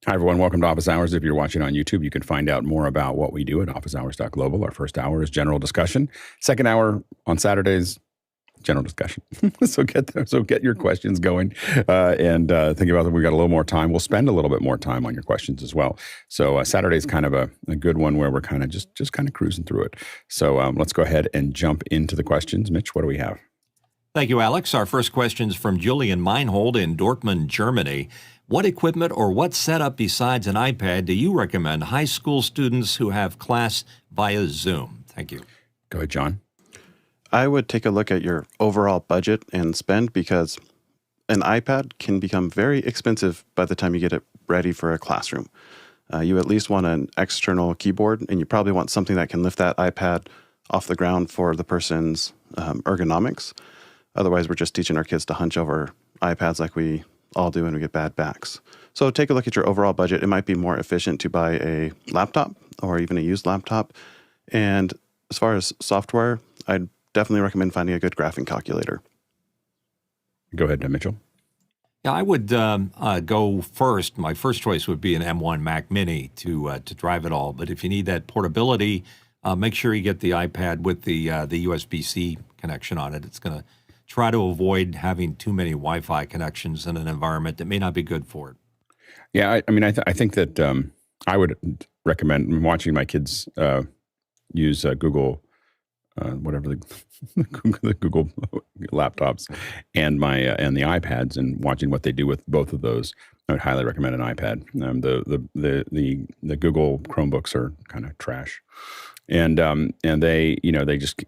Hi, everyone. Welcome to Office Hours. If you're watching on YouTube, you can find out more about what we do at officehours.global. Our first hour is general discussion. Second hour on Saturdays, general discussion. So get your questions going and think about that. We've got a little more time. We'll spend a little bit more time on your questions as well. So Saturday's kind of a good one where we're kind of just kind of cruising through it. So let's go ahead and jump into the questions. Mitch, what do we have? Thank you, Alex. Our first question is from Julian Meinhold in Dortmund, Germany. What equipment or what setup besides an iPad do you recommend high school students who have class via Zoom? Thank you. Go ahead, John. I would take a look at your overall budget and spend, because an iPad can become very expensive by the time you get it ready for a classroom. You at least want an external keyboard, and you probably want something that can lift that iPad off the ground for the person's ergonomics. Otherwise, we're just teaching our kids to hunch over iPads like we all do, and we get bad backs. So take a look at your overall budget. It might be more efficient to buy a laptop or even a used laptop. And as far as software, I'd definitely recommend finding a good graphing calculator. Go ahead, Mitchell. Yeah, I would go first. My first choice would be an M1 Mac Mini to drive it all. But if you need that portability, make sure you get the iPad with the USB-C connection on it. It's going to try to avoid having too many Wi-Fi connections in an environment that may not be good for it. Yeah, I think that I would recommend watching my kids use Google, whatever the Google laptops and the iPads, and watching what they do with both of those. I would highly recommend an iPad. The Google Chromebooks are kind of trash, and they just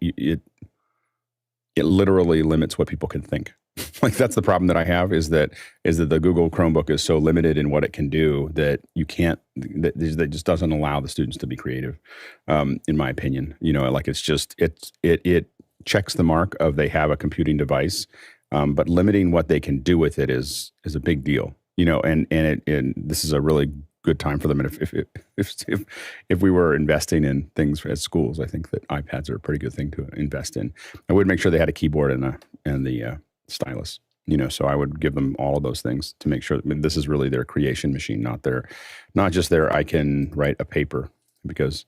it literally limits what people can think. Like, that's the problem that I have, is that the Google Chromebook is so limited in what it can do that you can't, that just doesn't allow the students to be creative, in my opinion. Like, it checks the mark of they have a computing device, but limiting what they can do with it is a big deal. And this is a really good time for them. And if we were investing in things as schools, I think that iPads are a pretty good thing to invest in. I would make sure they had a keyboard and the stylus. So I would give them all of those things to make sure that this is really their creation machine, not just their I can write a paper, because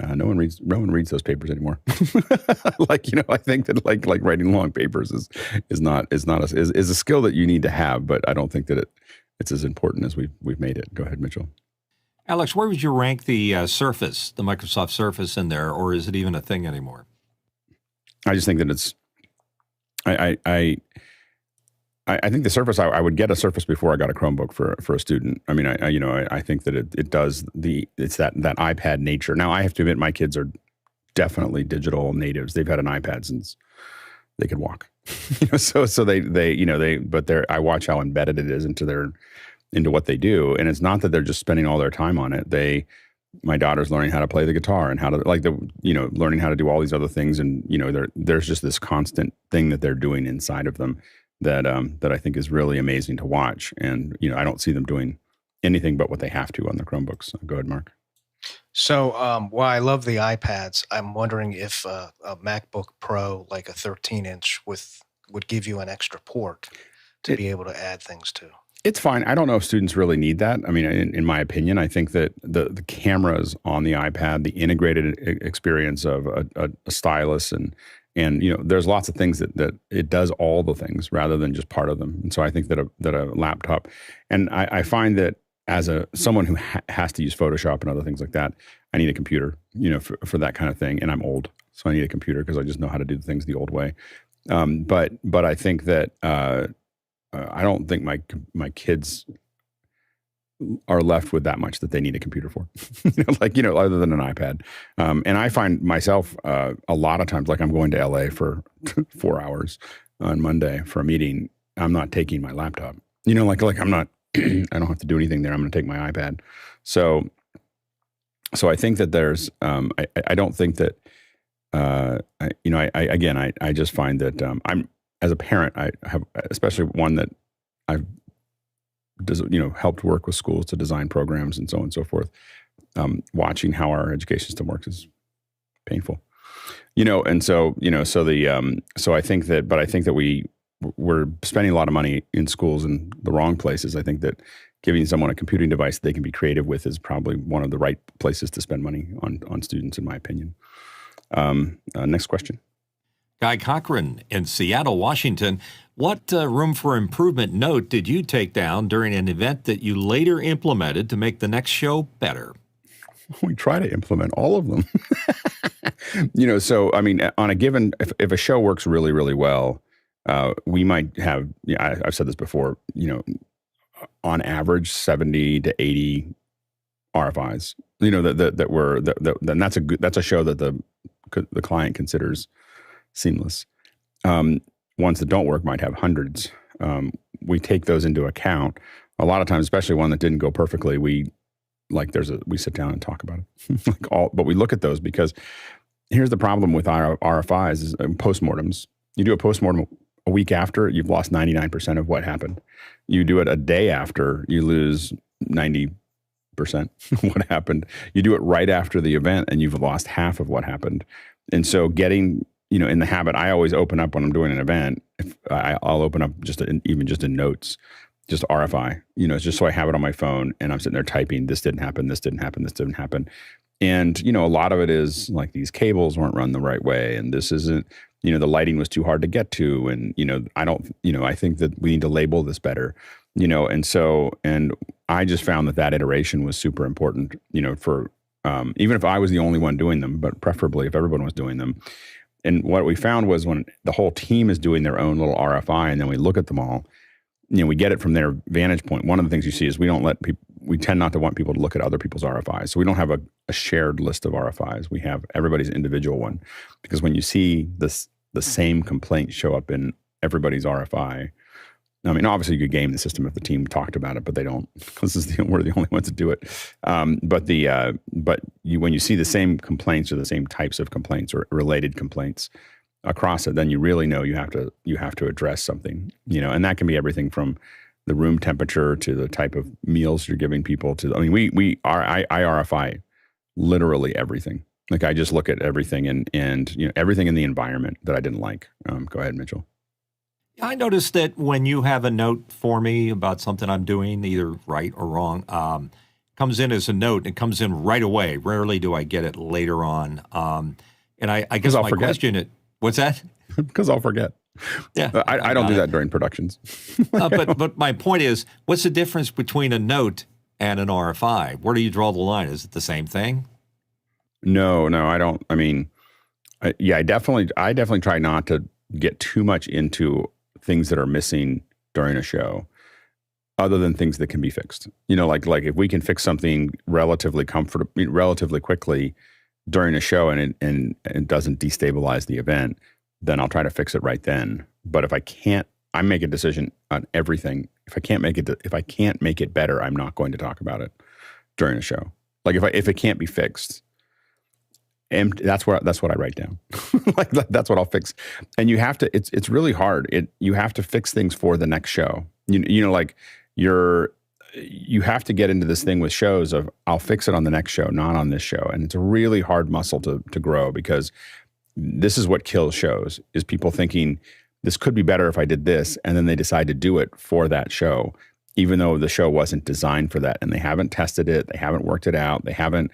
no one reads those papers anymore. I think that like writing long papers is a skill that you need to have, but I don't think that it's as important as we've made it. Go ahead, Mitchell. Alex, where would you rank the Surface, the Microsoft Surface, in there, or is it even a thing anymore? I just think that it's. I think the Surface. I would get a Surface before I got a Chromebook for a student. I mean, I think that it does it's that iPad nature. Now, I have to admit, my kids are definitely digital natives. They've had an iPad since they could walk. So I watch how embedded it is into what they do, and it's not that they're just spending all their time on it. My daughter's learning how to play the guitar and how to learning how to do all these other things, and there's just this constant thing that they're doing inside of them that I think is really amazing to watch. And I don't see them doing anything but what they have to on the Chromebooks. Go ahead, Mark. So while I love the iPads, I'm wondering if a MacBook Pro, like a 13-inch, would give you an extra port to be able to add things to. It's fine. I don't know if students really need that. I mean, in my opinion, I think that the cameras on the iPad, the integrated experience of a stylus, and there's lots of things that it does all the things rather than just part of them. And so I think that a laptop, and I find that as someone who has to use Photoshop and other things like that, I need a computer, for that kind of thing. And I'm old, so I need a computer because I just know how to do things the old way. But I think that I don't think my kids are left with that much that they need a computer for, other than an iPad. And I find myself a lot of times, like, I'm going to LA for 4 hours on Monday for a meeting. I'm not taking my laptop, I'm not. I don't have to do anything there. I'm going to take my iPad. So I think that there's. I don't think that. I just find that I'm, as a parent, I have, especially one that I've helped work with schools to design programs and so on and so forth. Watching how our education system works is painful, and so I think that we're spending a lot of money in schools in the wrong places. I think that giving someone a computing device that they can be creative with is probably one of the right places to spend money on students, in my opinion. Next question. Guy Cochran in Seattle, Washington. What room for improvement note did you take down during an event that you later implemented to make the next show better? We try to implement all of them. So, I mean, on a given, if a show works really, really well, we might have, I've said this before, on average, 70 to 80 RFIs, then that's a show that the client considers seamless. Ones that don't work might have hundreds. We take those into account. A lot of times, especially one that didn't go perfectly, we sit down and talk about it. But we look at those because here's the problem with our RFIs is postmortems. You do a postmortem a week after, you've lost 99% of what happened. You do it a day after, you lose 90% what happened. You do it right after the event and you've lost half of what happened. And so getting, in the habit, I always open up when I'm doing an event. I'll open up even just in notes, just RFI, just so I have it on my phone and I'm sitting there typing, this didn't happen, this didn't happen, this didn't happen. And, a lot of it is like these cables weren't run the right way. And this isn't, the lighting was too hard to get to. And, I think that we need to label this better, and I just found that iteration was super important, for even if I was the only one doing them, but preferably if everyone was doing them. And what we found was when the whole team is doing their own little RFI and then we look at them all, we get it from their vantage point. One of the things you see is we tend not to want people to look at other people's RFIs. So we don't have a shared list of RFIs. We have everybody's individual one, because when you see the same complaint show up in everybody's RFI, I mean, obviously you could game the system if the team talked about it, but they don't, because we're the only ones that do it. When you see the same complaints or the same types of complaints or related complaints across it, then you really know you have to address something, and that can be everything from the room temperature to the type of meals you're giving people to. I mean, I RFI literally everything. Like I just look at everything and everything in the environment that I didn't like. Go ahead, Mitchell. I noticed that when you have a note for me about something I'm doing, either right or wrong, comes in as a note. It comes in right away. Rarely do I get it later on. And I guess my question, what's that? Because I'll forget. Yeah, I don't do that during productions. But my point is, what's the difference between a note and an RFI? Where do you draw the line? Is it the same thing? No, I don't. I mean, I definitely try not to get too much into things that are missing during a show, other than things that can be fixed. Like if we can fix something relatively quickly during a show and it doesn't destabilize the event, then I'll try to fix it right then. But if I can't, I make a decision on everything. If I can't make it better, I'm not going to talk about it during a show. Like if it can't be fixed, and that's what I write down. Like that's what I'll fix. And you have to. It's really hard. You have to fix things for the next show. You have to get into this thing with shows of I'll fix it on the next show, not on this show. And it's a really hard muscle to grow, because this is what kills shows, is people thinking this could be better if I did this, and then they decide to do it for that show, even though the show wasn't designed for that, and they haven't tested it, they haven't worked it out, they haven't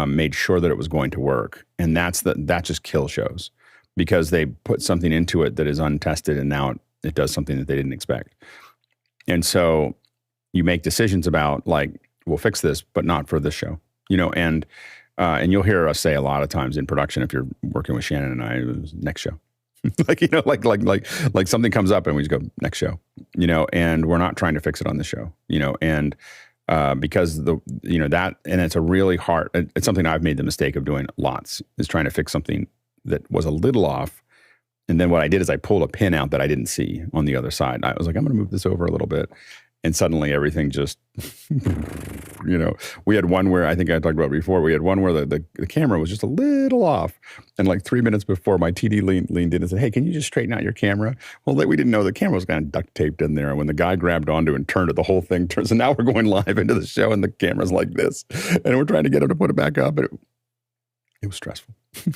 made sure that it was going to work. And that just kills shows, because they put something into it that is untested, and now it does something that they didn't expect. And so you make decisions about, like, we'll fix this, but not for this show, and you'll hear us say a lot of times in production, if you're working with Shannon and I, it was next show. like something comes up and we just go next show, and we're not trying to fix it on the show, and because that, and it's a really hard, it's something I've made the mistake of doing lots, is trying to fix something that was a little off. And then what I did is I pulled a pin out that I didn't see on the other side. I was like, I'm going to move this over a little bit. And suddenly everything just, we had one where, I think I talked about before, we had one where the camera was just a little off. And like 3 minutes before, my TD leaned in and said, hey, can you just straighten out your camera? Well, we didn't know the camera was kind of duct taped in there. And when the guy grabbed onto it and turned it, the whole thing turns. And now we're going live into the show and the camera's like this. And we're trying to get him to put it back up. But it was stressful. And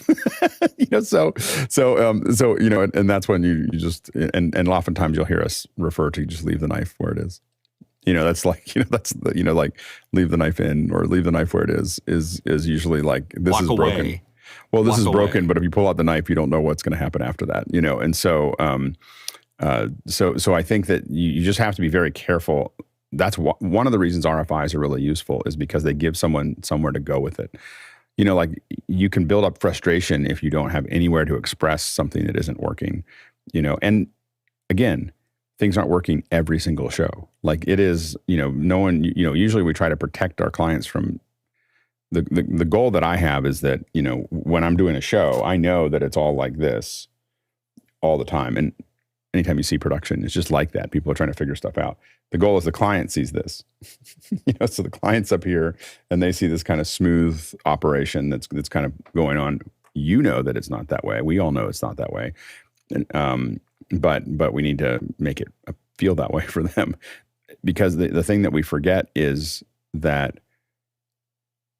that's when you just, and oftentimes you'll hear us refer to just leave the knife where it is. That's like, that's the, like leave the knife in or leave the knife where it is usually like, this Walk is away. broken. Well, this Walk is broken, away. but if you pull out the knife, you don't know what's going to happen after that, And so, so I think that you just have to be very careful. That's one of the reasons RFIs are really useful, is because they give someone somewhere to go with it. Like you can build up frustration if you don't have anywhere to express something that isn't working, and again, things aren't working every single show. Like it is, no one, usually we try to protect our clients from the goal that I have is that, when I'm doing a show, I know that it's all like this all the time. And anytime you see production, it's just like that. People are trying to figure stuff out. The goal is the client sees this, so the client's up here and they see this kind of smooth operation that's kind of going on. That it's not that way. We all know it's not that way. And, but we need to make it feel that way for them, because the thing that we forget is that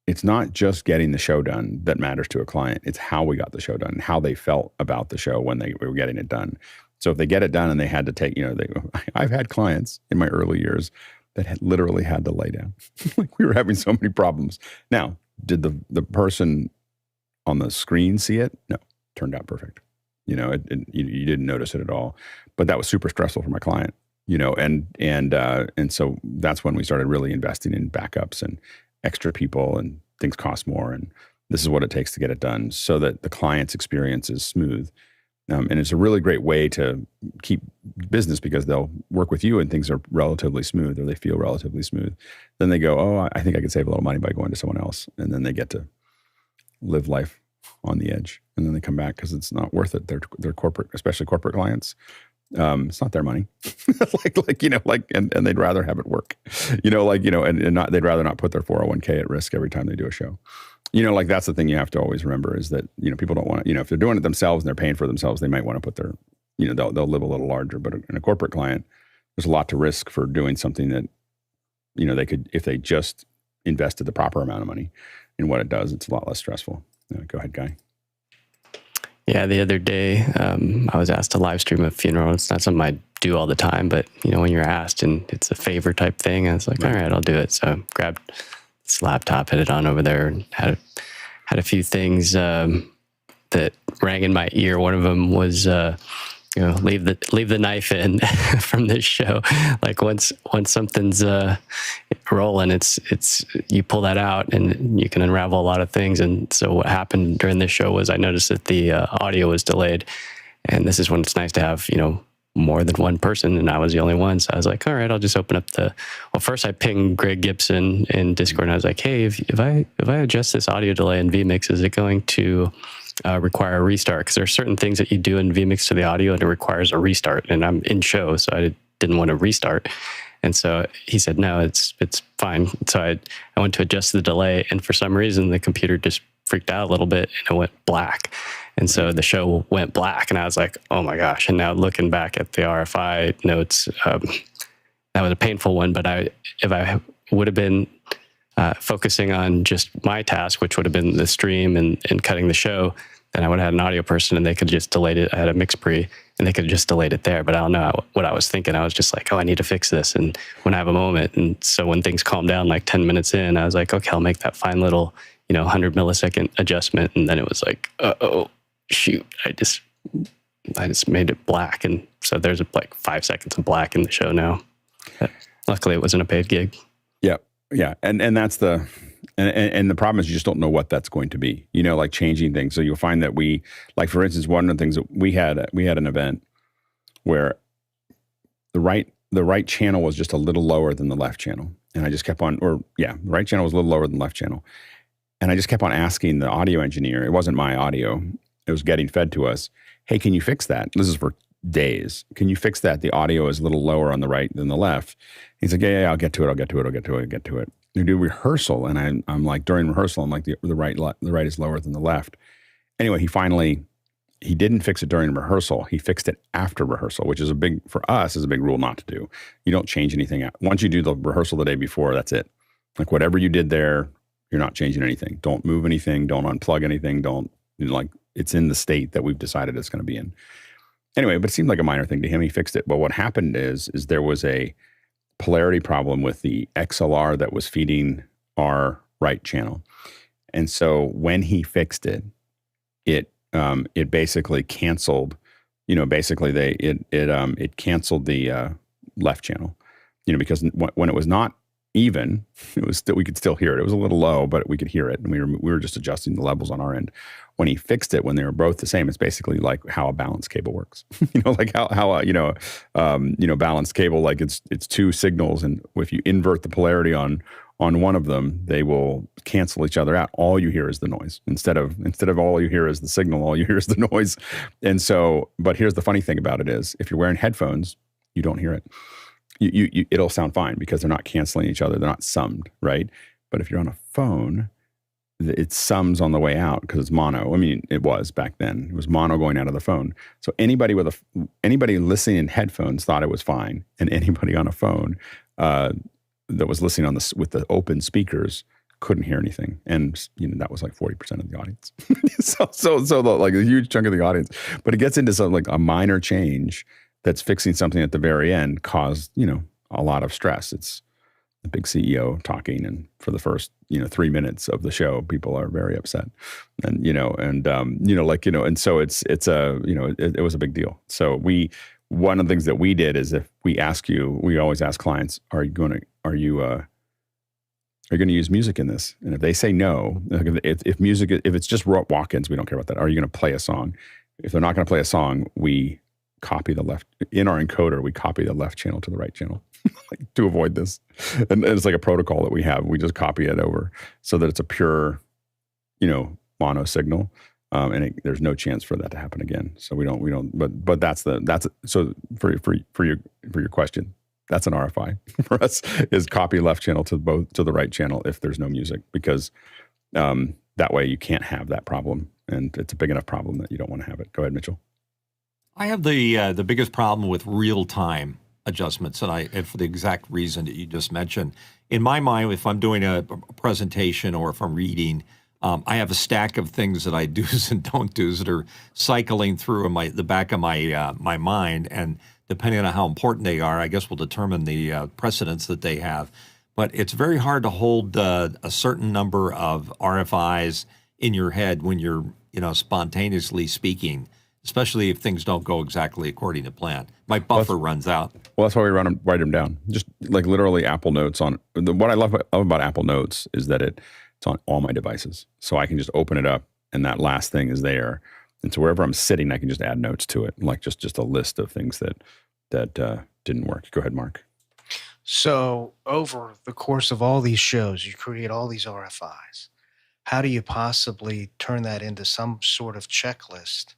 it's not just getting the show done that matters to a client. It's how we got the show done and how they felt about the show when they were getting it done. So if they get it done and they had to take, I've had clients in my early years that had literally had to lay down. Like we were having so many problems. Now, did the person on the screen see it? No, turned out perfect. You didn't notice it at all, but that was super stressful for my client, and so that's when we started really investing in backups and extra people, and things cost more. And this is what it takes to get it done so that the client's experience is smooth. And it's a really great way to keep business, because they'll work with you and things are relatively smooth, or they feel relatively smooth. Then they go, oh, I think I could save a little money by going to someone else. And then they get to live life on the edge. And then they come back because it's not worth it. They're corporate, especially corporate clients. It's not their money. And they'd rather have it work, and not, they'd rather not put their 401k at risk every time they do a show. That's the thing you have to always remember, is that, people don't want to, if they're doing it themselves and they're paying for themselves, they might want to put their, they'll live a little larger. But in a corporate client, there's a lot to risk for doing something that, they could, if they just invested the proper amount of money in what it does, it's a lot less stressful. Go ahead, Guy. Yeah, the other day, I was asked to live stream a funeral. It's not something I do all the time, but when you're asked and it's a favor type thing, I was like, all right, I'll do it. So I grabbed this laptop, had it on over there, and had a few things that rang in my ear. One of them was, leave the knife in from this show. Like once something's rolling, it's you pull that out and you can unravel a lot of things. And so what happened during this show was I noticed that the audio was delayed, and this is when it's nice to have more than one person, and I was the only one. So I was like, all right, I'll just open up first I pinged Greg Gibson in Discord, and I was like, hey, if I adjust this audio delay in vMix, is it going to require a restart? Because there are certain things that you do in vMix to the audio and it requires a restart, and I'm in show, so I didn't want to restart. And so he said, no, it's fine. So I went to adjust the delay, and for some reason the computer just freaked out a little bit and it went black. And so the show went black, and I was like, oh my gosh. And now looking back at the RFI notes, that was a painful one, but if I would have been focusing on just my task, which would have been the stream and cutting the show, then I would have had an audio person and they could just delayed it. I had a mix pre and they could have just delayed it there. But I don't know what I was thinking. I was just like, oh, I need to fix this. And when I have a moment. And so when things calmed down, like 10 minutes in, I was like, okay, I'll make that fine little, 100 millisecond adjustment. And then it was like, oh, shoot, I just made it black. And so there's like 5 seconds of black in the show now. But luckily it wasn't a paid gig. Yeah. And that's and the problem is you just don't know what that's going to be, like changing things. So you'll find that for instance, one of the things that we had an event where the right channel was just a little lower than the left channel. And I just kept on, the right channel was a little lower than the left channel. And I just kept on asking the audio engineer, it wasn't my audio, it was getting fed to us. Hey, can you fix that? This is for days. Can you fix that? The audio is a little lower on the right than the left. He's like, yeah, I'll get to it. We do rehearsal, and I'm like, during rehearsal, I'm like, the right is lower than the left. Anyway, he didn't fix it during rehearsal. He fixed it after rehearsal, which is for us is a big rule not to do. You don't change anything out. Once you do the rehearsal the day before, that's it. Like whatever you did there, you're not changing anything. Don't move anything. Don't unplug anything. It's in the state that we've decided it's going to be in. Anyway, but it seemed like a minor thing to him. He fixed it. But what happened is there was a polarity problem with the XLR that was feeding our right channel. And so when he fixed it, it basically canceled, basically it canceled the left channel, because when it was not even, it was still, we could still hear it. It was a little low, but we could hear it, and we were just adjusting the levels on our end. When he fixed it, when they were both the same, it's basically like how a balance cable works. Like how balanced cable, like it's two signals, and if you invert the polarity on one of them, they will cancel each other out. All you hear is the noise. Instead of all you hear is the signal, all you hear is the noise. And so, but here's the funny thing about it is, if you're wearing headphones, you don't hear it. It'll sound fine because they're not canceling each other. They're not summed, right? But if you're on a phone, it sums on the way out because it's mono. I mean, it was back then. It was mono going out of the phone. So anybody listening in headphones thought it was fine, and anybody on a phone that was listening with the open speakers couldn't hear anything. And that was like 40% of the audience. so like a huge chunk of the audience. But it gets into something like a minor change that's fixing something at the very end caused, a lot of stress. It's the big CEO talking, and for the first, 3 minutes of the show, people are very upset, and and so it was a big deal. So one of the things that we did is, if we always ask clients, are you going to use music in this? And if they say no, if it's just walk-ins, we don't care about that. Are you going to play a song? If they're not going to play a song, we copy the left, in our encoder, we copy the left channel to the right channel to avoid this. And it's like a protocol that we have. We just copy it over so that it's a pure, mono signal. And there's no chance for that to happen again. So we don't, but so for your question, that's an RFI for us, is copy left channel to the right channel if there's no music, because that way you can't have that problem, and it's a big enough problem that you don't want to have it. Go ahead, Mitchell. I have the biggest problem with real-time adjustments, and for the exact reason that you just mentioned. In my mind, if I'm doing a presentation or if I'm reading, I have a stack of things that I do's and don't do's that are cycling through in the back of my mind, and depending on how important they are, I guess will determine the precedence that they have. But it's very hard to hold a certain number of RFIs in your head when you're spontaneously speaking, especially if things don't go exactly according to plan. My buffer runs out. Well, that's why we write them down. Just like literally Apple Notes what I love about Apple Notes is that it's on all my devices. So I can just open it up, and that last thing is there. And so wherever I'm sitting, I can just add notes to it, like just a list of things that didn't work. Go ahead, Mark. So over the course of all these shows, you create all these RFIs. How do you possibly turn that into some sort of checklist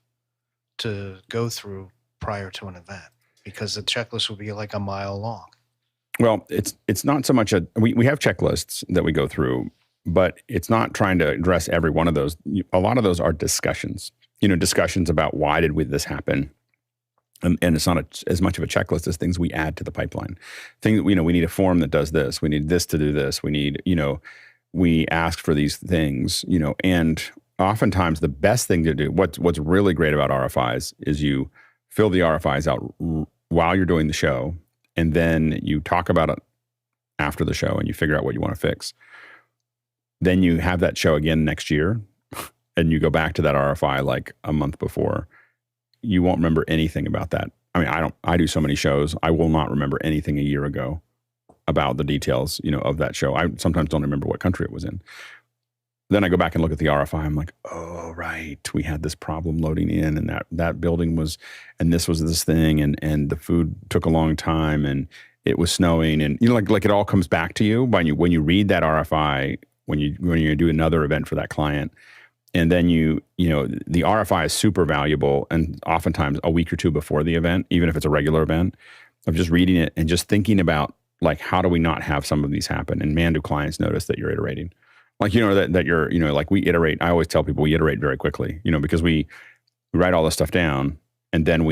to go through prior to an event? Because the checklist would be like a mile long. Well, it's not so much we have checklists that we go through, but it's not trying to address every one of those. A lot of those are discussions, discussions about why did this happen. And it's not as much of a checklist as things we add to the pipeline. Things, we need a form that does this. We need this to do this. We need, we ask for these things, and oftentimes the best thing to do, what's really great about RFIs is you fill the RFIs out while you're doing the show, and then you talk about it after the show and you figure out what you want to fix. Then you have that show again next year, and you go back to that RFI like a month before. You won't remember anything about that. I mean, I do so many shows. I will not remember anything a year ago about the details, of that show. I sometimes don't remember what country it was in. Then I go back and look at the RFI. I'm like, oh, right. We had this problem loading in, and that building was, and this was this thing, and the food took a long time, and it was snowing, and like it all comes back to you when you read that RFI, when you do another event for that client. And then the RFI is super valuable, and oftentimes a week or two before the event, even if it's a regular event, of just reading it and just thinking about, like, how do we not have some of these happen? And man, do clients notice that you're iterating. Like, that you're, like we iterate. I always tell people we iterate very quickly, because we write all this stuff down, and then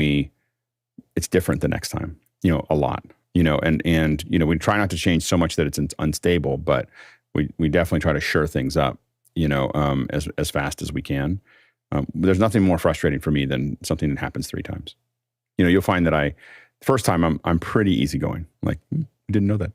it's different the next time, a lot, and we try not to change so much that it's unstable, but we definitely try to shore things up, as fast as we can. There's nothing more frustrating for me than something that happens 3 times. You'll find that the first time I'm pretty easygoing. Like, didn't know that.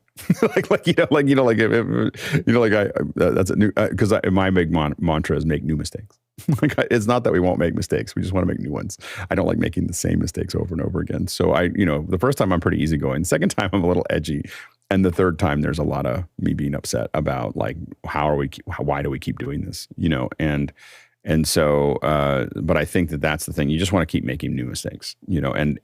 That's a new, because my big mantra is make new mistakes. It's not that we won't make mistakes. We just want to make new ones. I don't like making the same mistakes over and over again. So the first time I'm pretty easygoing. The second time I'm a little edgy. And the third time there's a lot of me being upset about like, why do we keep doing this? And so, but I think that's the thing. You just want to keep making new mistakes, and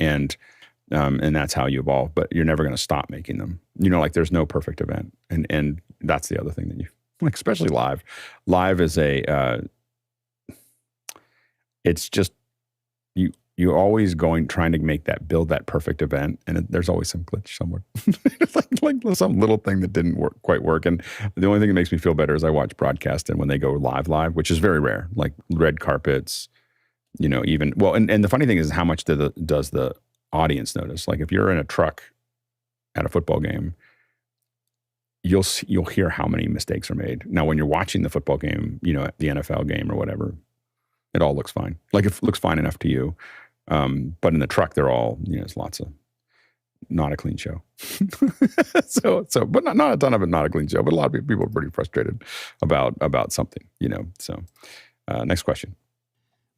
that's how you evolve, but you're never going to stop making them. Like there's no perfect event. And that's the other thing that like, especially live. Live is it's just, you're always trying to build that perfect event. And there's always some glitch somewhere. like some little thing that didn't quite work. And the only thing that makes me feel better is I watch broadcast and when they go live, which is very rare, like red carpets, and the funny thing is how much does the audience notice? Like if you're in a truck at a football game, you'll hear how many mistakes are made. Now, when you're watching the football game, the NFL game or whatever, it all looks fine. Like it looks fine enough to you. But in the truck, they're all, it's lots of not a clean show. But not a ton of it, not a clean show, but a lot of people are pretty frustrated about something, so next question.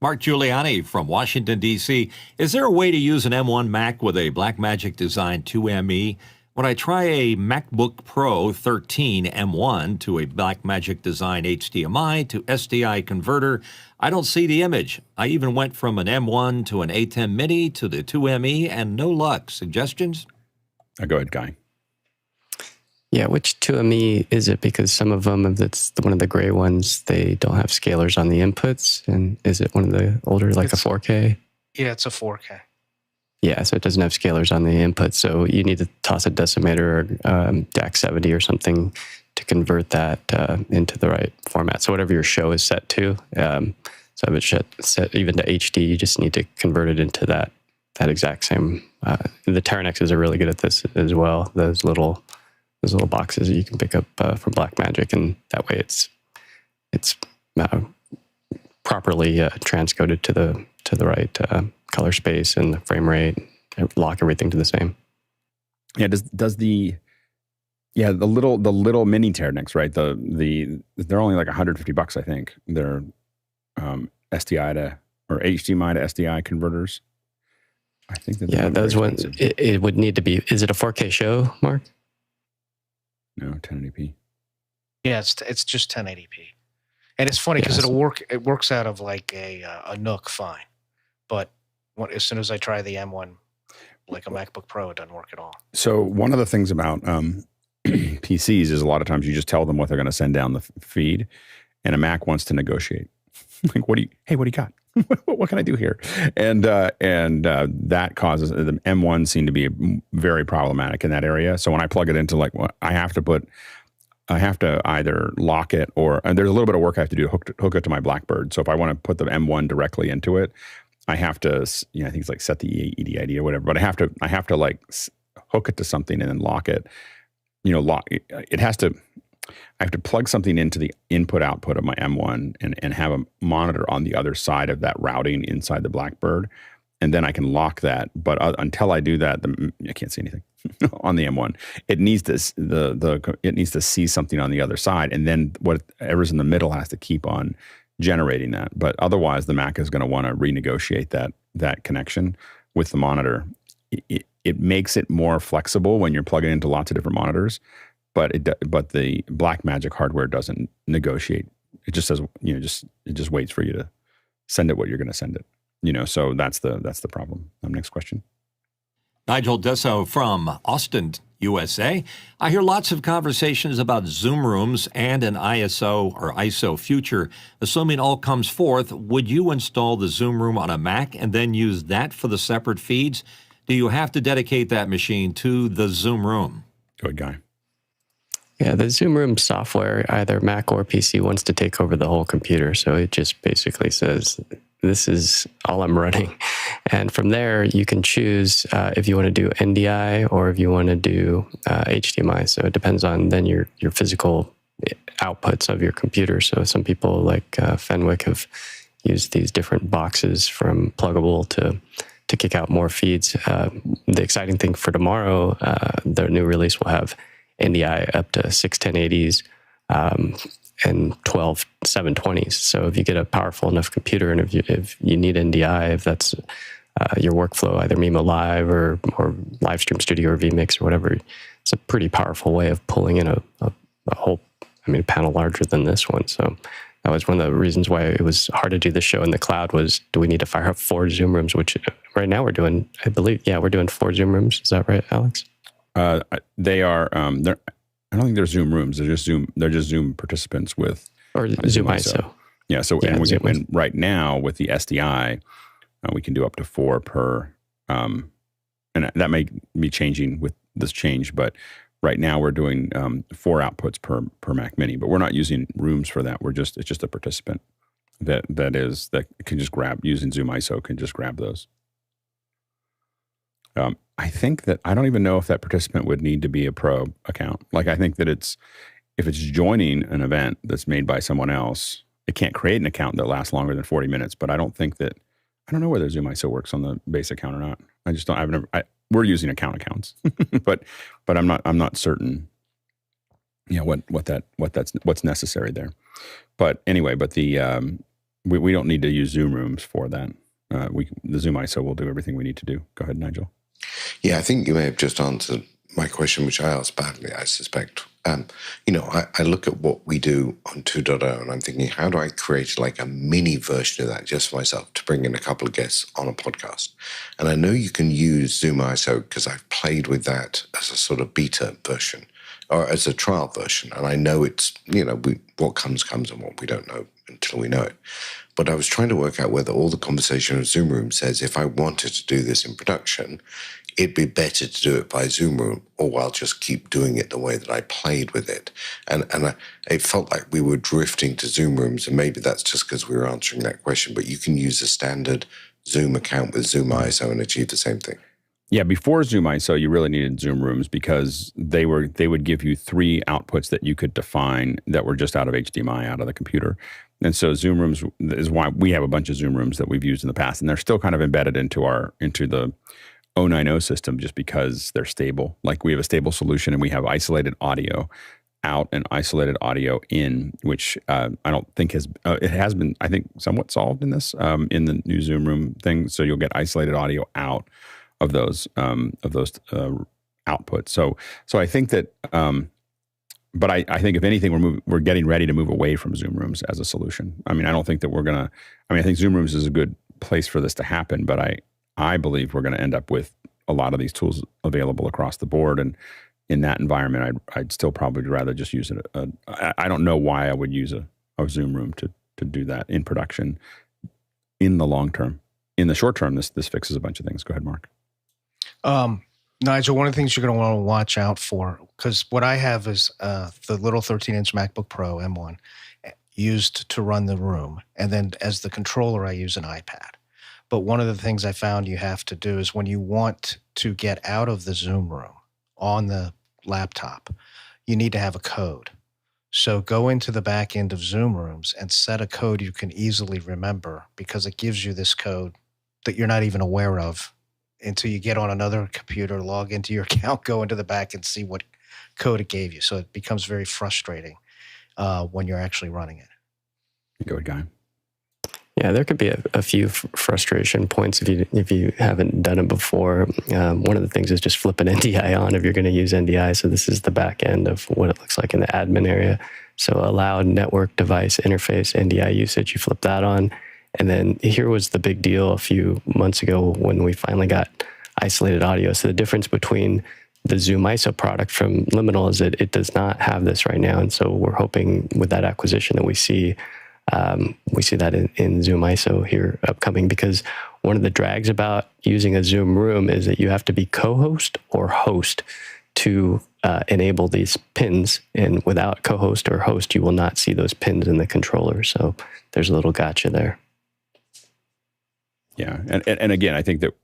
Mark Giuliani from Washington, D.C. Is there a way to use an M1 Mac with a Blackmagic Design 2ME? When I try a MacBook Pro 13 M1 to a Blackmagic Design HDMI to SDI converter, I don't see the image. I even went from an M1 to an atem mini to the 2ME and no luck. Suggestions? Go ahead, Guy. Yeah, which 2ME is it? Because some of them, if it's one of the gray ones, they don't have scalars on the inputs. And is it one of the older, like a 4K? Yeah, it's a 4K. Yeah, so it doesn't have scalars on the input. So you need to toss a decimator or DAC 70 or something to convert that into the right format. So whatever your show is set to, so if it's set even to HD, you just need to convert it into that exact same. The Teranexes are really good at this as well. Those little boxes that you can pick up from Blackmagic, and that way it's properly transcoded to the right color space and the frame rate, lock everything to the same. Yeah, does the little mini Teranex, right? They're only like $150, I think. They're SDI to or HDMI to SDI converters. I think that those ones. It would need to be. Is it a 4K show, Mark? No, 1080p. Yeah, it's just 1080p, and it's funny because it'll work. It works out of like a Nook fine, but as soon as I try the M1, like a MacBook Pro, it doesn't work at all. So one of the things about PCs is a lot of times you just tell them what they're going to send down the feed, and a Mac wants to negotiate. Like, what do you got? What can I do here? And that causes the M1 seem to be very problematic in that area. So when I plug it into I have to either lock it or there's a little bit of work I have to do to hook it to my Blackbird. So if I want to put the M1 directly into it, I have to, I think it's like set the EDID or whatever, but I have to like hook it to something and then lock it. It has to. I have to plug something into the input-output of my M1 and have a monitor on the other side of that routing inside the Blackbird, and then I can lock that. But until I do that, I can't see anything on the M1. It needs it needs to see something on the other side, and then whatever's in the middle has to keep on generating that. But otherwise, the Mac is going to want to renegotiate that connection with the monitor. It makes it more flexible when you're plugging into lots of different monitors. But the Blackmagic hardware doesn't negotiate. It just says, it just waits for you to send it what you're going to send it. So that's the problem. Next question. Nigel Desso from Austin, USA. I hear lots of conversations about Zoom rooms and an ISO future. Assuming all comes forth, would you install the Zoom room on a Mac and then use that for the separate feeds? Do you have to dedicate that machine to the Zoom room? Good guy. Yeah, the Zoom Room software, either Mac or PC, wants to take over the whole computer. So it just basically says, this is all I'm running. And from there, you can choose if you want to do NDI or if you want to do HDMI. So it depends on then your physical outputs of your computer. So some people like Fenwick have used these different boxes from pluggable to to kick out more feeds. The exciting thing for tomorrow, the new release will have NDI up to 6 1080s and 12 720s. So if you get a powerful enough computer, and if you need NDI, if that's your workflow, either Mimo Live or Livestream Studio or vMix or whatever, it's a pretty powerful way of pulling in a whole, panel larger than this one. So that was one of the reasons why it was hard to do the show in the cloud was, do we need to fire up 4 Zoom rooms, which right now we're doing, I believe, we're doing 4 Zoom rooms. Is that right, Alex? They are, I don't think they're Zoom rooms. They're just Zoom participants with or Zoom ISO. Yeah. So, and right now with the SDI, we can do up to 4 per, and that may be changing with this change, but right now we're doing 4 outputs per Mac Mini, but we're not using rooms for that. It's just a participant that can just grab, using Zoom ISO, can just grab those. I think that, I don't even know if that participant would need to be a pro account. Like, I think that if it's joining an event that's made by someone else, it can't create an account that lasts longer than 40 minutes, but I don't know whether Zoom ISO works on the base account or not. I just don't, we're using accounts, but I'm not certain, what's necessary there. But anyway, we don't need to use Zoom rooms for that. The Zoom ISO will do everything we need to do. Go ahead, Nigel. Yeah, I think you may have just answered my question, which I asked badly, I suspect. I look at what we do on 2.0 and I'm thinking, how do I create like a mini version of that just for myself to bring in a couple of guests on a podcast? And I know you can use Zoom ISO because I've played with that as a sort of beta version or as a trial version. And I know it's, what comes and what we don't know until we know it. But I was trying to work out whether all the conversation of Zoom Room says if I wanted to do this in production, it'd be better to do it by Zoom Room, or I'll just keep doing it the way that I played with it. And it felt like we were drifting to Zoom Rooms, and maybe that's just because we were answering that question, but you can use a standard Zoom account with Zoom ISO and achieve the same thing. Yeah, before Zoom ISO, you really needed Zoom Rooms because they would give you 3 outputs that you could define that were just out of HDMI, out of the computer. And so Zoom Rooms is why we have a bunch of Zoom Rooms that we've used in the past, and they're still kind of embedded into the 090 system just because they're stable. Like, we have a stable solution and we have isolated audio out and isolated audio in, which I don't think it has been, I think, somewhat solved in this, in the new Zoom Room thing. So you'll get isolated audio out of those outputs. So I think that, but I think if anything, we're getting ready to move away from Zoom Rooms as a solution. I don't think that I think Zoom Rooms is a good place for this to happen, but I believe we're going to end up with a lot of these tools available across the board. And in that environment, I'd still probably rather just use it. I don't know why I would use a Zoom Room to do that in production in the long term. In the short term, this fixes a bunch of things. Go ahead, Mark. Nigel, one of the things you're going to want to watch out for, because what I have is the little 13-inch MacBook Pro M1 used to run the room. And then as the controller, I use an iPad. But one of the things I found you have to do is when you want to get out of the Zoom room on the laptop, you need to have a code. So go into the back end of Zoom Rooms and set a code you can easily remember, because it gives you this code that you're not even aware of until you get on another computer, log into your account, go into the back and see what code it gave you. So it becomes very frustrating when you're actually running it. Go ahead, Guy. Yeah, there could be a few frustration points if you haven't done it before. One of the things is just flip an NDI on if you're going to use NDI. So this is the back end of what it looks like in the admin area. So allowed network device interface NDI usage, you flip that on. And then here was the big deal a few months ago when we finally got isolated audio. So the difference between the Zoom ISO product from Liminal is that it does not have this right now. And so we're hoping with that acquisition that we see that in Zoom ISO here upcoming, because one of the drags about using a Zoom room is that you have to be co-host or host to enable these pins. And without co-host or host, you will not see those pins in the controller. So there's a little gotcha there. Yeah. And again, I think that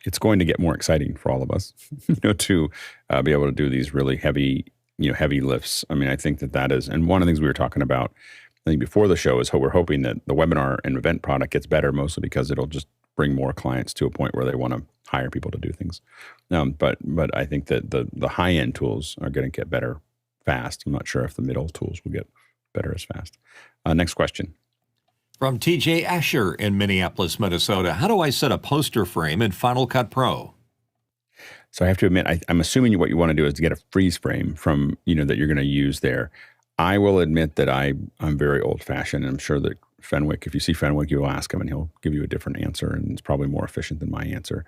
it's going to get more exciting for all of us, to be able to do these really heavy lifts. I think that is, and one of the things we were talking about, I think before the show, is how we're hoping that the webinar and event product gets better, mostly because it'll just bring more clients to a point where they want to hire people to do things. But I think that the high end tools are going to get better fast. I'm not sure if the middle tools will get better as fast. Next question. From TJ Asher in Minneapolis, Minnesota. How do I set a poster frame in Final Cut Pro? So I have to admit, I'm assuming what you want to do is to get a freeze frame from, that you're going to use there. I will admit that I'm very old fashioned. I'm sure that Fenwick, if you see Fenwick, you'll ask him and he'll give you a different answer, and it's probably more efficient than my answer.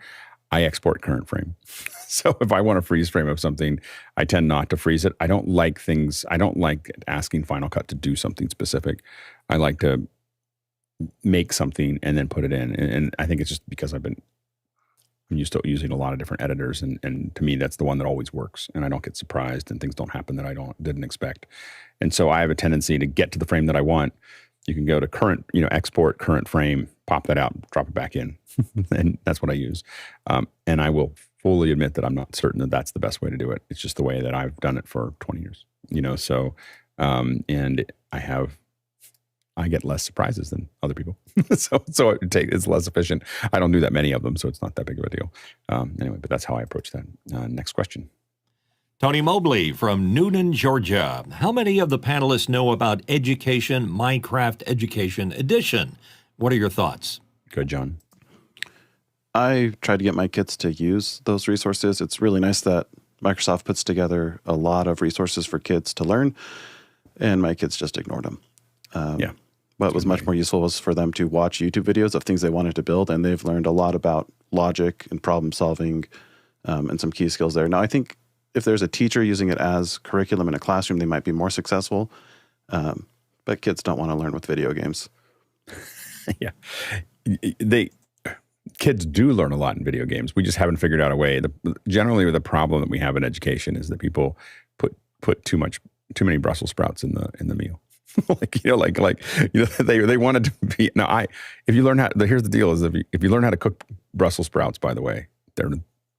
I export current frame. So if I want a freeze frame of something, I tend not to freeze it. I don't like asking Final Cut to do something specific. I like to make something and then put it in. And I think it's just because I'm used to using a lot of different editors, and to me, that's the one that always works. And I don't get surprised and things don't happen that I didn't expect. And so I have a tendency to get to the frame that I want. You can go to current, export current frame, pop that out, drop it back in. And that's what I use. And I will fully admit that I'm not certain that that's the best way to do it. It's just the way that I've done it for 20 years, so, and I get less surprises than other people. so it's less efficient. I don't do that many of them, so it's not that big of a deal. Anyway, but that's how I approach that. Next question. Tony Mobley from Newnan, Georgia. How many of the panelists know about Education Minecraft Education Edition? What are your thoughts? Good, John. I try to get my kids to use those resources. It's really nice that Microsoft puts together a lot of resources for kids to learn, and my kids just ignored them. What was much more useful was for them to watch YouTube videos of things they wanted to build, and they've learned a lot about logic and problem solving and some key skills there. Now, I think if there's a teacher using it as curriculum in a classroom, they might be more successful, but kids don't want to learn with video games. Yeah. Kids do learn a lot in video games. We just haven't figured out a way. Generally, the problem that we have in education is that people put too many Brussels sprouts in the meal. They wanted to be. Now, if you learn how, here's the deal: is if you learn how to cook Brussels sprouts, by the way, they're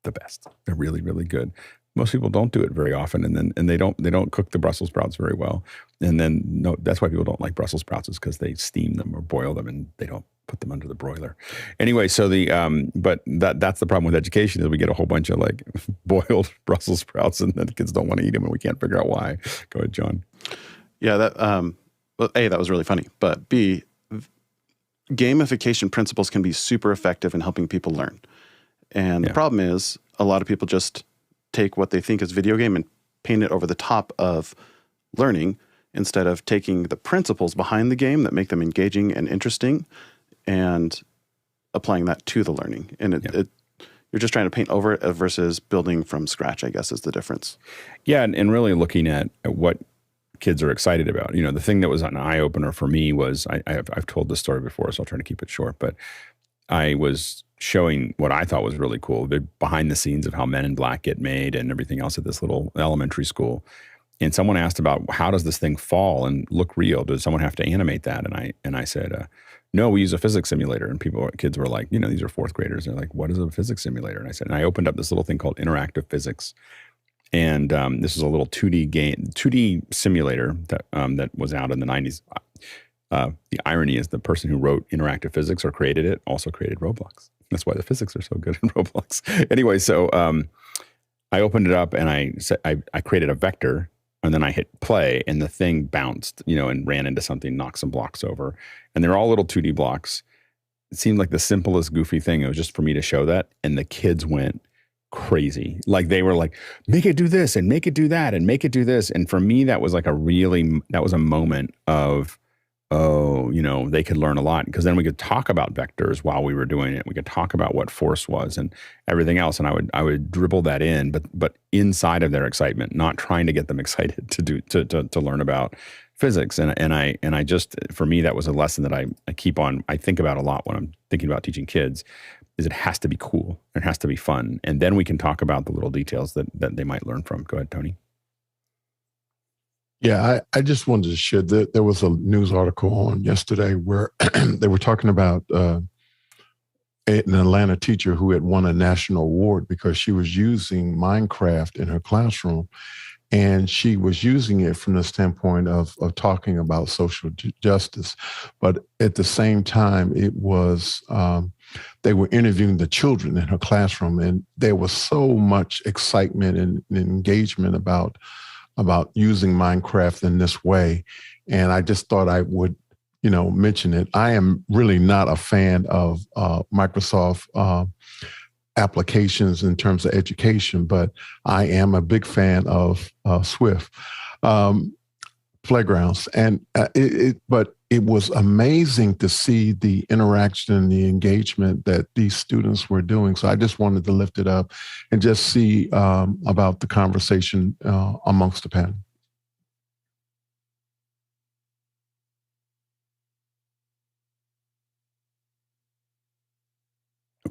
the best. They're really, really good. Most people don't do it very often, and they don't cook the Brussels sprouts very well. And then that's why people don't like Brussels sprouts, is because they steam them or boil them, and they don't put them under the broiler. Anyway, so but that's the problem with education, is we get a whole bunch of boiled Brussels sprouts, and then the kids don't want to eat them, and we can't figure out why. Go ahead, John. Yeah, A, that was really funny, but B, gamification principles can be super effective in helping people learn. And the problem is a lot of people just take what they think is video game and paint it over the top of learning, instead of taking the principles behind the game that make them engaging and interesting and applying that to the learning. And you're just trying to paint over it versus building from scratch, I guess, is the difference. Yeah, and really looking at what kids are excited about. The thing that was an eye-opener for me was, I've told this story before, so I'll try to keep it short, but I was showing what I thought was really cool, the behind the scenes of how Men in Black get made and everything else at this little elementary school. And someone asked about, how does this thing fall and look real? Does someone have to animate that? And I said, no, we use a physics simulator. And kids were like, these are fourth graders. They're like, what is a physics simulator? And I said, and I opened up this little thing called interactive physics. And this is a little 2D simulator that was out in the 90s. The irony is the person who wrote interactive physics or created it also created Roblox. That's why the physics are so good in Roblox. Anyway, so I opened it up and I created a vector, and then I hit play, and the thing bounced, and ran into something, knocked some blocks over. And they're all little 2D blocks. It seemed like the simplest, goofy thing. It was just for me to show that. And the kids went crazy. They were like, make it do this and make it do that and make it do this. And for me, that was a moment of, they could learn a lot, because then we could talk about vectors while we were doing it. We could talk about what force was and everything else. And I would dribble that in, but inside of their excitement, not trying to get them excited to learn about physics. And I just, for me, that was a lesson that I think about a lot when I'm thinking about teaching kids, is it has to be cool. It has to be fun. And then we can talk about the little details that they might learn from. Go ahead, Tony. Yeah, I just wanted to share that there was a news article on yesterday where they were talking about an Atlanta teacher who had won a national award because she was using Minecraft in her classroom. and she was using it from the standpoint of talking about social justice. But at the same time, it was, they were interviewing the children in her classroom, and there was so much excitement and engagement about using Minecraft in this way. And I just thought I would, mention it. I am really not a fan of Microsoft applications in terms of education, but I am a big fan of Swift playgrounds. And but it was amazing to see the interaction and the engagement that these students were doing. So I just wanted to lift it up and just see about the conversation amongst the panel.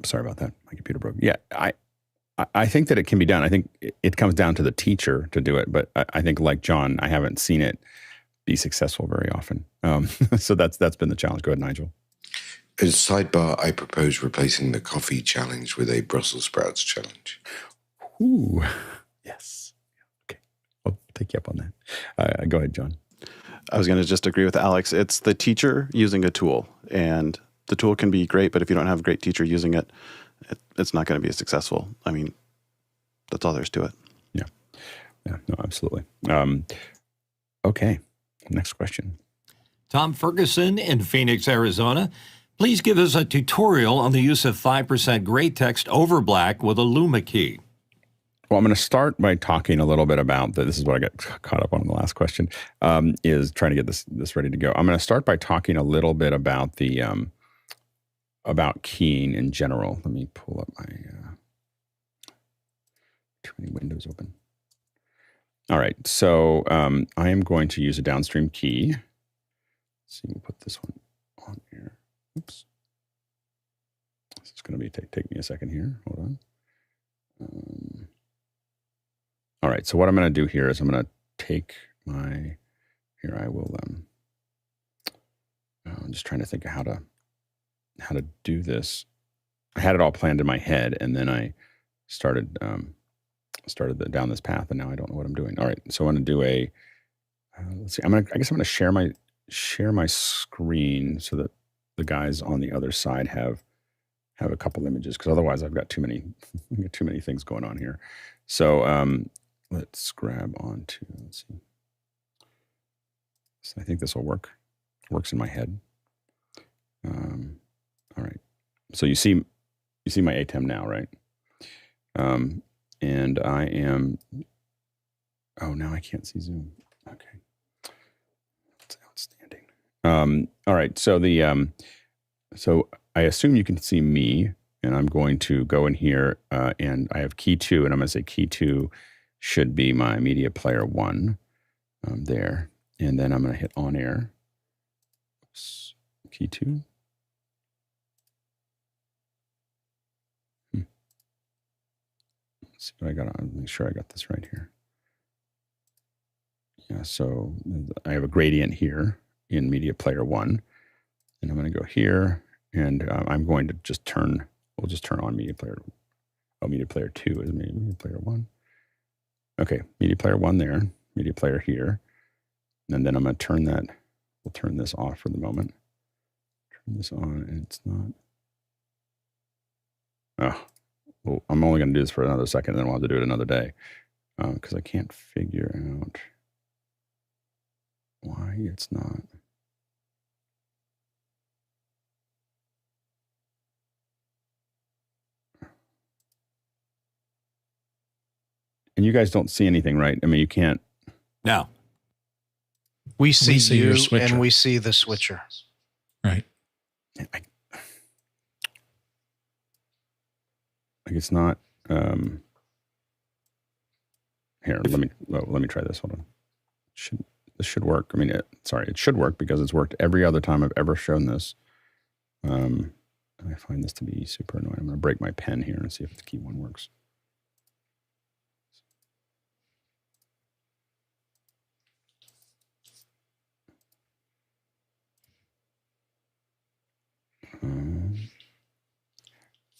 Sorry about that. My computer broke. Yeah, I think that it can be done. I think it comes down to the teacher to do it. But I think, like Jon, I haven't seen it be successful very often. So that's been the challenge. Go ahead, Nigel. As a sidebar, I propose replacing the coffee challenge with a Brussels sprouts challenge. Ooh, yes. Okay, I'll take you up on that. Go ahead, Jon. I was going to just agree with Alex. It's the teacher using a tool, and the tool can be great, but if you don't have a great teacher using it, it's not going to be as successful. I mean, that's all there is to it. Yeah, no, absolutely. Okay, next question. Tom Ferguson in Phoenix, Arizona. Please give us a tutorial on the use of 5% gray text over black with a Luma Key. Well, I'm going to start by talking a little bit about this is what I got caught up on in the last question, is trying to get this ready to go. I'm going to start by talking a little bit about the about keying in general. Let me pull up my too many windows open. All right, so I am going to use a downstream key. Let's see, we'll put this one on here. Oops. This is going to be take me a second here. Hold on. All right, so what I'm going to do here is I'm going to take my, here I will, I'm just trying to think of how to do this. I had it all planned in my head, and then I started down this path, and now I don't know what I'm doing. All right, so I'm going to do a, let's see, I guess I'm going to share my screen so that the guys on the other side have a couple images, because otherwise I've got too many things going on here. So let's grab onto, let's see. So I think this will work. Works in my head. All right. So you see my atem now, right? And I am, oh, now I can't see Zoom. Okay. That's outstanding. All right. So so I assume you can see me, and I'm going to go in here and I have key 2, and I'm going to say key 2 should be my media player 1 there. And then I'm going to hit on air. Oops. Key 2. Let's see what I got on. Make sure I got this right here. Yeah, so I have a gradient here in media player 1. And I'm going to go here, and I'm going to just we'll just turn on media player. Oh, media player 2 is media player 1. Okay, media player 1 there, media player here. And then I'm going to turn that, we'll turn this off for the moment. Turn this on, and it's not. Oh, well, I'm only going to do this for another second, and then we'll have to do it another day. Because I can't figure out why it's not. And you guys don't see anything, right? I mean, you can't. No. We see your you, switcher. and we see the switcher. Right. Like it's not. Here, let me try this. Hold on. This should work. I mean, it should work because it's worked every other time I've ever shown this. And I find this to be super annoying. I'm going to break my pen here and see if the key 1 works.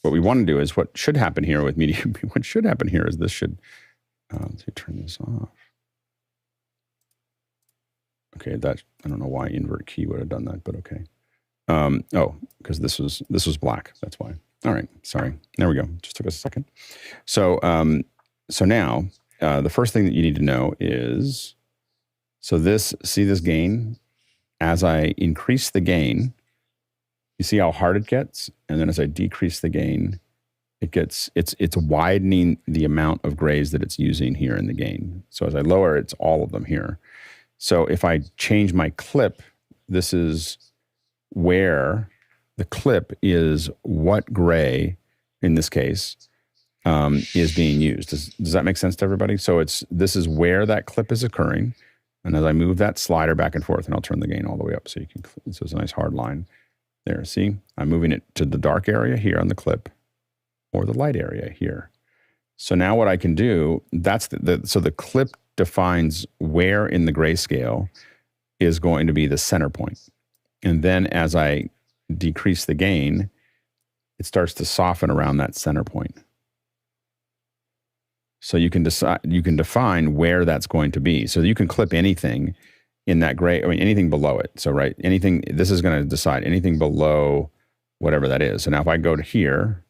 What we want to do is what should happen here with media. What should happen here is this should. Let's turn this off. Okay, that I don't know why invert key would have done that, but okay. Because this was black. That's why. All right, sorry. There we go. Just took us a second. So now the first thing that you need to know is, see this gain? As I increase the gain, you see how hard it gets? And then as I decrease the gain, it's widening the amount of grays that it's using here in the gain. So as I lower, it's all of them here. So if I change my clip, this is where the clip is what gray, in this case, is being used. Does that make sense to everybody? So this is where that clip is occurring. And as I move that slider back and forth, and I'll turn the gain all the way up so you can, so it's a nice hard line there. See, I'm moving it to the dark area here on the clip or the light area here. So now what I can do, so the clip defines where in the grayscale is going to be the center point. And then as I decrease the gain, it starts to soften around that center point. So you can define where that's going to be. So you can clip anything in that gray, anything below it. So this is going to decide anything below whatever that is. So now if I go to here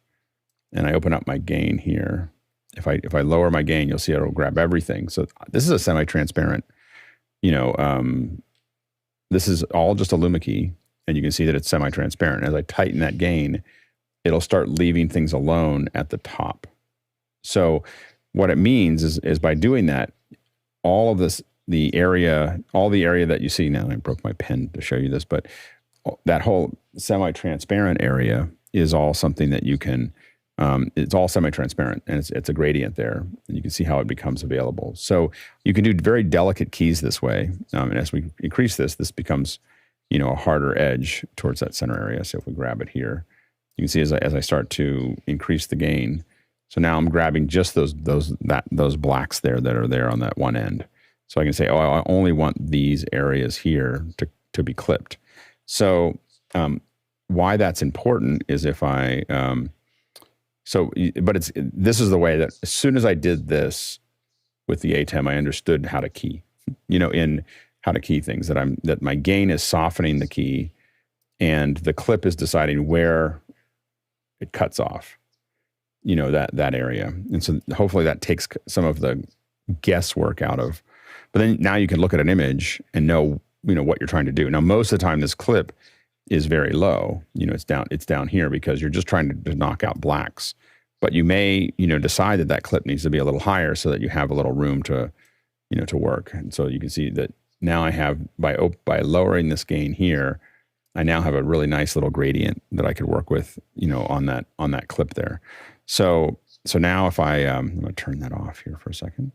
and I open up my gain here, if I lower my gain, you'll see it'll grab everything. So this is a semi-transparent, this is all just a Luma key, and you can see that it's semi-transparent. As I tighten that gain, it'll start leaving things alone at the top. So what it means is by doing that, all the area that you see now, I broke my pen to show you this, but that whole semi-transparent area is all something that you can, it's all semi-transparent, and it's a gradient there, and you can see how it becomes available. So you can do very delicate keys this way, and as we increase this becomes, a harder edge towards that center area. So if we grab it here, you can see as I start to increase the gain, so now I'm grabbing just those blacks there that are there on that one end. So I can say, I only want these areas here to be clipped. So why that's important is if I, this is the way that as soon as I did this with the atem, I understood how to key, in how to key things, that my gain is softening the key and the clip is deciding where it cuts off, that area. And so hopefully that takes some of the guesswork out of, but then now you can look at an image and know, what you're trying to do. Now, most of the time this clip is very low, it's down here because you're just trying to knock out blacks, but you may, decide that clip needs to be a little higher so that you have a little room to work. And so you can see that now I have, by lowering this gain here, I now have a really nice little gradient that I could work with, on that clip there. So now if I'm going to turn that off here for a second.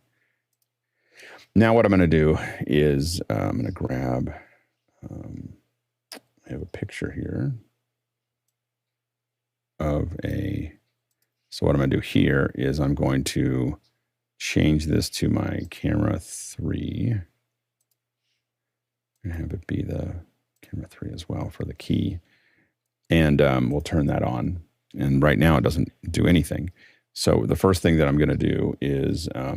Now what I'm going to do is I'm going to grab, I have a picture here so what I'm going to do here is I'm going to change this to my camera 3 and have it be the camera 3 as well for the key. And we'll turn that on. And right now it doesn't do anything. So the first thing that I'm going to do is I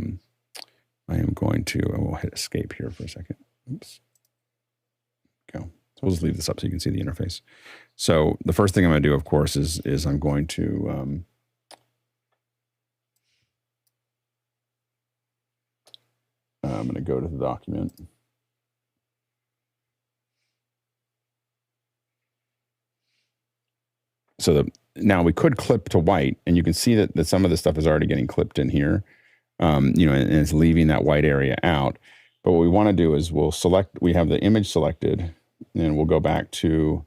will hit escape here for a second. Oops. Go. So we'll just leave this up so you can see the interface. So the first thing I'm going to do, of course, is I'm going to I'm going to go to the document. So now we could clip to white, and you can see that some of the stuff is already getting clipped in here, and it's leaving that white area out. But what we want to do is we have the image selected, and we'll go back to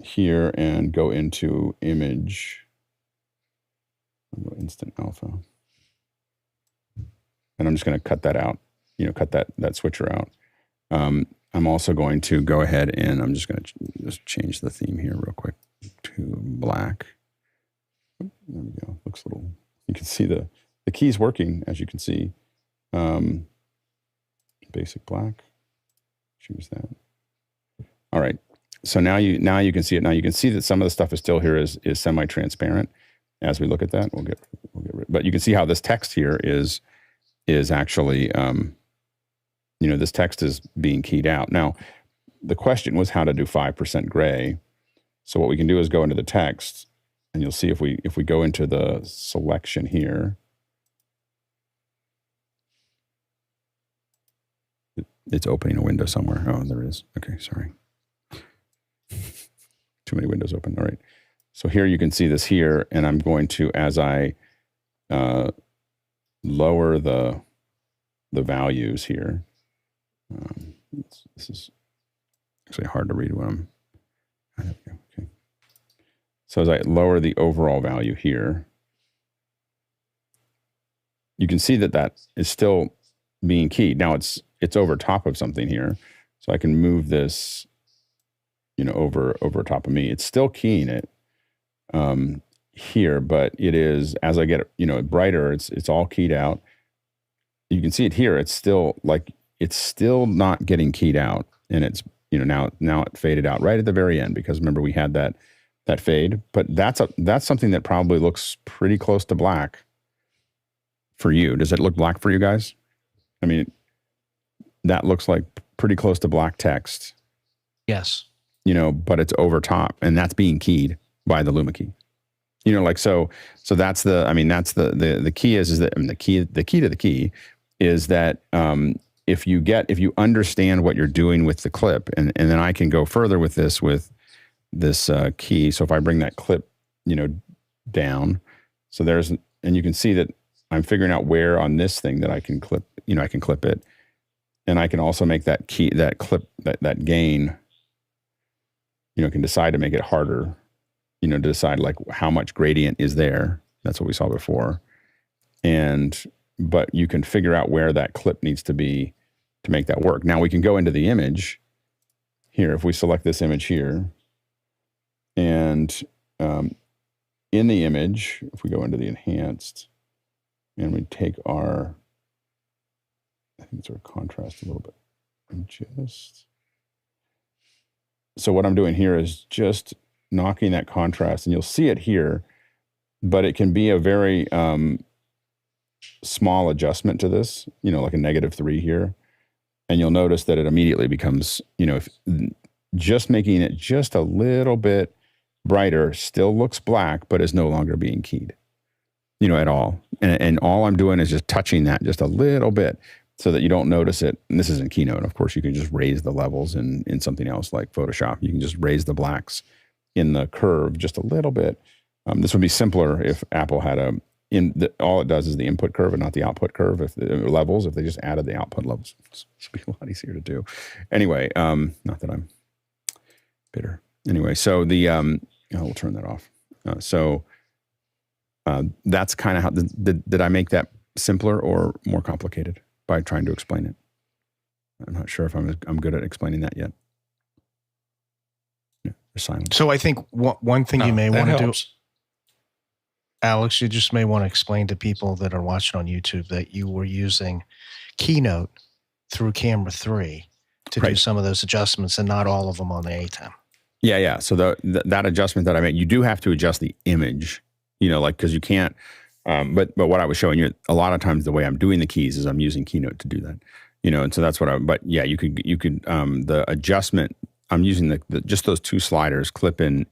here and go into image, I'll go instant alpha. And I'm just going to cut that out, cut that switcher out. I'm also going to go ahead and I'm just going to just change the theme here real quick to black. There we go. Looks a little, you can see the key's working, as you can see. Basic black. Choose that. All right. So now you can see it. Now you can see that some of the stuff is still here is semi-transparent. As we look at that, we'll get rid. But you can see how this text here is actually this text is being keyed out. Now, the question was how to do 5% gray. So what we can do is go into the text, and you'll see if we go into the selection here, it's opening a window somewhere. Oh, there it is. Okay, sorry. Too many windows open. All right. So here you can see this here, and I'm going to, as I lower the values here, this is actually hard to read when I'm, okay. So as I lower the overall value here, you can see that is still being keyed. Now it's over top of something here, so I can move this, over top of me. It's still keying it here, but it is, as I get brighter, it's all keyed out. You can see it here. It's still not getting keyed out, and it's now it faded out right at the very end, because remember we had that fade. But that's something that probably looks pretty close to black for you. Does it look black for you guys? I mean, that looks like pretty close to black text. Yes. But it's over top, and that's being keyed by the Luma Key. So that's the key is that, the key to the key is that if you understand what you're doing with the clip, and then I can go further with this key. So if I bring that clip, down, so and you can see that I'm figuring out where on this thing that I can clip, I can clip it, and I can also make that gain, can decide to make it harder, to decide like how much gradient is there. That's what we saw before. But you can figure out where that clip needs to be to make that work. Now we can go into the image here. If we select this image here, and in the image, if we go into the enhanced, and we take I think it's our contrast a little bit. So what I'm doing here is just knocking that contrast, and you'll see it here, but it can be a very small adjustment to this, like a -3 here. And you'll notice that it immediately becomes, just making it just a little bit brighter still looks black, but is no longer being keyed, at all. And all I'm doing is just touching that just a little bit so that you don't notice it. And this is in Keynote. Of course, you can just raise the levels in something else like Photoshop. You can just raise the blacks in the curve just a little bit. This would be simpler if Apple had all it does is the input curve and not the output curve. If they just added the output levels, it would be a lot easier to do. Anyway, not that I'm bitter. Anyway, so we'll turn that off. That's kind of how, did I make that simpler or more complicated by trying to explain it? I'm not sure if I'm good at explaining that yet. Yeah, there's silence. So I think one thing you may want to do, Alex, you just may want to explain to people that are watching on YouTube that you were using Keynote through Camera 3 to do some of those adjustments, and not all of them on the atem. Yeah. So that adjustment that I made, you do have to adjust the image, because you can't. But what I was showing you, a lot of times the way I'm doing the keys is I'm using Keynote to do that, and so that's what but yeah, you could the adjustment, I'm using just those two sliders, clip and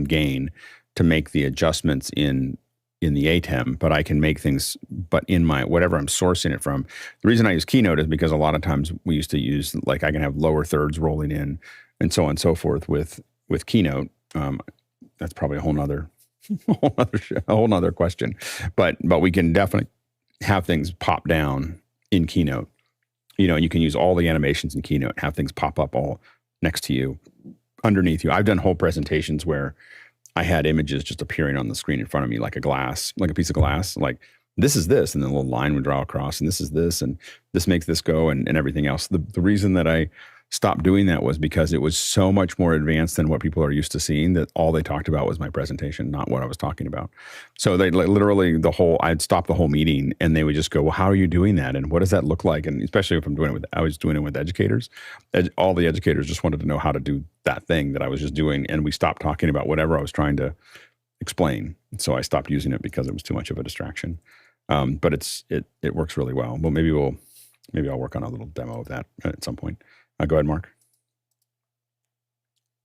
gain, to make the adjustments in the atem, but I can make things, but in my, whatever I'm sourcing it from. The reason I use Keynote is because a lot of times we used to use, I can have lower thirds rolling in and so on and so forth with Keynote. That's probably a whole nother question, but we can definitely have things pop down in Keynote. You can use all the animations in Keynote, have things pop up all next to you, underneath you. I've done whole presentations where I had images just appearing on the screen in front of me, like a piece of glass, like this is this, and then a little line would draw across, and this is this, and this makes this go, and everything else. The reason that I stopped doing that was because it was so much more advanced than what people are used to seeing, that all they talked about was my presentation, not what I was talking about. So they literally I'd stop the whole meeting, and they would just go, well, how are you doing that? And what does that look like? And especially if I was doing it with educators, all the educators just wanted to know how to do that thing that I was just doing. And we stopped talking about whatever I was trying to explain. So I stopped using it because it was too much of a distraction. But it works really well. Well, maybe Maybe I'll work on a little demo of that at some point. Go ahead, Mark.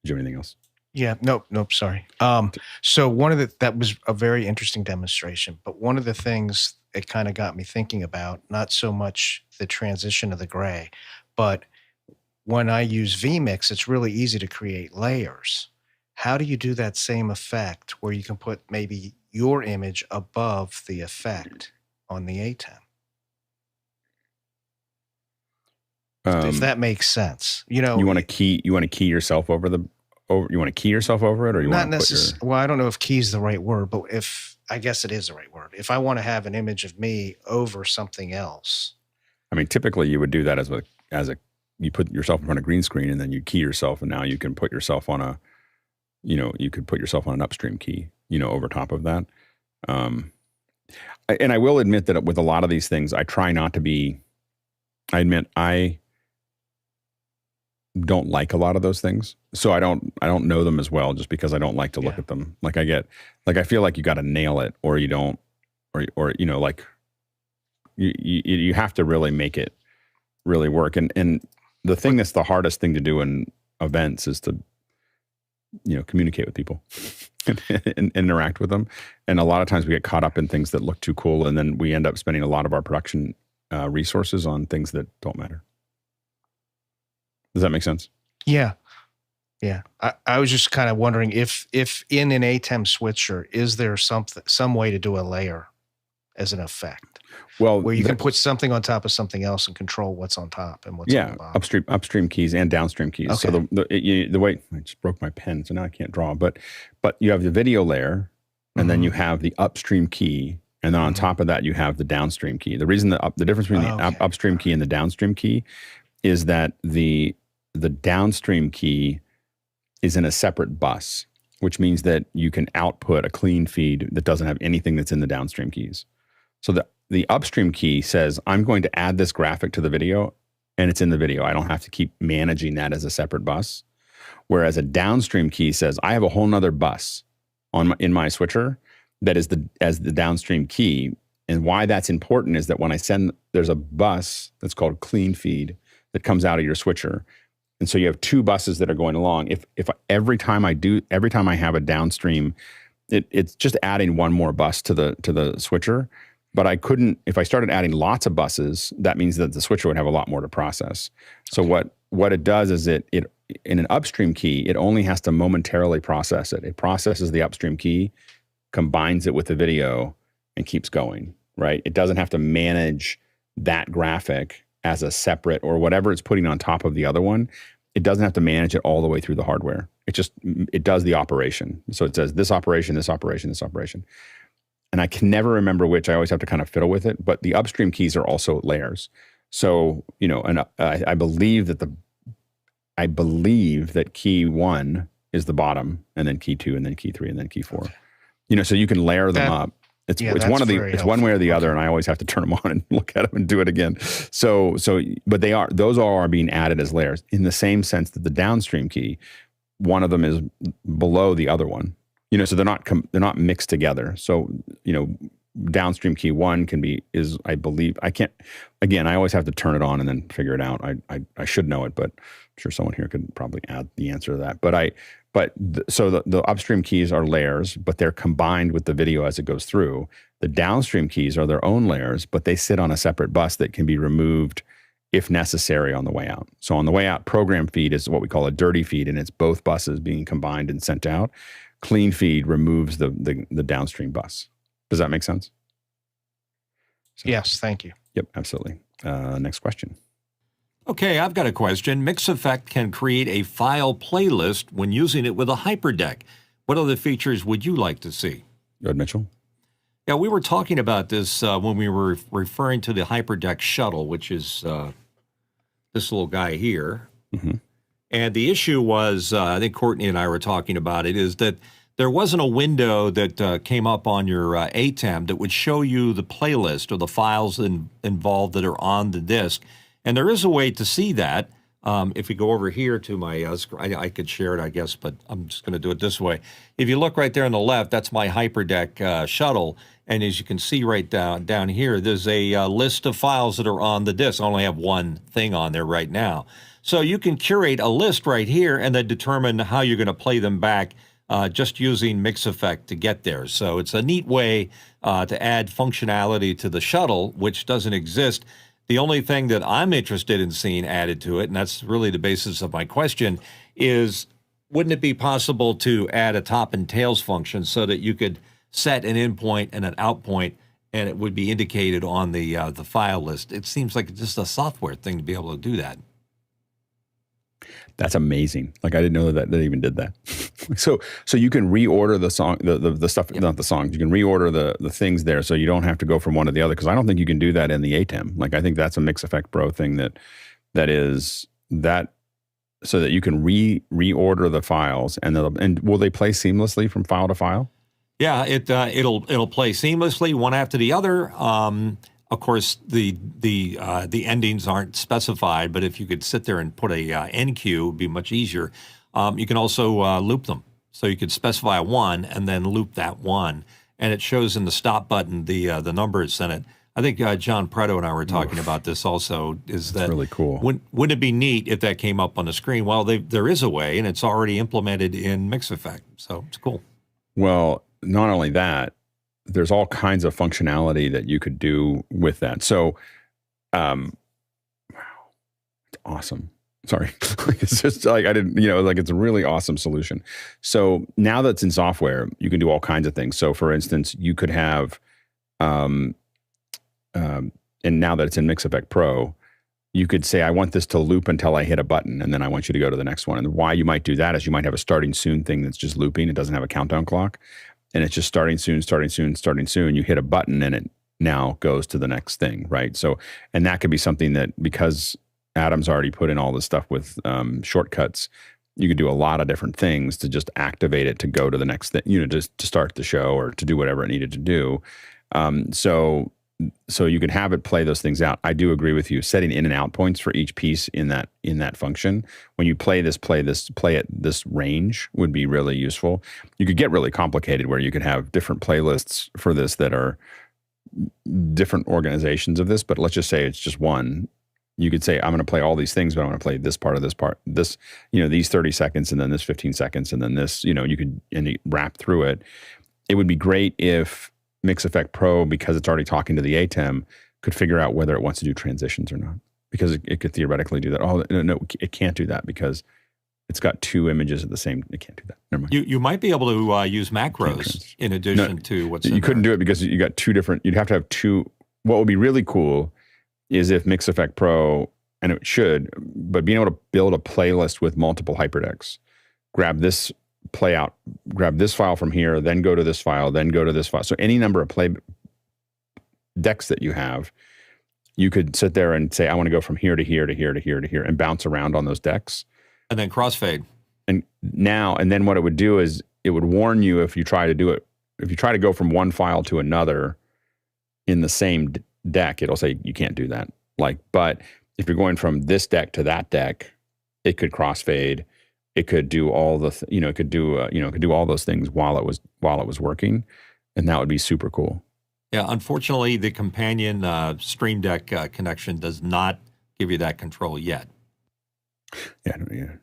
Do you have anything else? Yeah, nope, sorry. So that was a very interesting demonstration, but one of the things it kind of got me thinking about, not so much the transition of the gray, but when I use vMix, it's really easy to create layers. How do you do that same effect where you can put maybe your image above the effect on the atem? If that makes sense, you want to key yourself over it, or you want not necessarily. Well, I don't know if key is the right word, but I guess it is the right word. If I want to have an image of me over something else, I mean, typically you would do that you put yourself in front of green screen and then you key yourself, and now you can put yourself on you could put yourself on an upstream key, over top of that. And I will admit that with a lot of these things, I try not to be. I admit I don't like a lot of those things, so I don't know them as well, just because I don't like to look at them. Like I feel like you got to nail it, or you don't, or like you have to really make it really work. And the thing that's the hardest thing to do in events is to communicate with people and interact with them. And a lot of times we get caught up in things that look too cool, and then we end up spending a lot of our production resources on things that don't matter. Does that make sense? Yeah. I was just kind of wondering if in an atem switcher, is there some way to do a layer as an effect? Well, where you can put something on top of something else and control what's on top and what's on the bottom. upstream keys and downstream keys. Okay. So the way I just broke my pen, so now I can't draw. But you have the video layer, and then you have the upstream key, and then on top of that you have the downstream key. The reason the difference between the upstream key and the downstream key is that the downstream key is in a separate bus, which means that you can output a clean feed that doesn't have anything that's in the downstream keys. So the upstream key says, I'm going to add this graphic to the video, and it's in the video. I don't have to keep managing that as a separate bus. Whereas a downstream key says, I have a whole nother bus in my switcher that is as the downstream key. And why that's important is that when there's a bus that's called clean feed that comes out of your switcher. And so you have two buses that are going along. If every time I have a downstream, it's just adding one more bus to the switcher. But I couldn't, if I started adding lots of buses, that means that the switcher would have a lot more to process. So what it does is it in an upstream key, it only has to momentarily process it. It processes the upstream key, combines it with the video, and keeps going, right? It doesn't have to manage that graphic as a separate, or whatever it's putting on top of the other one. It doesn't have to manage it all the way through the hardware. It does the operation. So it says this operation, this operation, this operation. And I can never remember which. I always have to kind of fiddle with it. But the upstream keys are also layers. So, and I believe that key 1 is the bottom, and then key 2, and then key 3, and then key 4. Okay. So you can layer them up. It's one way or the other, and I always have to turn them on and look at them and do it again. But those all are being added as layers in the same sense that the downstream key, one of them is below the other one. So they're not mixed together. So downstream key 1 is I believe, I can't, again, I always have to turn it on and then figure it out. I should know it, but I'm sure someone here could probably add the answer to that. So the upstream keys are layers, but they're combined with the video as it goes through. The downstream keys are their own layers, but they sit on a separate bus that can be removed if necessary on the way out. So on the way out, program feed is what we call a dirty feed, and it's both buses being combined and sent out. Clean feed removes the downstream bus. Does that make sense? Yes, thank you. Yep, absolutely. Next question. Okay, I've got a question. Mixeffect can create a file playlist when using it with a Hyperdeck. What other features would you like to see? Go ahead, Mitchell. Yeah, we were talking about this when we were referring to the Hyperdeck shuttle, which is this little guy here. Mm-hmm. And the issue was, I think Courtney and I were talking about it, is that there wasn't a window that came up on your atem that would show you the playlist or the files involved that are on the disk. And there is a way to see that, If we go over here to my, I could share it, I guess, but I'm just going to do it this way. If you look right there on the left, that's my Hyperdeck shuttle. And as you can see right down here, there's a list of files that are on the disk. I only have one thing on there right now. So you can curate a list right here and then determine how you're going to play them back just using Mixeffect to get there. So it's a neat way to add functionality to the shuttle, which doesn't exist. The only thing that I'm interested in seeing added to it, and that's really the basis of my question, is wouldn't it be possible to add a top and tails function so that you could set an in point and an out point, and it would be indicated on the file list? It seems like it's just a software thing to be able to do that. That's amazing. Like, I didn't know that they even did that. So you can reorder the song, the stuff, Yep. not the songs. You can reorder the things there, so you don't have to go from one to the other. Because I don't think you can do that in the atem. Like, I think that's a Mixeffect Pro thing that is that, so that you can reorder the files, and will they play seamlessly from file to file? Yeah, it'll play seamlessly one after the other. Of course, the endings aren't specified, but if you could sit there and put a end cue, it'd be much easier. You can also loop them, so you could specify one and then loop that one, and it shows in the stop button the numbers in it. I think John Preto and I were talking about this also. That's really cool. Wouldn't it be neat if that came up on the screen? Well, there is a way, and it's already implemented in Mixeffect, so it's cool. Well, not only that, there's all kinds of functionality that you could do with that. So, wow, it's awesome. Sorry. It's just like, I didn't, like, it's a really awesome solution. So now that it's in software, you can do all kinds of things. So for instance, you could have, and now that it's in Mixeffect Pro, you could say, I want this to loop until I hit a button, and then I want you to go to the next one. And why you might do that is you might have a starting soon thing that's just looping. It doesn't have a countdown clock. And it's just starting soon, starting soon, starting soon. You hit a button and it now goes to the next thing, right? So, and that could be something that, because Adam's already put in all this stuff with shortcuts, you could do a lot of different things to just activate it to go to the next thing, just to start the show or to do whatever it needed to do. So you can have it play those things out. I do agree with you. Setting in and out points for each piece in that function, when you play at this range, would be really useful. You could get really complicated where you could have different playlists for this that are different organizations of this. But let's just say it's just one. You could say, I'm going to play all these things, but I'm going to play this part of this part, this, these 30 seconds, and then this 15 seconds, and then this. You could wrap through it. It would be great if Mixeffect Pro, because it's already talking to the atem, could figure out whether it wants to do transitions or not, because it could theoretically do that. Oh, no, it can't do that because it's got two images at the same. It can't do that. Never mind. You might be able to use macros in addition to what's in you couldn't there. do it because you got two different. You'd have to have two. What would be really cool is if Mixeffect Pro, and it should, but being able to build a playlist with multiple hyperdecks, grab this play out, grab this file from here, then go to this file, then go to this file. So any number of play decks that you have, you could sit there and say, I want to go from here to here to here to here to here, and bounce around on those decks. And then crossfade. And then what it would do is it would warn you if you try to do it. If you try to go from one file to another in the same deck, it'll say you can't do that. But if you're going from this deck to that deck, it could crossfade. It could do all the, it could do all those things while it was working, and that would be super cool. Yeah, unfortunately, the companion Stream Deck connection does not give you that control yet. Yeah,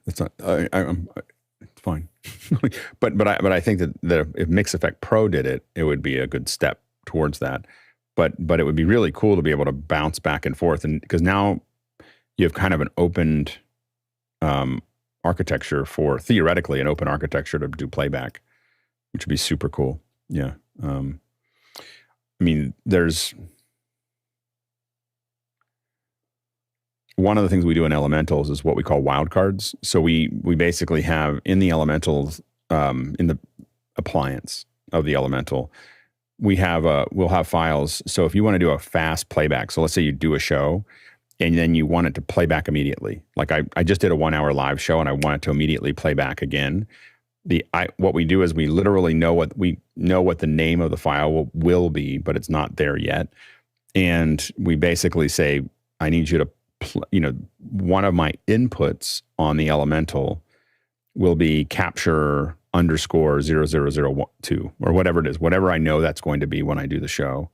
that's not. It's fine. but I think that if Mixeffect Pro did it, it would be a good step towards that. But it would be really cool to be able to bounce back and forth, and because now you have kind of an opened architecture theoretically an open architecture to do playback, which would be super cool. Yeah. There's one of the things we do in Elementals is what we call wildcards. So we basically have in the Elementals, in the appliance of the Elemental, we'll have files. So if you want to do a fast playback, so let's say you do a show and then you want it to play back immediately. Like I just did a 1 hour live show and I want it to immediately play back again. What we do is we literally know what the name of the file will be, but it's not there yet. And we basically say, I need you to one of my inputs on the Elemental will be capture _0002 or whatever it is, whatever I know that's going to be when I do the show.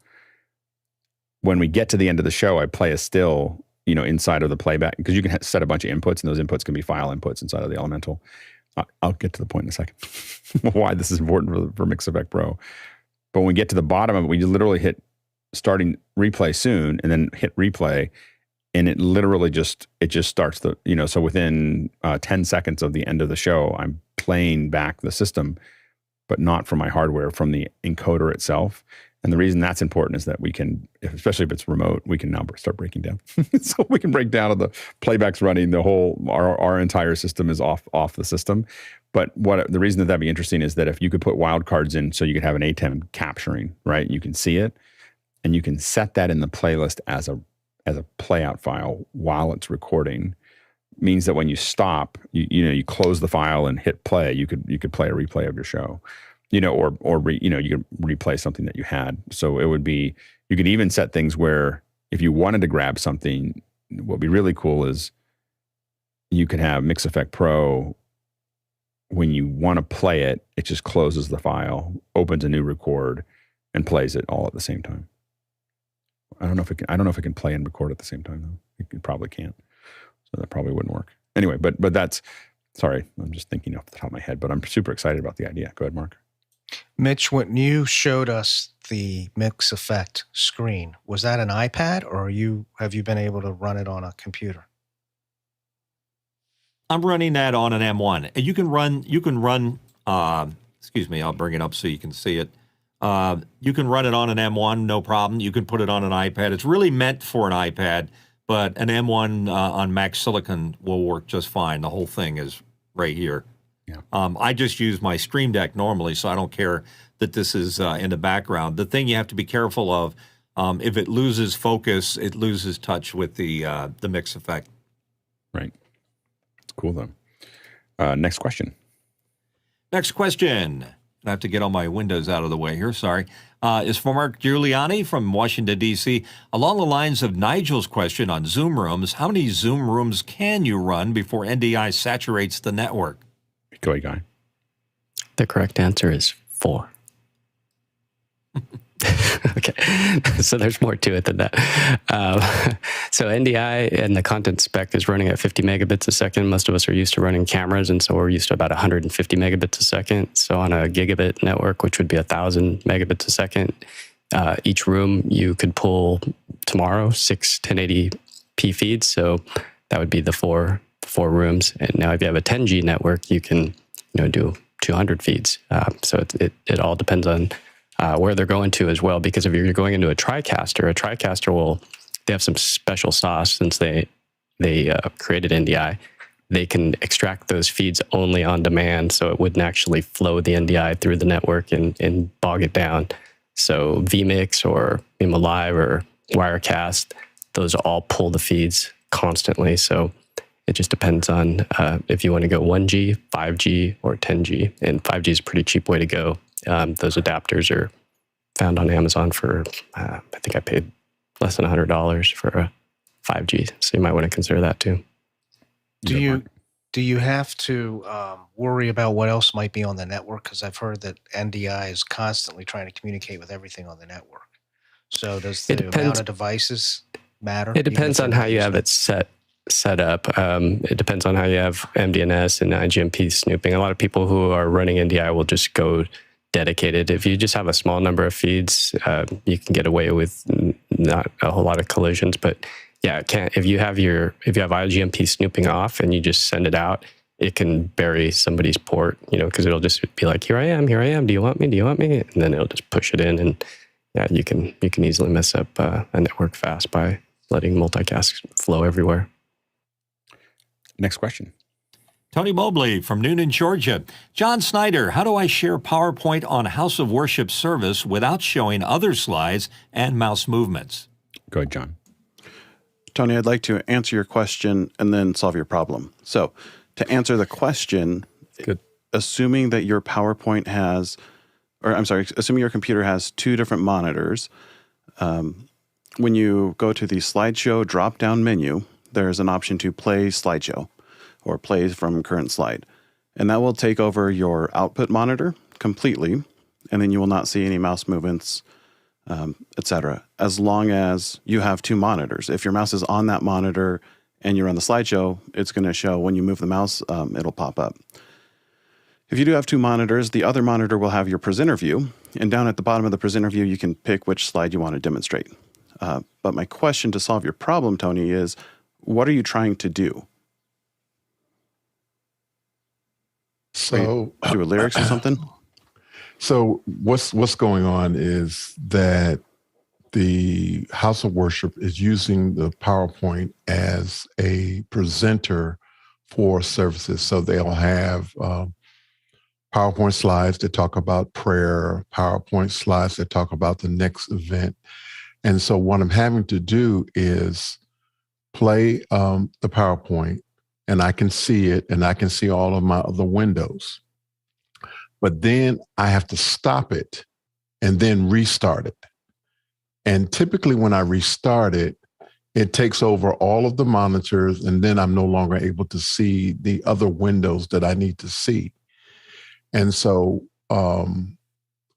When we get to the end of the show, I play a still, inside of the playback, because you can set a bunch of inputs, and those inputs can be file inputs inside of the Elemental. I'll get to the point in a second why this is important for Mixeffect Pro. But when we get to the bottom of it, we literally hit starting replay soon, and then hit replay, and it literally just starts so within 10 seconds of the end of the show, I'm playing back the system, but not from my hardware, from the encoder itself. And the reason that's important is that we can, especially if it's remote, we can now start breaking down. So we can break down of the playback's running, our entire system is off the system. But the reason that'd be interesting is that if you could put wildcards in, so you could have an atem capturing, right? You can see it, and you can set that in the playlist as a playout file while it's recording. Means that when you stop, you close the file and hit play, you could play a replay of your show. You could replay something that you had. So it would be, you could even set things where if you wanted to grab something, what would be really cool is you could have Mixeffect Pro, when you want to play it, it just closes the file, opens a new record, and plays it all at the same time. I don't know if it can play and record at the same time though. It probably can't. So that probably wouldn't work. Anyway, but that's, sorry, I'm just thinking off the top of my head, but I'm super excited about the idea. Go ahead, Mark. Mitch, when you showed us the Mixeffect screen, was that an iPad, or have you been able to run it on a computer? I'm running that on an M1. You can run, excuse me, I'll bring it up so you can see it. You can run it on an M1, no problem. You can put it on an iPad. It's really meant for an iPad, but an M1 on Mac Silicon will work just fine. The whole thing is right here. Yeah. I just use my Stream Deck normally, so I don't care that this is in the background. The thing you have to be careful of, if it loses focus, it loses touch with the Mixeffect. Right. It's cool though. Next question. Next question. I have to get all my windows out of the way here. Sorry. Is from Mark Giuliani from Washington, D.C. Along the lines of Nigel's question on Zoom rooms, how many Zoom rooms can you run before NDI saturates the network? Go ahead, Guy. The correct answer is 4. Okay, so there's more to it than that. So NDI and the content spec is running at 50 megabits a second. Most of us are used to running cameras, and so we're used to about 150 megabits a second. So on a gigabit network, which would be 1,000 megabits a second, each room you could pull tomorrow 6 1080p feeds. So that would be the four rooms. And now if you have a 10G network, you can do 200 feeds. So it all depends on where they're going to as well, because if you're going into a TriCaster they have some special sauce since they created NDI. They can extract those feeds only on demand, so it wouldn't actually flow the NDI through the network and bog it down. So vMix or Mimo Live or Wirecast, those all pull the feeds constantly. So it just depends on if you want to go 1G, 5G, or 10G. And 5G is a pretty cheap way to go. Those adapters are found on Amazon for, I think I paid less than $100 for a 5G. So you might want to consider that too. Do you have to worry about what else might be on the network? Because I've heard that NDI is constantly trying to communicate with everything on the network. So does the amount of devices matter? It depends on how you have it set up. It depends on how you have MDNS and IGMP snooping. A lot of people who are running NDI will just go dedicated. If you just have a small number of feeds, you can get away with not a whole lot of collisions. But yeah, if you have IGMP snooping off and you just send it out, it can bury somebody's port, because it'll just be like, here I am, do you want me? And then it'll just push it in, and yeah, you can easily mess up a network fast by letting multicast flow everywhere. Next question. Tony Mobley from Noonan, Georgia. Jon Snyder, how do I share PowerPoint on House of Worship service without showing other slides and mouse movements? Go ahead, John. Tony, I'd like to answer your question and then solve your problem. So to answer the question, Good. Assuming that your PowerPoint assuming your computer has 2 different monitors, when you go to the slideshow drop-down menu, there's an option to play slideshow or play from current slide. And that will take over your output monitor completely, and then you will not see any mouse movements, etc. As long as you have two monitors. If your mouse is on that monitor and you're on the slideshow, it's going to show when you move the mouse, it'll pop up. If you do have two monitors, the other monitor will have your presenter view, and down at the bottom of the presenter view, you can pick which slide you want to demonstrate. But my question to solve your problem, Tony, is what are you trying to do? So do a lyrics or something? So what's going on is that the House of Worship is using the PowerPoint as a presenter for services. So they'll have PowerPoint slides that talk about prayer, PowerPoint slides that talk about the next event. And so what I'm having to do is play the PowerPoint, and I can see it, and I can see all of my other windows. But then I have to stop it and then restart it. And typically when I restart it, it takes over all of the monitors, and then I'm no longer able to see the other windows that I need to see. And so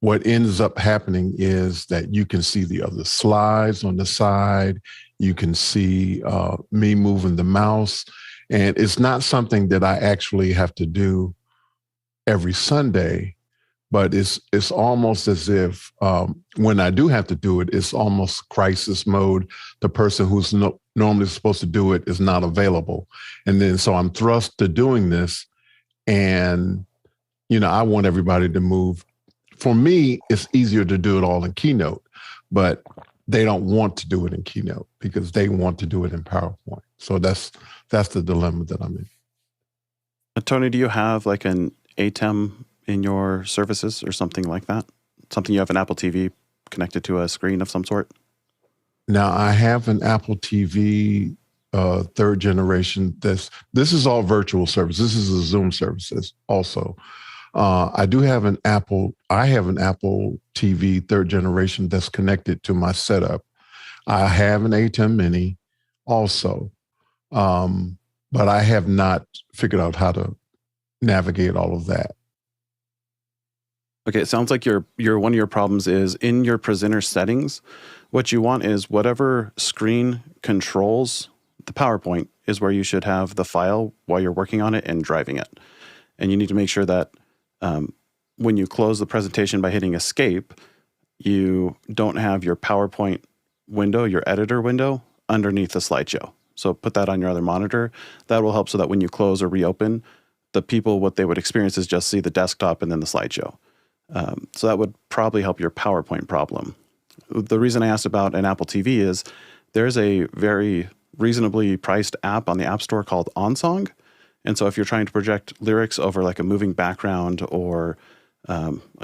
what ends up happening is that you can see the other slides on the side. You can see me moving the mouse. And it's not something that I actually have to do every Sunday, but it's almost as if when I do have to do it, it's almost crisis mode. The person who's normally supposed to do it is not available. And then so I'm thrust to doing this, and I want everybody to move. For me, it's easier to do it all in Keynote, but they don't want to do it in Keynote because they want to do it in PowerPoint. So that's the dilemma that I'm in. Tony, do you have like an atem in your services or something like that? Something you have an Apple TV connected to a screen of some sort? Now, I have an Apple TV third generation. This is all virtual service. This is a Zoom services also. I have an Apple TV third generation that's connected to my setup. I have an atem mini also, but I have not figured out how to navigate all of that. Okay, it sounds like your one of your problems is in your presenter settings. What you want is whatever screen controls the PowerPoint is where you should have the file while you're working on it and driving it. And you need to make sure that when you close the presentation by hitting escape, you don't have your PowerPoint window, your editor window, underneath the slideshow. So put that on your other monitor. That will help so that when you close or reopen, the people, what they would experience is just see the desktop and then the slideshow. So that would probably help your PowerPoint problem. The reason I asked about an Apple TV is there's a very reasonably priced app on the App Store called OnSong. And so if you're trying to project lyrics over like a moving background or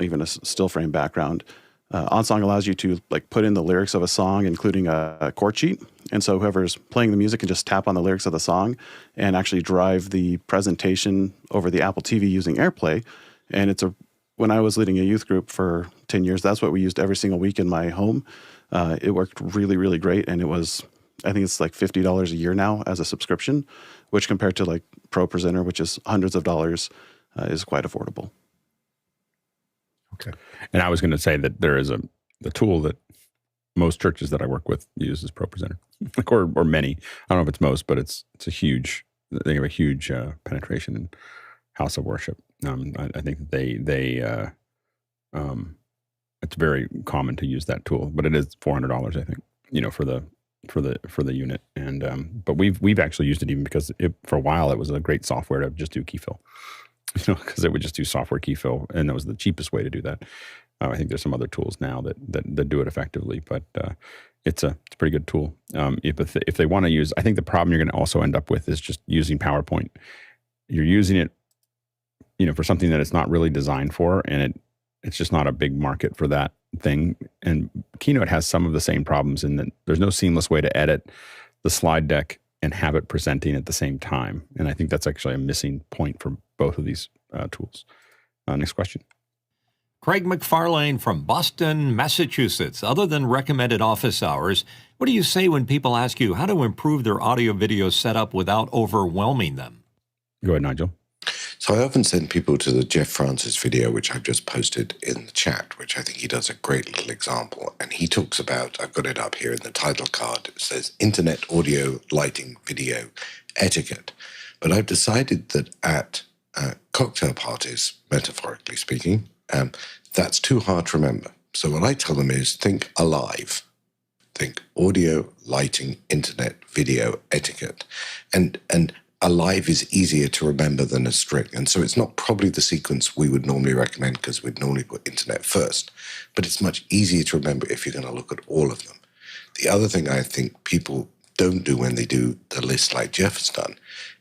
even a still frame background, OnSong allows you to like put in the lyrics of a song, including a chord sheet. And so whoever's playing the music can just tap on the lyrics of the song and actually drive the presentation over the Apple TV using AirPlay. And when I was leading a youth group for 10 years, that's what we used every single week in my home. It worked really, really great. And I think it's like $50 a year now as a subscription, which compared to like Pro Presenter, which is hundreds of dollars, is quite affordable. Okay. And I was going to say that there is the tool that most churches that I work with uses Pro Presenter, or many. I don't know if it's most, but they have a huge penetration in House of Worship. I think that it's very common to use that tool, but it is $400, I think, for the unit. And but we've actually used it even because for a while it was a great software to just do key fill, because it would just do software key fill, and that was the cheapest way to do that. I think there's some other tools now that do it effectively, but it's a pretty good tool. If they want to use, I think the problem you're going to also end up with is just using PowerPoint. You're using it, for something that it's not really designed for, and it's just not a big market for that thing. And Keynote has some of the same problems in that there's no seamless way to edit the slide deck and have it presenting at the same time. And I think that's actually a missing point for both of these tools. Next question. Craig McFarlane from Boston, Massachusetts. Other than recommended office hours, what do you say when people ask you how to improve their audio-video setup without overwhelming them? Go ahead, Nigel. So I often send people to the Jeff Francis video, which I've just posted in the chat, which I think he does a great little example. And he talks about, I've got it up here in the title card, it says Internet Audio Lighting Video Etiquette. But I've decided that at cocktail parties, metaphorically speaking, that's too hard to remember. So what I tell them is think alive. Think audio, lighting, internet, video, etiquette. And alive is easier to remember than a string. And so it's not probably the sequence we would normally recommend because we'd normally put internet first. But it's much easier to remember if you're going to look at all of them. The other thing I think people don't do when they do the list like Jeff has done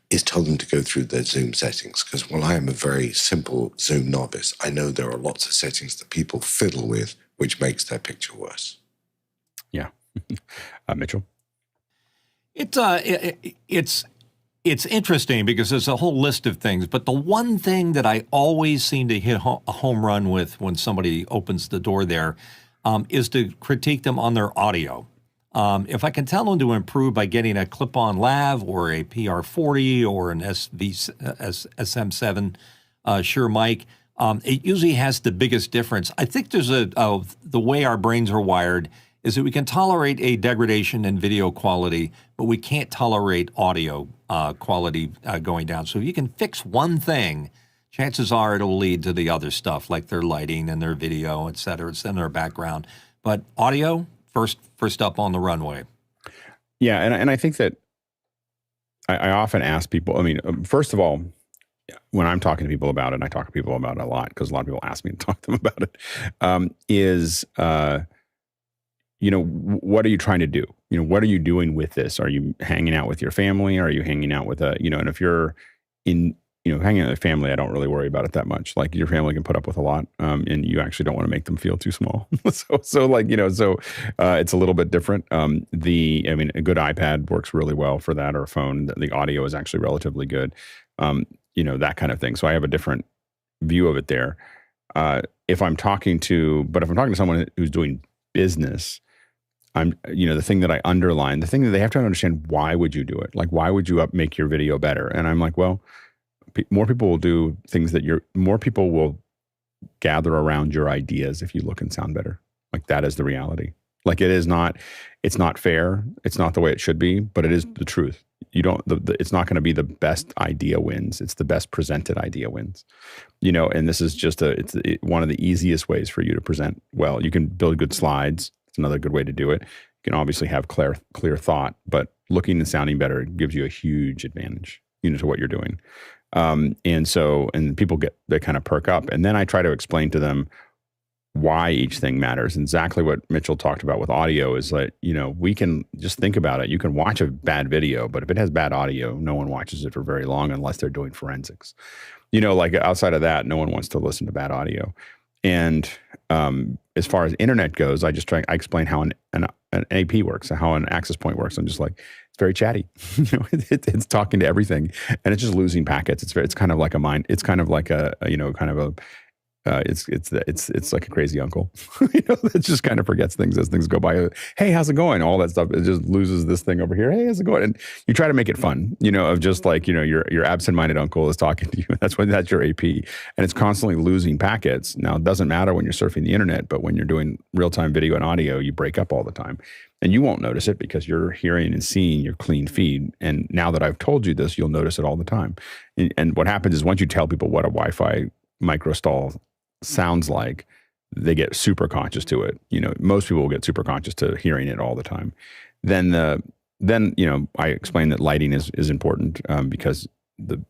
is tell them to go through their Zoom settings. Because while I am a very simple Zoom novice, I know there are lots of settings that people fiddle with, which makes their picture worse. Yeah. Mitchell? It's interesting because there's a whole list of things, but the one thing that I always seem to hit a home run with when somebody opens the door there is to critique them on their audio. If I can tell them to improve by getting a clip-on lav or a PR40 or an SM7 Shure mic, it usually has the biggest difference. I think there's the way our brains are wired is that we can tolerate a degradation in video quality, but we can't tolerate audio quality going down. So if you can fix one thing, chances are it'll lead to the other stuff, like their lighting and their video, et cetera. It's in their background. But audio, first up on the runway. Yeah, and I think that I often ask people, I mean, first of all, when I'm talking to people about it, and I talk to people about it a lot because a lot of people ask me to talk to them about it, what are you trying to do? What are you doing with this? Are you hanging out with your family? Are you hanging out with and if you're hanging out with family, I don't really worry about it that much. Like your family can put up with a lot, and you actually don't want to make them feel too small. so it's a little bit different. A good iPad works really well for that, or a phone. The audio is actually relatively good. That kind of thing. So I have a different view of it there. If I'm talking to someone who's doing business, the thing that I underline, the thing that they have to understand, why would you do it? Like, why would you make your video better? And I'm like, well, more people will do things more people will gather around your ideas if you look and sound better. Like, that is the reality. Like, it's not fair. It's not the way it should be, but it is the truth. It's not going to be the best idea wins. It's the best presented idea wins, and this is just it's one of the easiest ways for you to present well. You can build good slides. It's another good way to do it. You can obviously have clear thought, but looking and sounding better gives you a huge advantage, to what you're doing. And people they kind of perk up, and then I try to explain to them why each thing matters. And exactly what Mitchell talked about with audio is like, we can just think about it. You can watch a bad video, but if it has bad audio, no one watches it for very long unless they're doing forensics. Like outside of that, no one wants to listen to bad audio. And as far as internet goes, I explain how an AP works, how an access point works. I'm just like, it's very chatty. It's talking to everything, and it's just losing packets. It's kind of like it's like a crazy uncle, that just kind of forgets things as things go by. Hey, how's it going? All that stuff. It just loses this thing over here. Hey, how's it going? And you try to make it fun, of just like, your absent-minded uncle is talking to you. That's your AP, and it's constantly losing packets. Now, it doesn't matter when you're surfing the internet, but when you're doing real-time video and audio, you break up all the time. And you won't notice it because you're hearing and seeing your clean feed. And now that I've told you this, you'll notice it all the time. And what happens is once you tell people what a Wi-Fi microstall sounds like, they get super conscious to it. Most people will get super conscious to hearing it all the time. Then I explain that lighting is important because the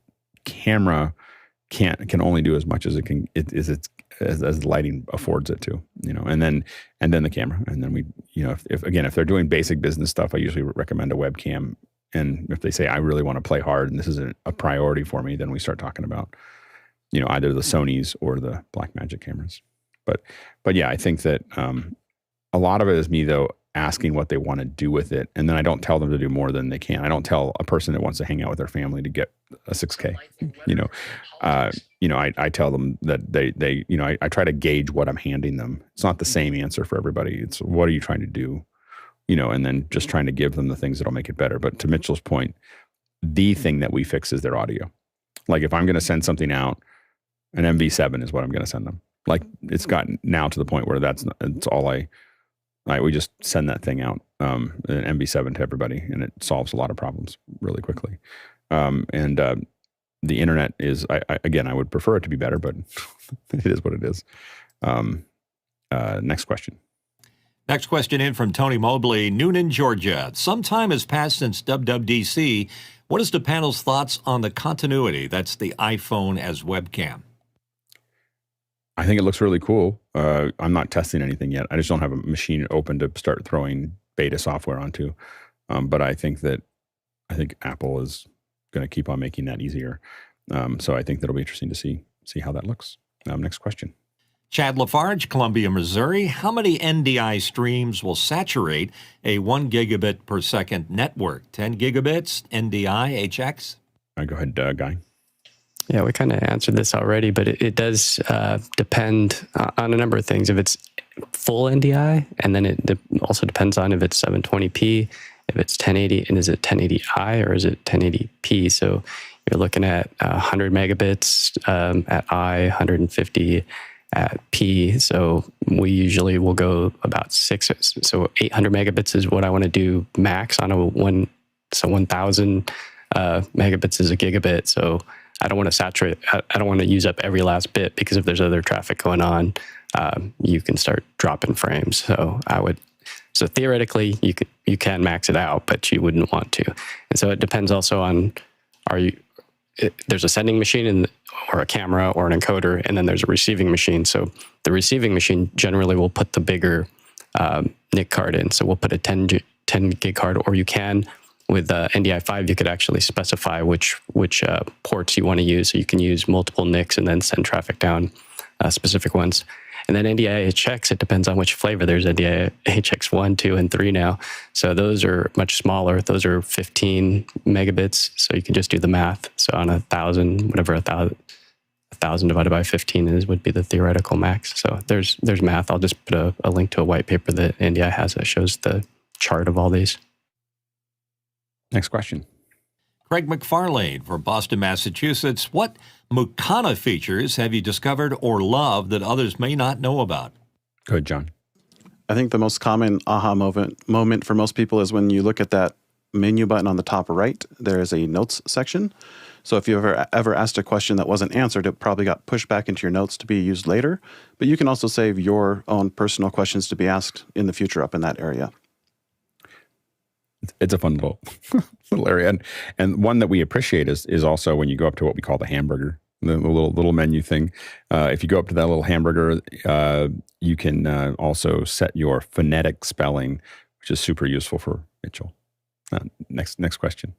camera can only do as much as it can as lighting affords it to. And then the camera, and then we if they're doing basic business stuff, I usually recommend a webcam. And if they say I really want to play hard and this is a priority for me, then we start talking about either the Sonys or the Blackmagic cameras. But yeah, I think that a lot of it is me, though. asking what they want to do with it, and then I don't tell them to do more than they can. I don't tell a person that wants to hang out with their family to get a 6K. I tell them that they I try to gauge what I'm handing them. It's not the same answer for everybody. It's what are you trying to do, and then just trying to give them the things that'll make it better. But to Mitchell's point, the thing that we fix is their audio. Like if I'm going to send something out, an MV7 is what I'm going to send them. Like it's gotten now to the point where it's all we just send that thing out, an MV7 to everybody, and it solves a lot of problems really quickly. The internet is, I would prefer it to be better, but it is what it is. Next question. Next question in from Tony Mobley, Noonan, Georgia. Some time has passed since WWDC. What is the panel's thoughts on the continuity? That's the iPhone as webcam. I think it looks really cool. I'm not testing anything yet. I just don't have a machine open to start throwing beta software onto. But I think Apple is going to keep on making that easier. So I think that'll be interesting to see how that looks. Next question. Chad Lafarge, Columbia, Missouri. How many NDI streams will saturate a 1 gigabit per second network? 10 gigabits, NDI, HX? Go ahead, Guy. Yeah, we kind of answered this already, but it does depend on a number of things. If it's full NDI, and then it also depends on if it's 720p, if it's 1080, and is it 1080i or is it 1080p? So you're looking at 100 megabits at I, 150 at P. So we usually will go about 6. So 800 megabits is what I want to do max on a 1,000 megabits is a gigabit. So I don't want to saturate. I don't want to use up every last bit, because if there's other traffic going on, you can start dropping frames. So so theoretically you can max it out, but you wouldn't want to. And so it depends also on, there's a sending machine or a camera or an encoder, and then there's a receiving machine. So the receiving machine generally will put the bigger NIC card in. So we'll put a 10 gig card, or you can, with NDI5, you could actually specify which ports you want to use. So you can use multiple NICs and then send traffic down specific ones. And then NDI HX, it depends on which flavor. There's NDI HX 1, 2, and 3 now. So those are much smaller. Those are 15 megabits. So you can just do the math. So on 1,000, whatever 1,000 divided by 15 would be the theoretical max. So there's math. I'll just put a link to a white paper that NDI has that shows the chart of all these. Next question. Craig McFarlane for Boston, Massachusetts. What Mukana features have you discovered or loved that others may not know about? Go ahead, John. I think the most common aha moment for most people is when you look at that menu button on the top right, there is a notes section. So if you ever asked a question that wasn't answered, it probably got pushed back into your notes to be used later. But you can also save your own personal questions to be asked in the future up in that area. It's a fun little area. And one that we appreciate is also when you go up to what we call the hamburger, the little menu thing. If you go up to that little hamburger, you can also set your phonetic spelling, which is super useful for Mitchell. Next question.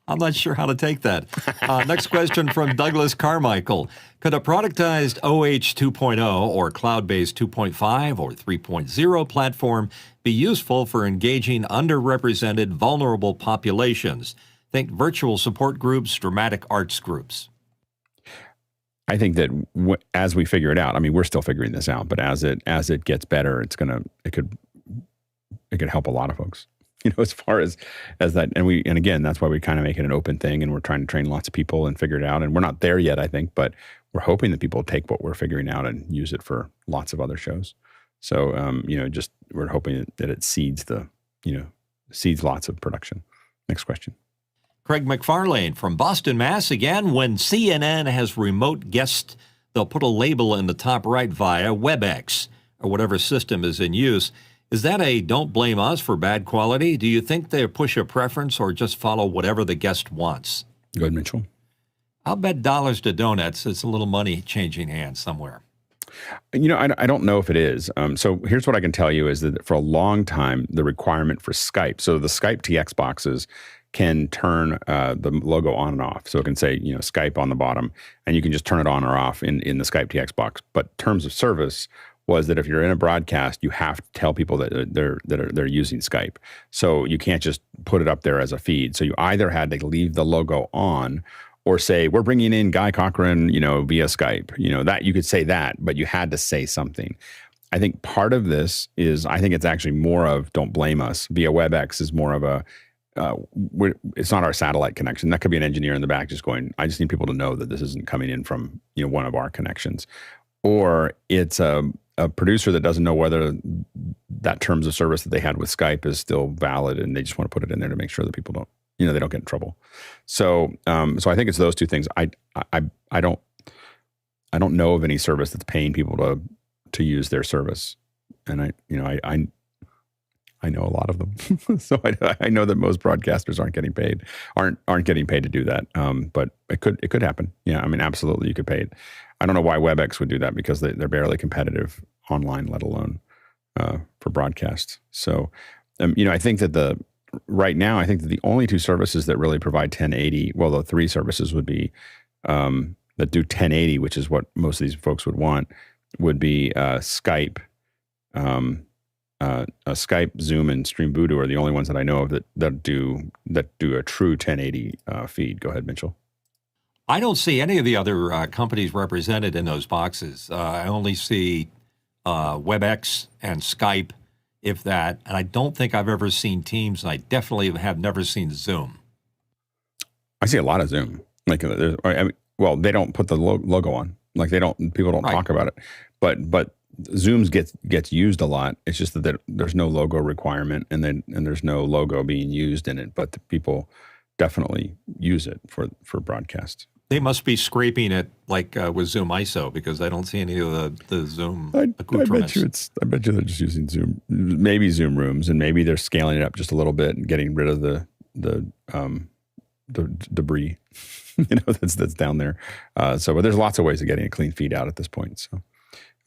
I'm not sure how to take that. Next question from Douglas Carmichael. Could a productized OH 2.0 or cloud-based 2.5 or 3.0 platform be useful for engaging underrepresented, vulnerable populations? Think virtual support groups, dramatic arts groups. I think that as we figure it out, I mean, we're still figuring this out, but as it gets better, it could help a lot of folks. As far as that, and again, that's why we kind of make it an open thing, and we're trying to train lots of people and figure it out. And we're not there yet, I think, but we're hoping that people take what we're figuring out and use it for lots of other shows. So, we're hoping that it seeds lots of production. Next question. Craig McFarlane from Boston, Mass. Again, when CNN has remote guests, they'll put a label in the top right via Webex or whatever system is in use. Is that a don't blame us for bad quality? Do you think they push a preference or just follow whatever the guest wants? Go ahead, Mitchell. I'll bet dollars to donuts it's a little money changing hands somewhere. I don't know if it is. So here's what I can tell you is that for a long time, the requirement for Skype, so the Skype TX boxes can turn the logo on and off. So it can say, Skype on the bottom, and you can just turn it on or off in the Skype TX box. But terms of service was that if you're in a broadcast, you have to tell people that they're using Skype. So you can't just put it up there as a feed. So you either had to leave the logo on or say, we're bringing in Guy Cochran, via Skype. That you could say that, but you had to say something. I think part of this is, I think it's actually more of, don't blame us. Via Webex is more of a, it's not our satellite connection. That could be an engineer in the back just going, I just need people to know that this isn't coming in from one of our connections. Or it's a producer that doesn't know whether that terms of service that they had with Skype is still valid, and they just want to put it in there to make sure that people don't, they don't get in trouble. So, so I think it's those two things. I don't know of any service that's paying people to use their service, and I know a lot of them. So I know that most broadcasters aren't getting paid to do that. But it could happen. Yeah, I mean, absolutely, you could pay it. I don't know why Webex would do that, because they're barely competitive online, let alone for broadcast. So, I think that right now, I think that the only two services that really provide 1080, well, the three services would be that do 1080, which is what most of these folks would want, would be Skype. Skype, Zoom, and Stream Voodoo are the only ones that I know of that do a true 1080 feed. Go ahead, Mitchell. I don't see any of the other companies represented in those boxes. I only see WebEx and Skype, if that. And I don't think I've ever seen Teams, and I definitely have never seen Zoom. I see a lot of Zoom. Like, they don't put the logo on. Like, people don't talk about it. But Zooms gets used a lot. It's just that there's no logo requirement, and there's no logo being used in it. But the people definitely use it for broadcast. They must be scraping it like with Zoom ISO, because I don't see any of the Zoom accoutrements. I bet you they're just using Zoom, maybe Zoom Rooms, and maybe they're scaling it up just a little bit and getting rid of the debris, that's down there. But there's lots of ways of getting a clean feed out at this point. So,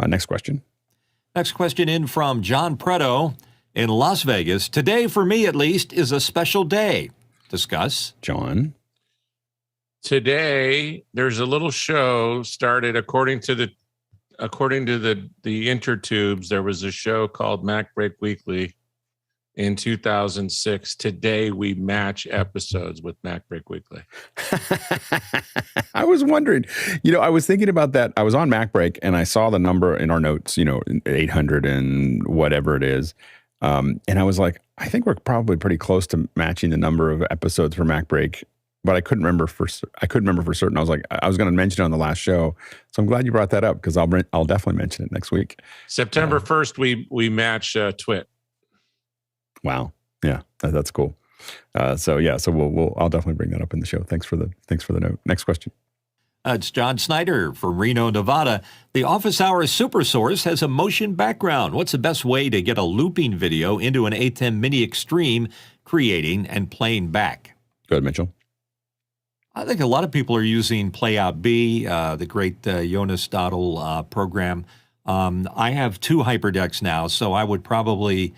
next question. Next question in from John Preto in Las Vegas. Today, for me at least, is a special day. Discuss. John. Today, there's a little show started according to the intertubes. There was a show called MacBreak Weekly in 2006. Today, we match episodes with MacBreak Weekly. I was wondering, I was thinking about that. I was on MacBreak and I saw the number in our notes, 800 and whatever it is. And I was like, I think we're probably pretty close to matching the number of episodes for MacBreak, but I couldn't remember for certain. I was like, I was going to mention it on the last show. So I'm glad you brought that up, because I'll definitely mention it next week. September 1st, we match Twit. Wow. Yeah, that's cool. I'll definitely bring that up in the show. Thanks for the note. Next question. It's Jon Snyder from Reno, Nevada. The Office Hours Super Source has a motion background. What's the best way to get a looping video into an atem Mini Extreme, creating and playing back? Go ahead, Mitchell. I think a lot of people are using Playout B, the great Jonas Dottel program. I have two Hyperdecks now, so I would probably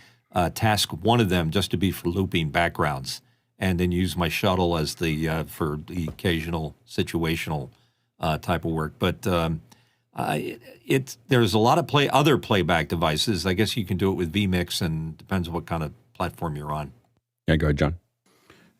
task one of them just to be for looping backgrounds, and then use my shuttle as for the occasional situational type of work. But there's a lot of other playback devices. I guess you can do it with vMix, and depends on what kind of platform you're on. Yeah, go ahead, John.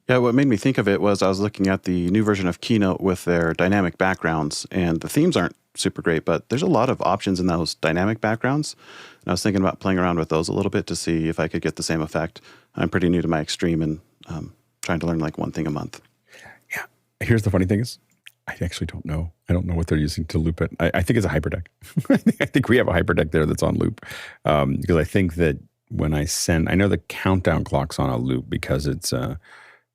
Yeah, what made me think of it was I was looking at the new version of Keynote with their dynamic backgrounds, and the themes aren't super great, but there's a lot of options in those dynamic backgrounds. And I was thinking about playing around with those a little bit to see if I could get the same effect. I'm pretty new to my Extreme and trying to learn like one thing a month. Yeah. Here's the funny thing is, I actually don't know. I don't know what they're using to loop it. I think it's a Hyperdeck. I think we have a Hyperdeck there that's on loop, because I think that when I know the countdown clock's on a loop because it's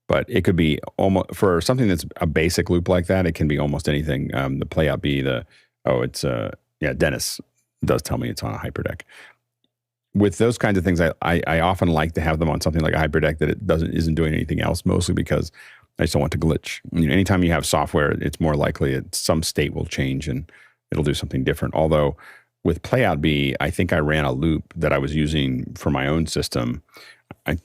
but it could be almost, for something that's a basic loop like that, it can be almost anything. The Playout B, Dennis does tell me it's on a Hyperdeck. With those kinds of things, I often like to have them on something like a Hyperdeck that isn't doing anything else, mostly because I just don't want to glitch. Anytime you have software, it's more likely that some state will change and it'll do something different. Although with Playout B, I think I ran a loop that I was using for my own system. I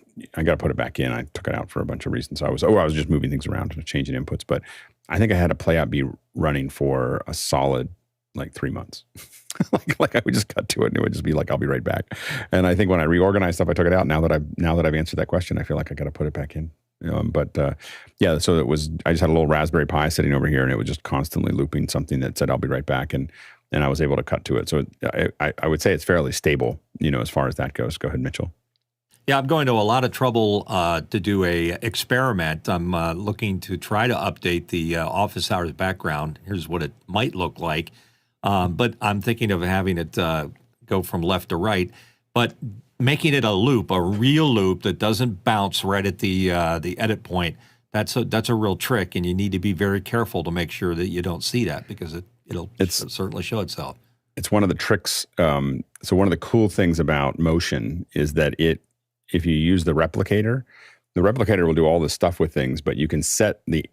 got to put it back in. I took it out for a bunch of reasons. I was just moving things around and changing inputs. But I think I had a Playout B running for a solid 3 months. like I would just cut to it and it would just be like, I'll be right back. And I think when I reorganized stuff, I took it out. Now that I've answered that question, I feel like I got to put it back in. Yeah, so I just had a little Raspberry Pi sitting over here and it was just constantly looping something that said, I'll be right back. And I was able to cut to it. So I would say it's fairly stable, as far as that goes. Go ahead, Mitchell. Yeah, I'm going to a lot of trouble to do a experiment. I'm looking to try to update the office hours background. Here's what it might look like. But I'm thinking of having it go from left to right, but making it a loop, a real loop that doesn't bounce right at the edit point. That's a real trick, and you need to be very careful to make sure that you don't see that because it'll certainly show itself. It's one of the tricks. So one of the cool things about motion is that if you use the replicator will do all this stuff with things, but you can set the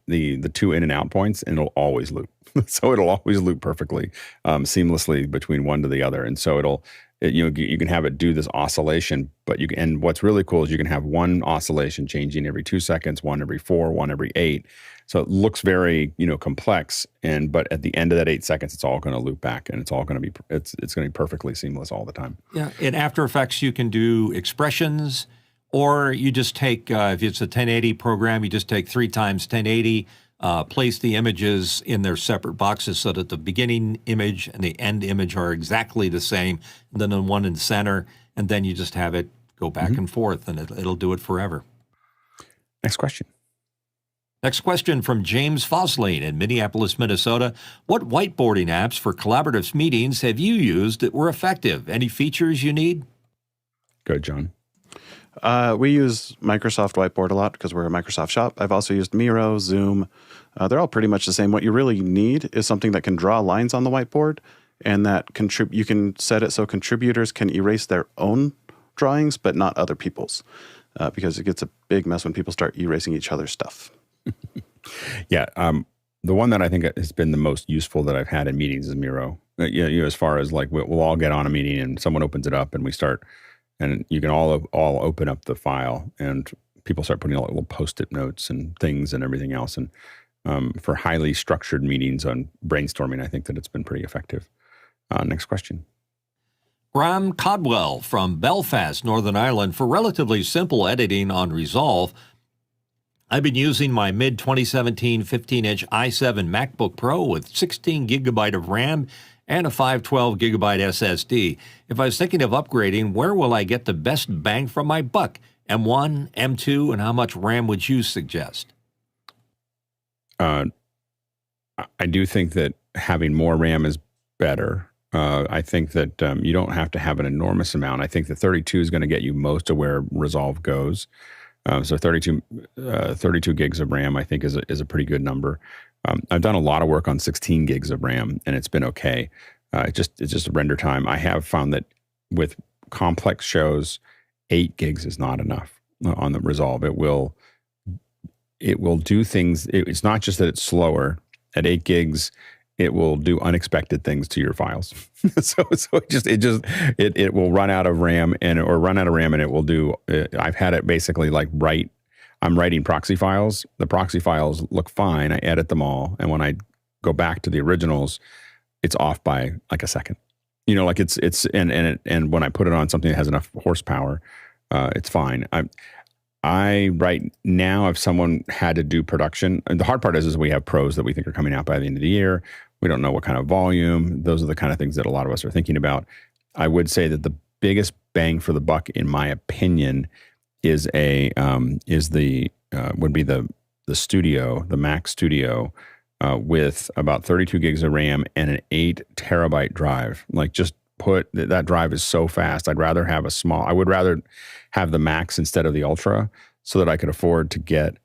two in and out points and it'll always loop. So it'll always loop perfectly, seamlessly between one to the other. And so you can have it do this oscillation, and what's really cool is you can have one oscillation changing every 2 seconds, one every 4, one every 8. So it looks very, complex. But at the end of that 8 seconds, it's all going to loop back, and it's all going to be it's going to be perfectly seamless all the time. Yeah. In After Effects, you can do expressions, or you just take if it's a 1080 program, you just take 3 times 1080. Place the images in their separate boxes so that the beginning image and the end image are exactly the same, and then the one in the center, and then you just have it go back and forth, and it'll do it forever. Next question. Next question from James Fosling in Minneapolis, Minnesota. What whiteboarding apps for collaborative meetings have you used that were effective? Any features you need? Good, John. We use Microsoft Whiteboard a lot because we're a Microsoft shop. I've also used Miro, Zoom. They're all pretty much the same. What you really need is something that can draw lines on the whiteboard, and that you can set it so contributors can erase their own drawings, but not other people's, because it gets a big mess when people start erasing each other's stuff. Yeah. The one that I think has been the most useful that I've had in meetings is Miro. As far as like we'll all get on a meeting and someone opens it up and we start. And you can all open up the file, and people start putting little Post-it notes and things and everything else. And for highly structured meetings on brainstorming, I think that it's been pretty effective. Next question. Graham Codwell from Belfast, Northern Ireland. For relatively simple editing on Resolve, I've been using my mid-2017 15-inch i7 MacBook Pro with 16 gigabyte of RAM and a 512 gigabyte SSD. If I was thinking of upgrading, where will I get the best bang for my buck? M1, M2, and how much RAM would you suggest? I do think that having more RAM is better. I think that you don't have to have an enormous amount. I think the 32 is going to get you most of where Resolve goes. So 32 gigs of RAM, I think, is a pretty good number. I've done a lot of work on 16 gigs of RAM, and it's been okay. It's just a render time. I have found that with complex shows, 8 gigs is not enough on the Resolve. It will do things. It's not just that it's slower. At 8 gigs, it will do unexpected things to your files. so it will run out of RAM and it will do. I've had it basically like I'm writing proxy files. The proxy files look fine. I edit them all, and when I go back to the originals, it's off by like a second. And when I put it on something that has enough horsepower, it's fine. I right now, if someone had to do production, and the hard part is we have pros that we think are coming out by the end of the year. We don't know what kind of volume. Those are the kind of things that a lot of us are thinking about. I would say that the biggest bang for the buck, in my opinion, would be the Studio, the Mac Studio, with about 32 gigs of RAM and an 8 terabyte drive. Like, just put that drive is so fast. I would rather have the Max instead of the Ultra, so that I could afford to get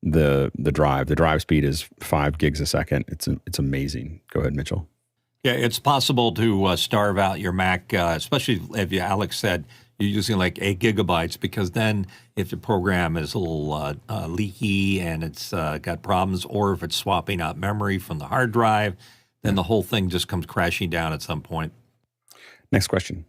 the drive. The drive speed is 5 gigs a second. It's amazing. Go ahead, Mitchell. Yeah, it's possible to starve out your Mac, especially if Alex said you're using like 8 gigabytes, because then if the program is a little leaky and it's got problems, or if it's swapping out memory from the hard drive, then the whole thing just comes crashing down at some point. Next question.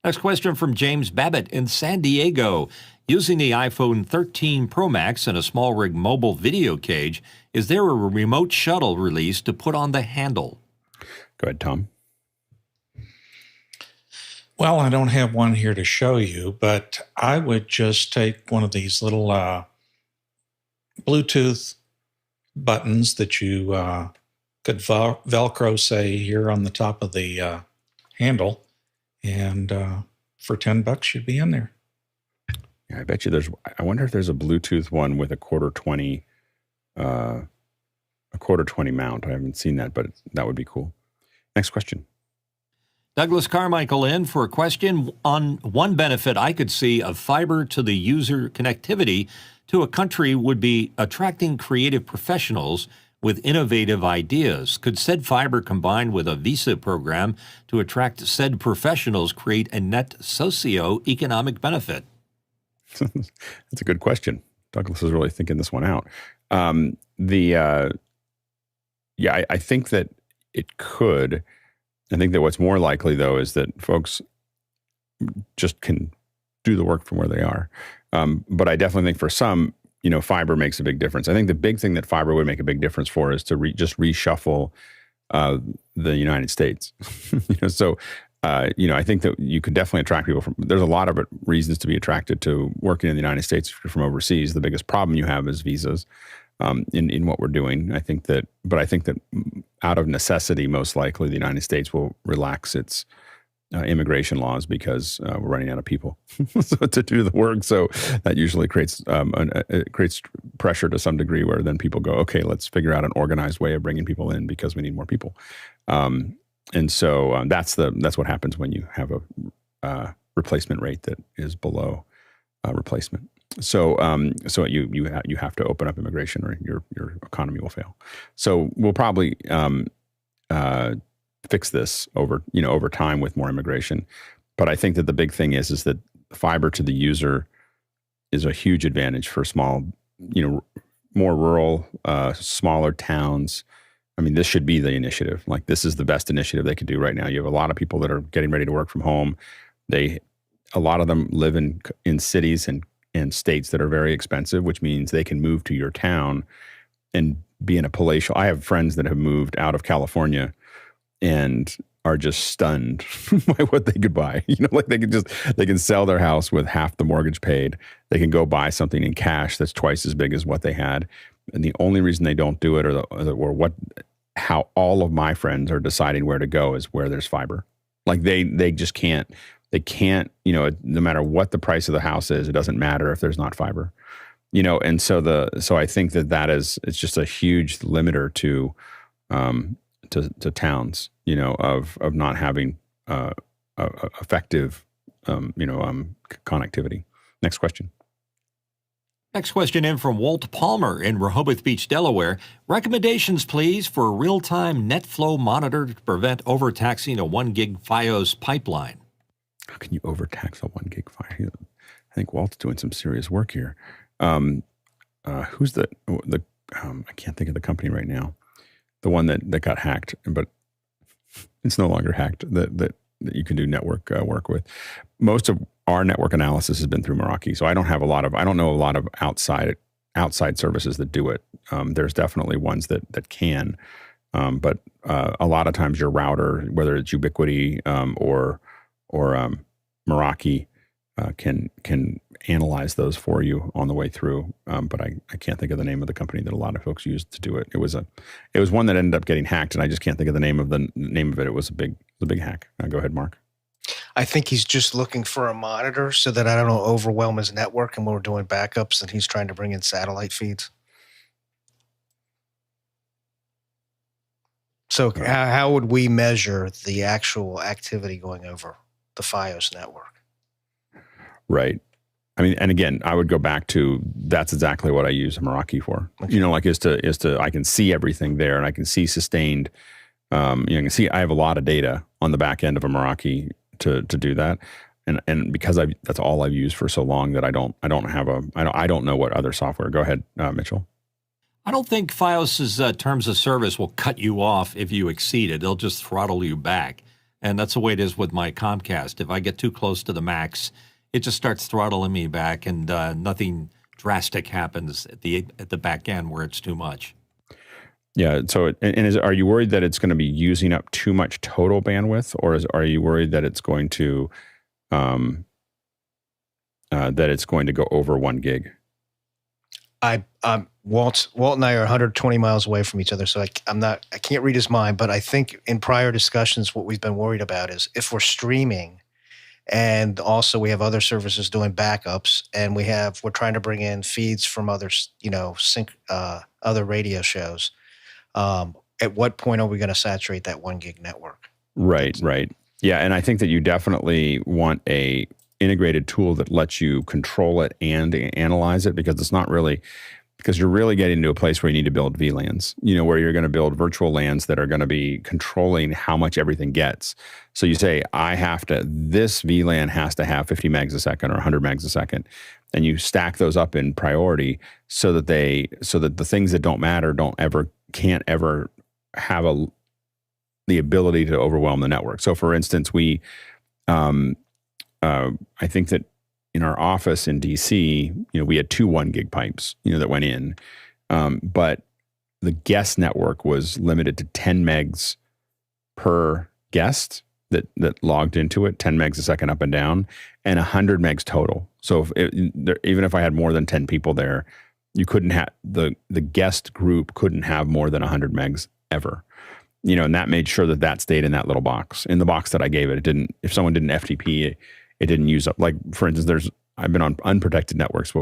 Next question from James Babbitt in San Diego. Using the iPhone 13 Pro Max and a SmallRig mobile video cage, is there a remote shuttle release to put on the handle? Go ahead, Tom. Well, I don't have one here to show you, but I would just take one of these little Bluetooth buttons that you could Velcro, say, here on the top of the handle, and for $10 you'd be in there. Yeah, I bet you I wonder if there's a Bluetooth one with a quarter 20 mount. I haven't seen that, but that would be cool. Next question. Douglas Carmichael in for a question on one benefit I could see of fiber to the user connectivity to a country would be attracting creative professionals with innovative ideas. Could said fiber combined with a visa program to attract said professionals create a net socioeconomic benefit? That's a good question. Douglas is really thinking this one out. I think that it could. I think that what's more likely, though, is that folks just can do the work from where they are. But I definitely think for some, fiber makes a big difference. I think the big thing that fiber would make a big difference for is to just reshuffle the United States. I think that you could definitely attract people there's a lot of reasons to be attracted to working in the United States from overseas. The biggest problem you have is visas. In what we're doing, I think that out of necessity, most likely the United States will relax its immigration laws because we're running out of people to do the work. So that usually creates pressure to some degree, where then people go, okay, let's figure out an organized way of bringing people in because we need more people. And so that's what happens when you have a replacement rate that is below replacement. So you have to open up immigration, or your economy will fail. So we'll probably fix this over time with more immigration. But I think that the big thing is that fiber to the user is a huge advantage for small, more rural, smaller towns. I mean, this should be the initiative. Like, this is the best initiative they could do right now. You have a lot of people that are getting ready to work from home. A lot of them live in cities and states that are very expensive, which means they can move to your town and be in a palatial. I have friends that have moved out of California and are just stunned by what they could buy. They can sell their house with half the mortgage paid. They can go buy something in cash that's twice as big as what they had. And the only reason they don't do it, how all of my friends are deciding where to go, is where there's fiber. Like, they just can't. They can't, no matter what the price of the house is, it doesn't matter if there's not fiber, and so I think it's just a huge limiter to towns, of not having effective, connectivity. Next question. Next question in from Walt Palmer in Rehoboth Beach, Delaware. Recommendations, please, for a real-time netflow monitor to prevent overtaxing a 1 gig FIOS pipeline. How can you overtax a 1 gig file? I think Walt's doing some serious work here. Who's the I can't think of the company right now. The one that got hacked, but it's no longer hacked, that you can do network work with. Most of our network analysis has been through Meraki. So I don't know a lot of outside services that do it. There's definitely ones that can. But a lot of times your router, whether it's Ubiquiti or Meraki, can analyze those for you on the way through. But I can't think of the name of the company that a lot of folks used to do it. It was one that ended up getting hacked, and I just can't think of the name of it. It was a big hack. Go ahead, Mark. I think he's just looking for a monitor so that I don't overwhelm his network, and when we're doing backups and he's trying to bring in satellite feeds. So how would we measure the actual activity going over the FIOS network? Right. I mean, and again, I would go back to, that's exactly what I use Meraki for. Okay. Is to I can see everything there, and I can see sustained. You can see I have a lot of data on the back end of a Meraki to do that, and because that's all I've used for so long that I don't know what other software. Go ahead, Mitchell. I don't think FIOS's terms of service will cut you off if you exceed it. They'll just throttle you back. And that's the way it is with my Comcast. If I get too close to the max, it just starts throttling me back, and nothing drastic happens at the back end where it's too much. Yeah. So, are you worried that it's going to be using up too much total bandwidth, or are you worried that it's going to that it's going to go over 1 gig. Walt and I are 120 miles away from each other, so I can't read his mind. But I think in prior discussions, what we've been worried about is if we're streaming, and also we have other services doing backups, and we're trying to bring in feeds from other, other radio shows. At what point are we going to saturate that 1 gig network? Right. Yeah, and I think that you definitely want a integrated tool that lets you control it and analyze it, because you're really getting to a place where you need to build VLANs, where you're going to build virtual LANs that are going to be controlling how much everything gets. So you say, this VLAN has to have 50 megs a second or 100 megs a second. And you stack those up in priority so that the things that don't matter can't ever have the ability to overwhelm the network. So for instance, I think that in our office in DC, we had 2 1 gig pipes, that went in. But the guest network was limited to 10 megs per guest that logged into it, 10 megs a second up and down, and 100 megs total. So even if I had more than 10 people there, you couldn't have the guest group couldn't have more than 100 megs ever. And that made sure that stayed in that little box. In the box that I gave it, if someone did an FTP, it didn't use up. Like, for instance, I've been on unprotected networks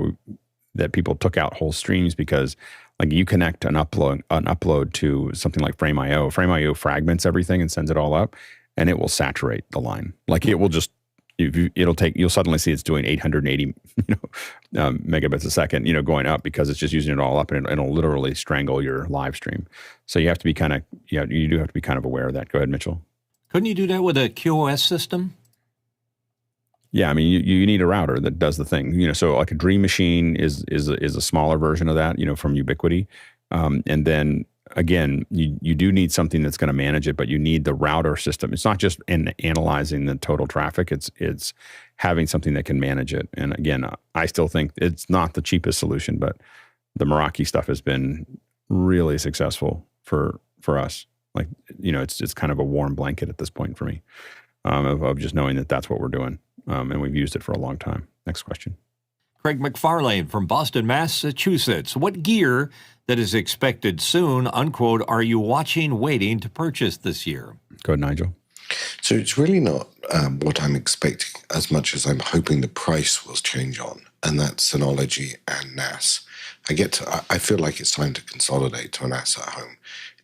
that people took out whole streams because, like, you connect an upload to something like Frame.io. Frame.io fragments everything and sends it all up, and it will saturate the line. Like, it will just, you'll suddenly see it's doing 880 megabits a second, going up, because it's just using it all up, and it'll literally strangle your live stream. So you have to be you do have to be kind of aware of that. Go ahead, Mitchell. Couldn't you do that with a QoS system? Yeah, I mean, you need a router that does the thing. So like a Dream Machine is a smaller version of that, from Ubiquiti. And then again, you do need something that's going to manage it, but you need the router system. It's not just analyzing the total traffic. It's having something that can manage it. And again, I still think it's not the cheapest solution, but the Meraki stuff has been really successful for us. Like, it's kind of a warm blanket at this point for me, of just knowing that that's what we're doing. And we've used it for a long time. Next question. Craig McFarlane from Boston, Massachusetts. What gear that is expected soon, unquote, are you waiting to purchase this year? Go ahead, Nigel. So it's really not what I'm expecting as much as I'm hoping the price will change on, and that's Synology and NAS. I feel like it's time to consolidate to a NAS at home.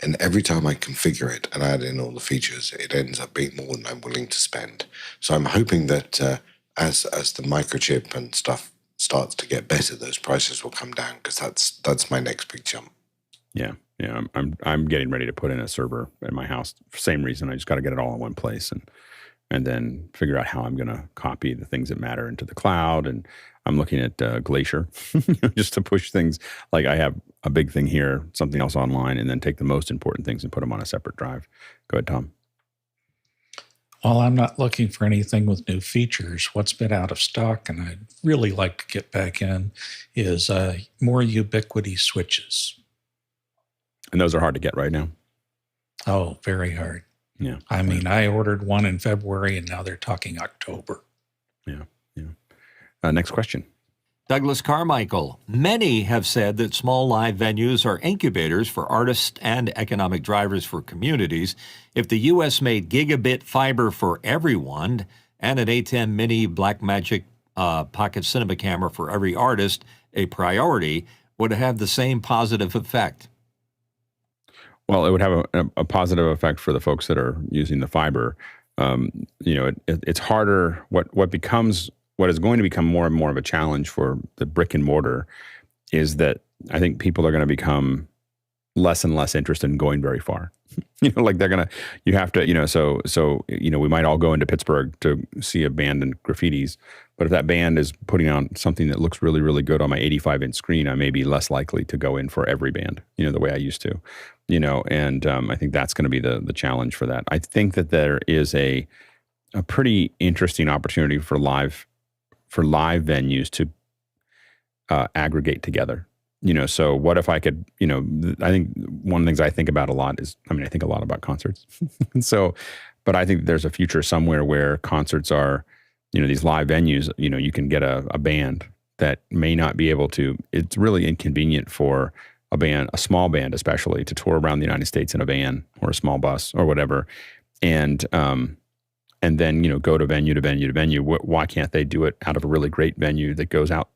And every time I configure it and add in all the features, it ends up being more than I'm willing to spend. So I'm hoping that as the microchip and stuff starts to get better, those prices will come down, because that's my next big jump. Yeah. I'm getting ready to put in a server in my house. Same reason. I just got to get it all in one place and then figure out how I'm going to copy the things that matter into the cloud. And I'm looking at Glacier just to push things. Like, I have a big thing here, something else online, and then take the most important things and put them on a separate drive. Go ahead, Tom. Well, I'm not looking for anything with new features. What's been out of stock, and I'd really like to get back in, is more Ubiquiti switches. And those are hard to get right now. Oh, very hard. Yeah. I mean, I ordered one in February, and now they're talking October. Yeah. Next question. Douglas Carmichael. Many have said that small live venues are incubators for artists and economic drivers for communities. If the U.S. made gigabit fiber for everyone and an atem mini Blackmagic pocket cinema camera for every artist, a priority, would it have the same positive effect? Well, it would have a positive effect for the folks that are using the fiber. It's harder. What is going to become more and more of a challenge for the brick and mortar is that I think people are going to become less and less interested in going very far. We might all go into Pittsburgh to see a band in graffitis, but if that band is putting on something that looks really, really good on my 85-inch screen, I may be less likely to go in for every band, the way I used to, and I think that's going to be the challenge for that. I think that there is a pretty interesting opportunity for live venues to aggregate together. So what if I could, I think one of the things I think about a lot is, I think a lot about concerts. But I think there's a future somewhere where concerts are these live venues, you can get a band that may not be able to. It's really inconvenient for a small band especially, to tour around the United States in a van or a small bus or whatever, and then go to venue to venue to venue. Why can't they do it out of a really great venue that goes out,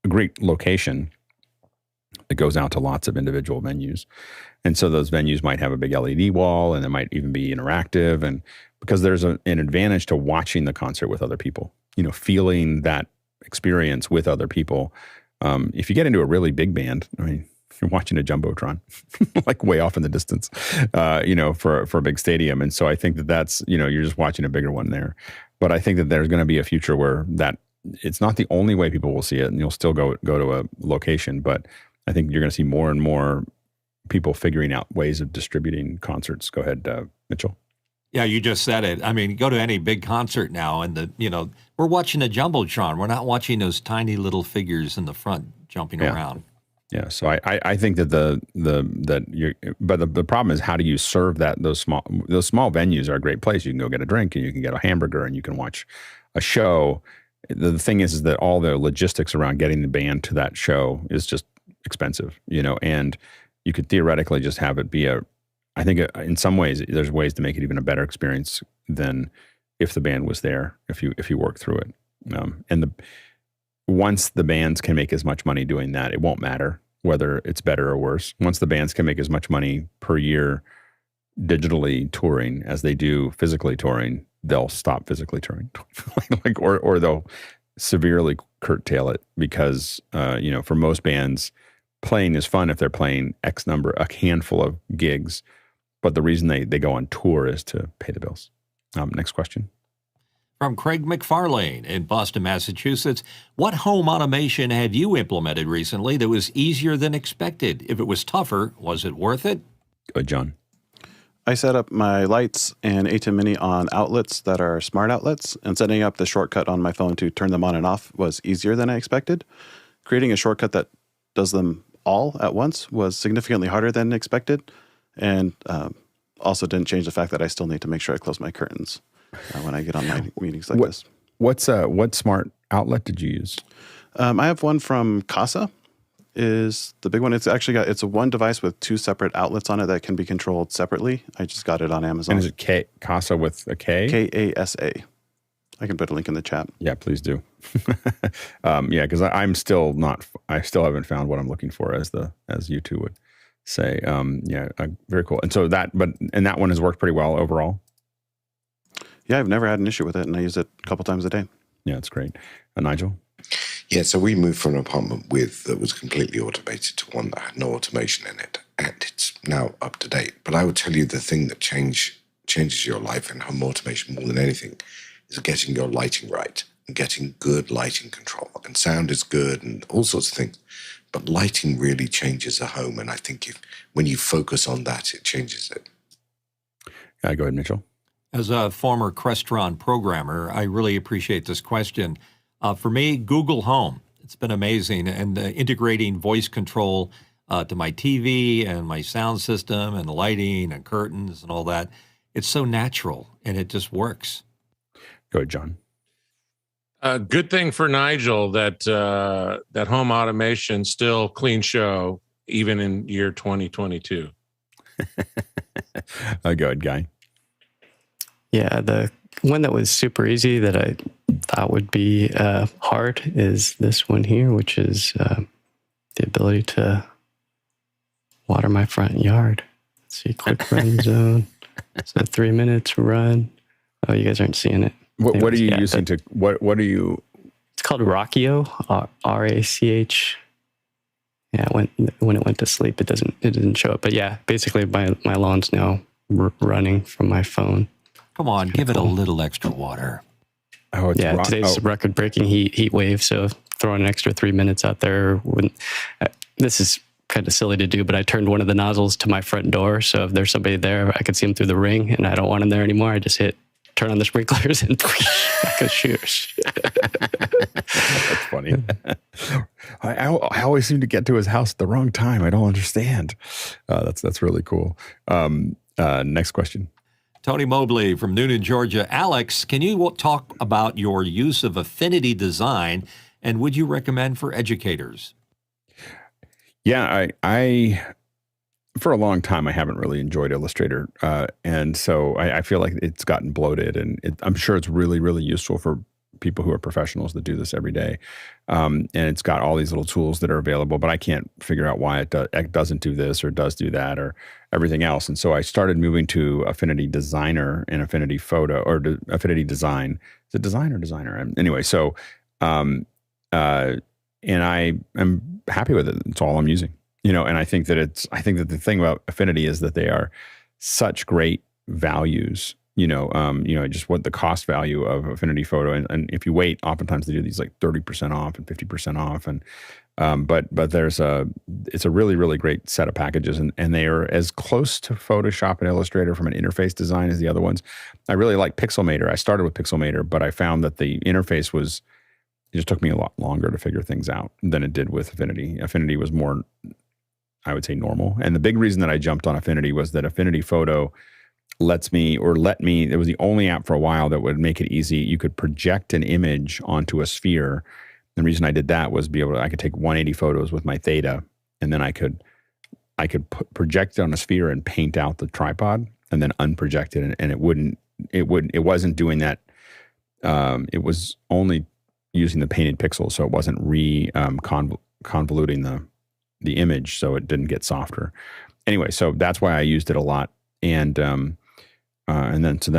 a great location that goes out to lots of individual venues? And so those venues might have a big LED wall, and it might even be interactive, and because there's an advantage to watching the concert with other people, feeling that experience with other people. If you get into a really big band, I mean, you're watching a jumbotron, like way off in the distance, for a big stadium. And so I think that's, you're just watching a bigger one there. But I think that there's going to be a future where that it's not the only way people will see it, and you'll still go to a location. But I think you're going to see more and more people figuring out ways of distributing concerts. Go ahead, Mitchell. Yeah, you just said it. I mean, go to any big concert now, and we're watching a jumbotron. We're not watching those tiny little figures in the front jumping around. Yeah, so I think that the problem is, how do you serve that? Those small venues are a great place. You can go get a drink, and you can get a hamburger, and you can watch a show. The thing is that all the logistics around getting the band to that show is just expensive, and you could theoretically just have it be I think in some ways there's ways to make it even a better experience than if the band was there, if you work through it. Once the bands can make as much money doing that, it won't matter whether it's better or worse. Once the bands can make as much money per year digitally touring as they do physically touring, they'll stop physically touring, or they'll severely curtail it, because for most bands, playing is fun if they're playing a handful of gigs, but the reason they go on tour is to pay the bills. Next question. From Craig McFarlane in Boston, Massachusetts. What home automation have you implemented recently that was easier than expected? If it was tougher, was it worth it? Good, John. I set up my lights and atem mini on outlets that are smart outlets, and setting up the shortcut on my phone to turn them on and off was easier than I expected. Creating a shortcut that does them all at once was significantly harder than expected, and also didn't change the fact that I still need to make sure I close my curtains when I get on my meetings like this. What smart outlet did you use? I have one from Casa, is the big one. It's a one device with two separate outlets on it that can be controlled separately. I just got it on Amazon. And is it Casa with a K? K-A-S-A. I can put a link in the chat. Yeah, please do. Because I still haven't found what I'm looking for, as you two would say. Very cool. And so that one has worked pretty well overall. Yeah, I've never had an issue with it, and I use it a couple times a day. Yeah, it's great. Nigel? Yeah, so we moved from an apartment that was completely automated to one that had no automation in it, and it's now up to date. But I would tell you, the thing that changes your life in home automation more than anything is getting your lighting right and getting good lighting control. And sound is good and all sorts of things, but lighting really changes a home. And I think when you focus on that, it changes it. Go ahead, Mitchell. As a former Crestron programmer, I really appreciate this question. For me, Google Home, it's been amazing. And integrating voice control to my TV and my sound system and the lighting and curtains and all that, it's so natural and it just works. Go ahead, John. Good thing for Nigel that home automation still clean show even in year 2022. Go ahead, Guy. Yeah, the one that was super easy that I thought would be hard is this one here, which is the ability to water my front yard. Let's see, quick run zone. So 3 minutes run. Oh, you guys aren't seeing it. What are you using to? What are you? It's called Rachio, R-A-C-H. Yeah, when it went to sleep, it didn't show up. But yeah, basically my lawn's now running from my phone. Come on, give it a little extra water. Oh, today's record-breaking heat wave, so throwing an extra 3 minutes out there wouldn't. This is kind of silly to do, but I turned one of the nozzles to my front door, so if there's somebody there, I could see them through the ring, and I don't want them there anymore. I just turn on the sprinklers and like a shooters. That's funny. I always seem to get to his house at the wrong time. I don't understand. That's really cool. Next question. Tony Mobley from Noonan, Georgia. Alex, can you talk about your use of Affinity Design, and would you recommend for educators? Yeah, I for a long time, I haven't really enjoyed Illustrator. And so I feel like it's gotten bloated, and I'm sure it's really, really useful for people who are professionals that do this every day. And it's got all these little tools that are available, but I can't figure out why it doesn't do this or does do that or everything else. And so I started moving to Affinity Designer and Affinity Photo, or Affinity Design. Is it Design or Designer? Anyway, so, and I am happy with it. It's all I'm using. And I think that the thing about Affinity is that they are such great values, just what the cost value of Affinity Photo. And if you wait, oftentimes they do these like 30% off and 50% off. And, but it's a really, really great set of packages, and they are as close to Photoshop and Illustrator from an interface design as the other ones. I really like Pixelmator. I started with Pixelmator, but I found that the interface it just took me a lot longer to figure things out than it did with Affinity. Affinity was more, I would say, normal. And the big reason that I jumped on Affinity was that Affinity Photo let me, it was the only app for a while that would make it easy. You could project an image onto a sphere. The reason I did that was I could take 180 photos with my Theta, and then I could project it on a sphere and paint out the tripod, and then unproject it, and it wasn't doing that. It was only using the painted pixels, so it wasn't convoluting the image, so it didn't get softer. Anyway, so that's why I used it a lot, and then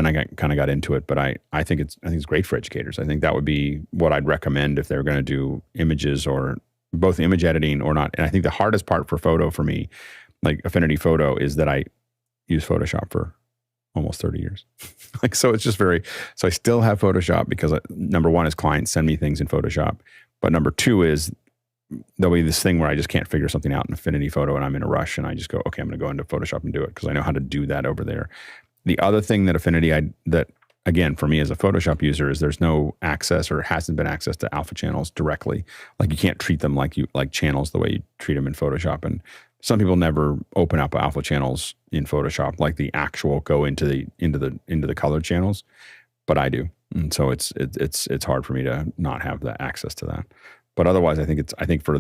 I got into it. But I think it's great for educators. I think that would be what I'd recommend if they're going to do images, or both image editing or not. And I think the hardest part for photo for me, like Affinity Photo, is that I use Photoshop for almost 30 years. So it's just so I still have Photoshop because number one is clients send me things in Photoshop. But number two is there'll be this thing where I just can't figure something out in Affinity Photo, and I'm in a rush, and I just go, okay, I'm going to go into Photoshop and do it because I know how to do that over there. The other thing that Affinity, that again, for me as a Photoshop user, is there's no access, or hasn't been access to alpha channels directly. Like you can't treat them like channels the way you treat them in Photoshop. And some people never open up alpha channels in Photoshop, like the actual go into the color channels, but I do. And so it's hard for me to not have the access to that. But otherwise, I think for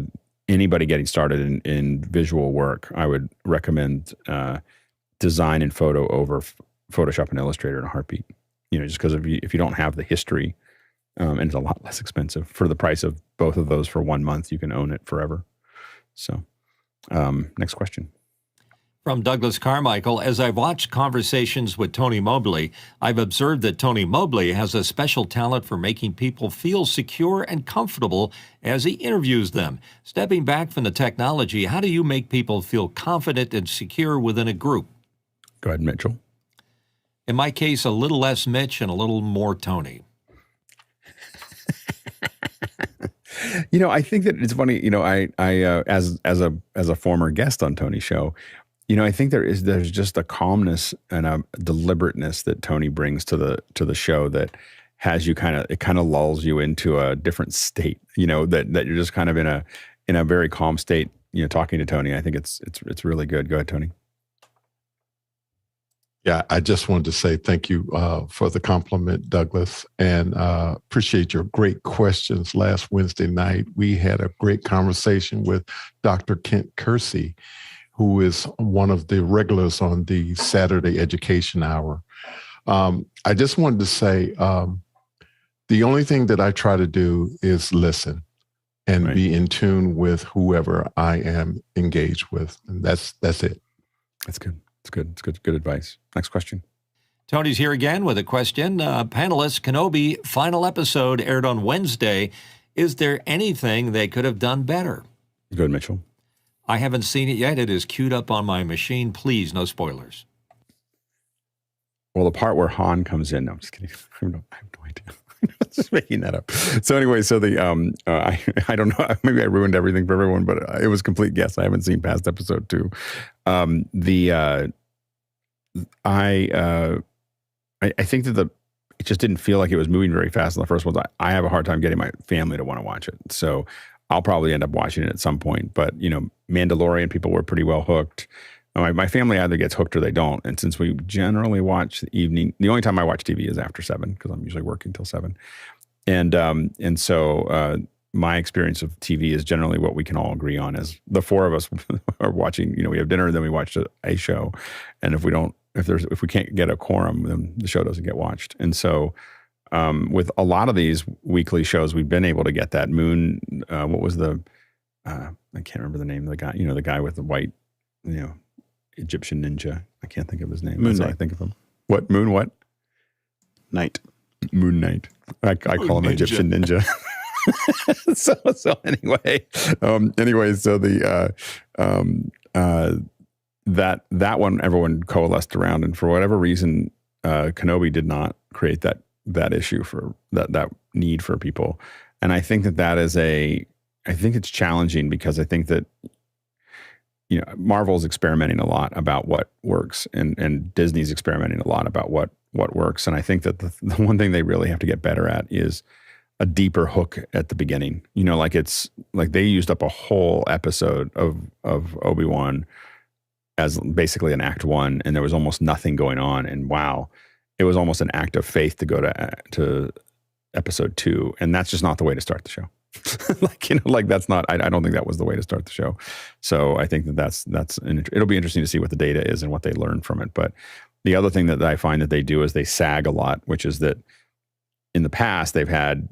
anybody getting started in visual work, I would recommend Design and Photo over Photoshop and Illustrator in a heartbeat. Just because if you don't have the history, and it's a lot less expensive for the price of both of those for 1 month, you can own it forever. So, next question. From Douglas Carmichael, as I've watched conversations with Tony Mobley, I've observed that Tony Mobley has a special talent for making people feel secure and comfortable as he interviews them. Stepping back from the technology, how do you make people feel confident and secure within a group? Go ahead, Mitchell. In my case, a little less Mitch and a little more Tony. I think that it's funny. I as a former guest on Tony's show, I think there's just a calmness and a deliberateness that Tony brings to the show that has you it kind of lulls you into a different state. That you're just kind of in a very calm state. Talking to Tony, I think it's really good. Go ahead, Tony. Yeah, I just wanted to say thank you for the compliment, Douglas, and appreciate your great questions. Last Wednesday night, we had a great conversation with Dr. Kent Kersey, who is one of the regulars on the Saturday Education Hour. I just wanted to say the only thing that I try to do is listen and be in tune with whoever I am engaged with. And that's it. That's good. It's good. It's good. Good advice. Next question. Tony's here again with a question. Panelist, Kenobi final episode aired on Wednesday. Is there anything they could have done better? Good, Mitchell. I haven't seen it yet. It is queued up on my machine. Please, no spoilers. Well, the part where Han comes in. No, I'm just kidding. I have no idea. I'm just making that up. So anyway, so I don't know. Maybe I ruined everything for everyone, but it was a complete guess. I haven't seen past episode 2. I think that it just didn't feel like it was moving very fast in the first ones. I have a hard time getting my family to want to watch it. So I'll probably end up watching it at some point. But, Mandalorian, people were pretty well hooked. My family either gets hooked or they don't. And since we generally watch the evening, the only time I watch TV is after 7 because I'm usually working till 7. And so my experience of TV is generally what we can all agree on is the four of us are watching, we have dinner, then we watch a show. And if we can't get a quorum, then the show doesn't get watched. And so with a lot of these weekly shows, we've been able to get that Moon, what was I can't remember the name of the guy, the guy with the white, Egyptian ninja. I can't think of his name. That's what I think of him. What? Moon what? Knight. Moon Knight. I call him Egyptian ninja. so anyway, so the that one everyone coalesced around, and for whatever reason, Kenobi did not create that issue for that need for people. And I think that is I think it's challenging because I think that Marvel's experimenting a lot about what works, and Disney's experimenting a lot about what works. And I think that the one thing they really have to get better at is a deeper hook at the beginning. It's like they used up a whole episode of Obi-Wan as basically an act 1, and there was almost nothing going on. And wow, it was almost an act of faith to go to episode 2, and that's just not the way to start the show. That's not. I don't think that was the way to start the show. So I think that's it'll be interesting to see what the data is and what they learn from it. But the other thing that I find that they do is they sag a lot, which is that in the past they've had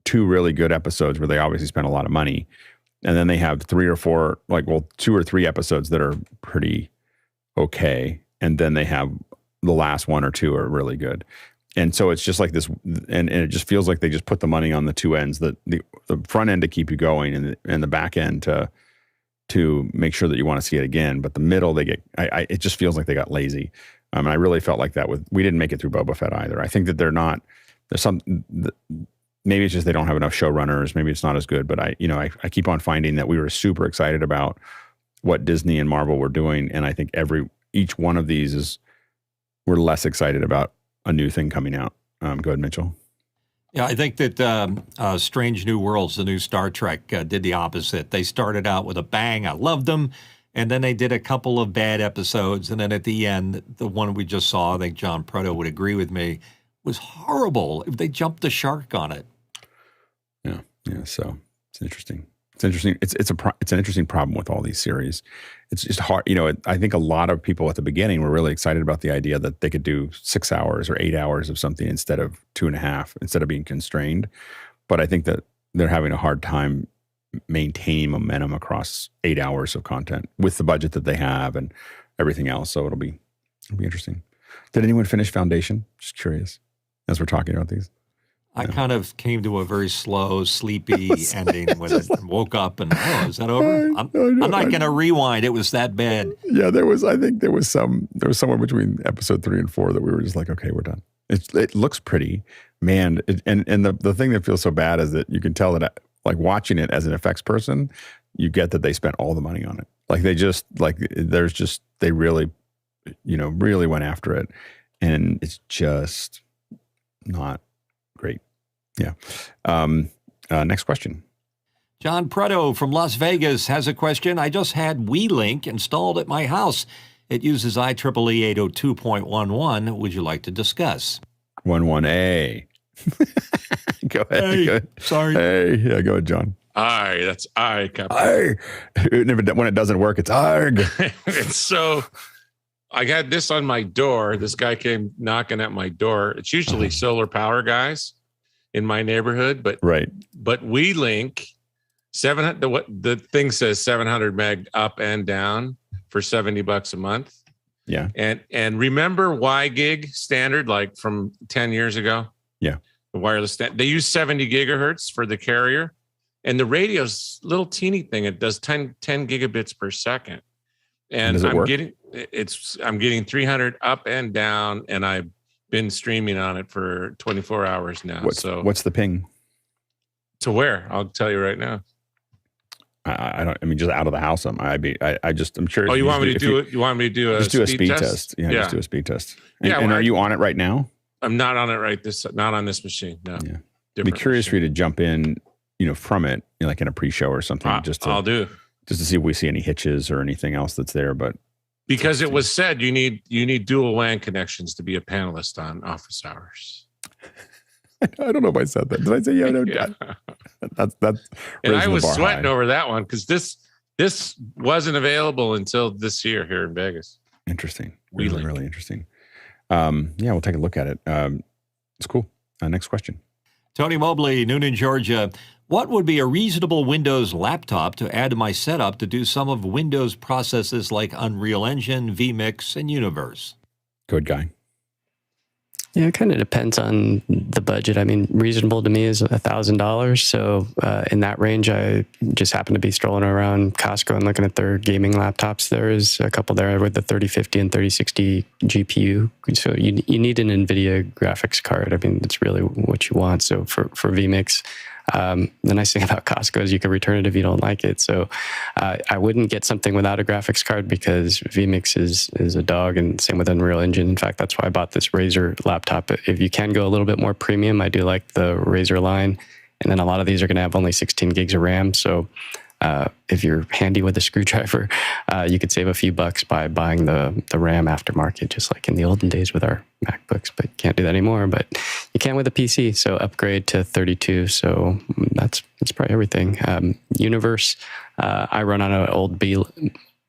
2 really good episodes where they obviously spent a lot of money, and then they have 3 or 4, 2 or 3 episodes that are pretty okay, and then they have the last 1 or 2 are really good. And so it's just like this, and it just feels like they just put the money on the 2 ends, the front end to keep you going, and the back end to make sure that you want to see it again. But the middle, it just feels like they got lazy. And I really felt like that we didn't make it through Boba Fett either. I think that maybe it's just they don't have enough showrunners. Maybe it's not as good. But I keep on finding that we were super excited about what Disney and Marvel were doing, and I think each one of these we're less excited about a new thing coming out. Go ahead, Mitchell. Yeah, I think that Strange New Worlds, the new Star Trek, did the opposite. They started out with a bang. I loved them. And then they did a couple of bad episodes. And then at the end, the one we just saw, I think John Proto would agree with me, was horrible. They jumped the shark on it. Yeah. So it's interesting. It's interesting. It's an interesting problem with all these series. It's just hard. I think a lot of people at the beginning were really excited about the idea that they could do 6 hours or 8 hours of something instead of 2.5, instead of being constrained. But I think that they're having a hard time maintaining momentum across 8 hours of content with the budget that they have and everything else. So it'll be interesting. Did anyone finish Foundation? Just curious as we're talking about these. I kind of came to a very slow, sleepy ending with it and woke up and, is that over? I'm not going to rewind. It was that bad. Yeah, there was somewhere between episode 3 and 4 that we were just like, okay, we're done. It looks pretty, man. And the thing that feels so bad is that you can tell that like watching it as an effects person, you get that they spent all the money on it. Like they really, really went after it. And it's just not great. Yeah. Next question. John Preto from Las Vegas has a question. I just had Welink installed at my house. It uses IEEE 802.11. Would you like to discuss? 11A. Go ahead. Hey, go ahead. Sorry. Hey, yeah, go ahead, John. That's Captain. When it doesn't work, it's ARG. It's so... I got this on my door. This guy came knocking at my door. It's usually solar power guys in my neighborhood, but Welink, the thing says 700 meg up and down for $70 a month. Yeah. And remember WiGig standard, like from 10 years ago? Yeah. The wireless they use 70 gigahertz for the carrier, and the radio's little teeny thing. It does 10 gigabits per second. And I'm getting 300 up and down, and I've been streaming on it for 24 hours now. What's the ping? To where? I'll tell you right now. I don't. I mean, just out of the house. I'm curious. Oh, you want me to do it? You want me to do a speed test? Yeah, just do a speed test. And, yeah. And are you on it right now? I'm not on it not on this machine. No. Yeah. I'd be curious for you to jump in, from it, like in a pre-show or something. I'll do. Just to see if we see any hitches or anything else that's there. But Because it was said you need dual WAN connections to be a panelist on office hours. I don't know if I said that. Did I say yeah? No, Yeah. That's. And I was the bar sweating high. over that one because this wasn't available until this year here in Vegas. Interesting. Welink. Really interesting. Yeah, we'll take a look at it. It's cool. Next question. Tony Mobley, Noonan, Georgia. What would be a reasonable Windows laptop to add to my setup to do some of Windows processes like Unreal Engine, vMix, and Universe? Good guy. Yeah, it kind of depends on the budget. I mean, reasonable to me is $1,000. So in that range, I just happen to be strolling around Costco and looking at their gaming laptops. There is a couple there with the 3050 and 3060 GPU. So you need an NVIDIA graphics card. I mean, it's really what you want. So for vMix, the nice thing about Costco is you can return it if you don't like it. So I wouldn't get something without a graphics card because vMix is a dog, and same with Unreal Engine. In fact, that's why I bought this Razer laptop. If you can go a little bit more premium, I do like the Razer line. And then a lot of these are going to have only 16 gigs of RAM. So if you're handy with a screwdriver, you could save a few bucks by buying the RAM aftermarket, just like in the olden days with our MacBooks, but you can't do that anymore. But you can with a PC, so upgrade to 32. So that's probably everything. Universe, I run on an old a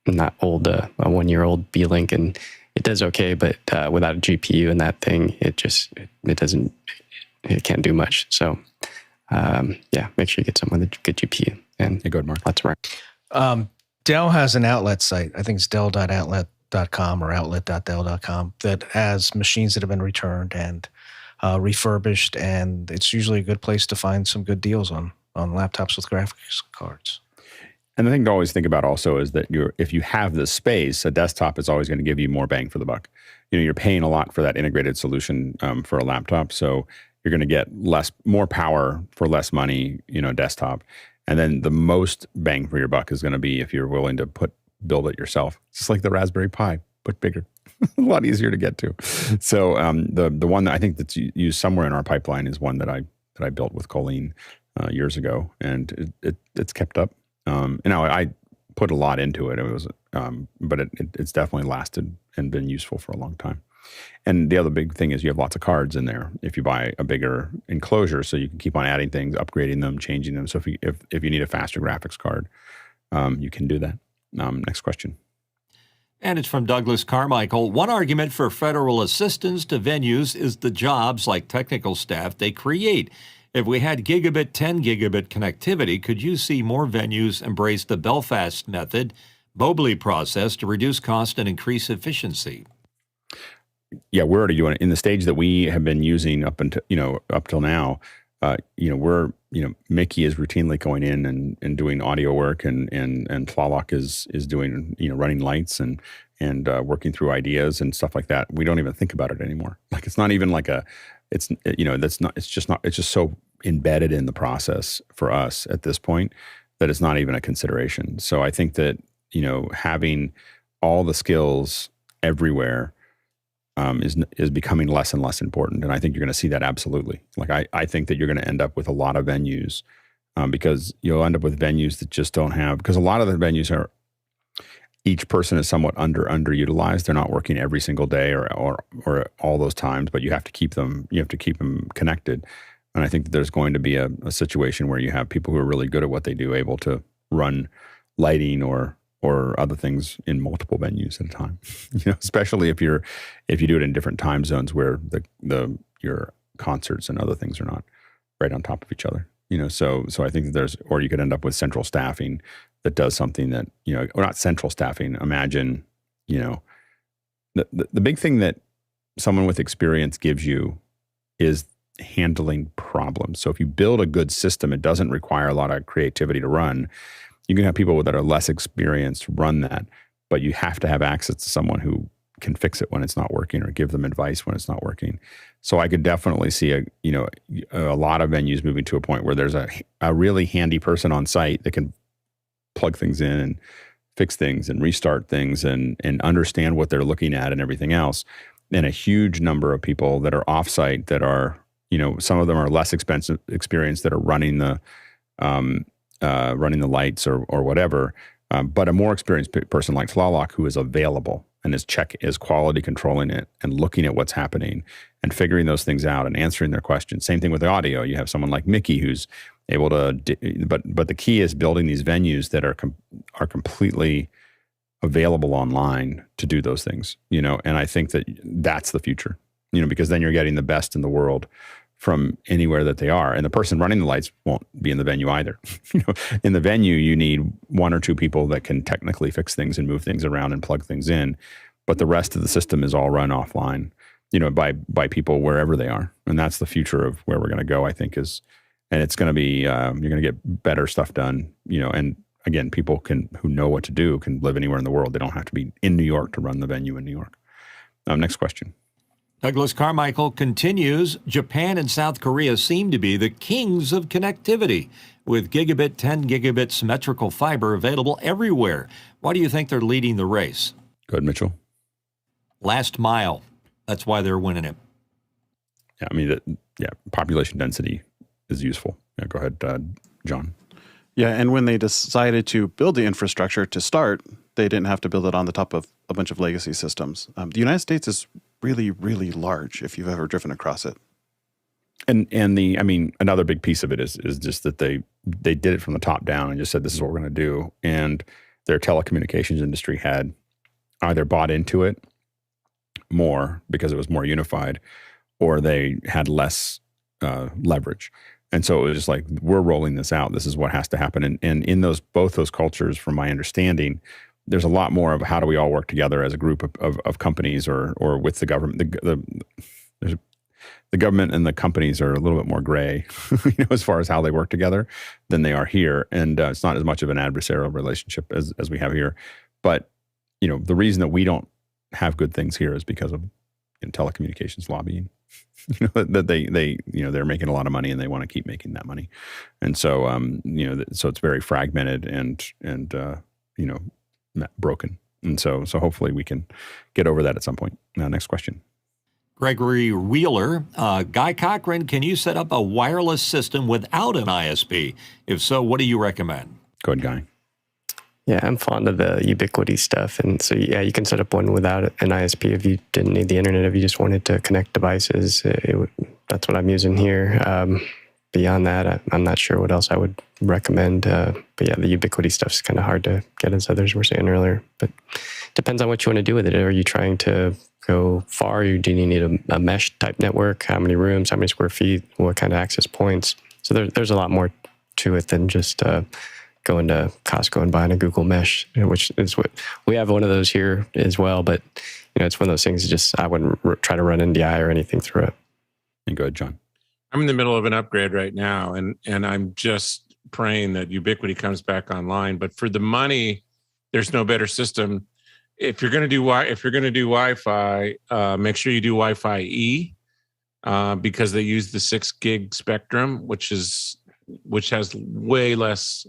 1-year-old Belink, and it does okay, but without a GPU and that thing, it can't do much. So yeah, make sure you get someone with a good GPU. And hey, go ahead, Mark. That's right. Dell has an outlet site. I think it's dell.outlet.com or outlet.dell.com that has machines that have been returned and refurbished, and it's usually a good place to find some good deals on laptops with graphics cards. And the thing to always think about also is that if you have the space, a desktop is always going to give you more bang for the buck. You're paying a lot for that integrated solution for a laptop, so you're going to get more power for less money. Desktop. And then the most bang for your buck is going to be if you're willing to build it yourself. It's just like the Raspberry Pi, but bigger. A lot easier to get to. So the one that I think that's used somewhere in our pipeline is one that I built with Colleen years ago, and it's kept up. I put a lot into it. It was, but it's definitely lasted and been useful for a long time. And the other big thing is you have lots of cards in there if you buy a bigger enclosure, so you can keep on adding things, upgrading them, changing them. So if you need a faster graphics card, you can do that. Next question. And it's from Douglas Carmichael. One argument for federal assistance to venues is the jobs like technical staff they create. If we had gigabit, 10 gigabit connectivity, could you see more venues embrace the Belfast Method, Mobley Process to reduce cost and increase efficiency? Yeah, we're already doing it in the stage that we have been using up till now. Mickey is routinely going in and doing audio work, and Tlaloc is doing running lights and working through ideas and stuff like that. We don't even think about it anymore. Like it's not even like it's just so embedded in the process for us at this point that it's not even a consideration. So I think that having all the skills everywhere is becoming less and less important. And I think you're going to see that absolutely. Like I think that you're going to end up with a lot of venues because you'll end up with venues that just don't have, because a lot of the venues are, each person is somewhat underutilized. They're not working every single day or all those times, but you have to keep them connected. And I think that there's going to be a situation where you have people who are really good at what they do, able to run lighting or other things in multiple venues at a time. Especially if you do it in different time zones where your concerts and other things are not right on top of each other. So I think that or you could end up with central staffing that does something that, or not central staffing. Imagine, the big thing that someone with experience gives you is handling problems. So if you build a good system, it doesn't require a lot of creativity to run. You can have people that are less experienced run that, but you have to have access to someone who can fix it when it's not working or give them advice when it's not working. So I could definitely see a lot of venues moving to a point where there's a really handy person on site that can plug things in and fix things and restart things and understand what they're looking at and everything else. And a huge number of people that are offsite that are, some of them are less experienced that are running the lights or whatever, But a more experienced person like Tlaloc, who is available and is quality controlling it and looking at what's happening and figuring those things out and answering their questions. Same thing with the audio. You have someone like Mickey who's able to, but the key is building these venues that are completely available online to do those things, and I think that that's the future, because then you're getting the best in the world from anywhere that they are. And the person running the lights won't be in the venue either. In the venue, you need one or two people that can technically fix things and move things around and plug things in. But the rest of the system is all run offline, by people wherever they are. And that's the future of where we're going to go, I think and it's going to be, you're going to get better stuff done, and again, people who know what to do can live anywhere in the world. They don't have to be in New York to run the venue in New York. Next question. Douglas Carmichael continues, Japan and South Korea seem to be the kings of connectivity, with gigabit, 10 gigabit symmetrical fiber available everywhere. Why do you think they're leading the race? Go ahead, Mitchell. Last mile. That's why they're winning it. Yeah, I mean, population density is useful. Yeah, go ahead, John. Yeah, and when they decided to build the infrastructure to start, they didn't have to build it on the top of a bunch of legacy systems. The United States is really, really large if you've ever driven across it. And another big piece of it is just that they did it from the top down and just said, this is what we're going to do. And their telecommunications industry had either bought into it more because it was more unified, or they had less leverage. And so it was just like, we're rolling this out. This is what has to happen. And in both those cultures, from my understanding, there's a lot more of how do we all work together as a group of companies or with the government. The government and the companies are a little bit more gray, as far as how they work together than they are here. And it's not as much of an adversarial relationship as we have here. But, the reason that we don't have good things here is because of telecommunications lobbying. That they're making a lot of money and they want to keep making that money. And so, so it's very fragmented and broken. And so hopefully we can get over that at some point. Now, next question. Gregory Wheeler, Guy Cochran, can you set up a wireless system without an ISP? If so, what do you recommend? Go ahead, Guy. Yeah, I'm fond of the Ubiquiti stuff. And so, you can set up one without an ISP if you didn't need the internet, if you just wanted to connect devices. That's what I'm using here. Beyond that, I'm not sure what else I would recommend. But yeah, the Ubiquiti stuff is kind of hard to get, as others were saying earlier. But depends on what you want to do with it. Are you trying to go far? Do you need a mesh type network? How many rooms? How many square feet? What kind of access points? So there's a lot more to it than just going to Costco and buying a Google Mesh, which is what we have one of those here as well. But it's one of those things. I wouldn't try to run NDI or anything through it. And go ahead, John. I'm in the middle of an upgrade right now, and I'm just praying that Ubiquiti comes back online. But for the money, there's no better system. If you're going to do Wi-Fi, make sure you do Wi-Fi E, because they use the 6 gig spectrum, which has way less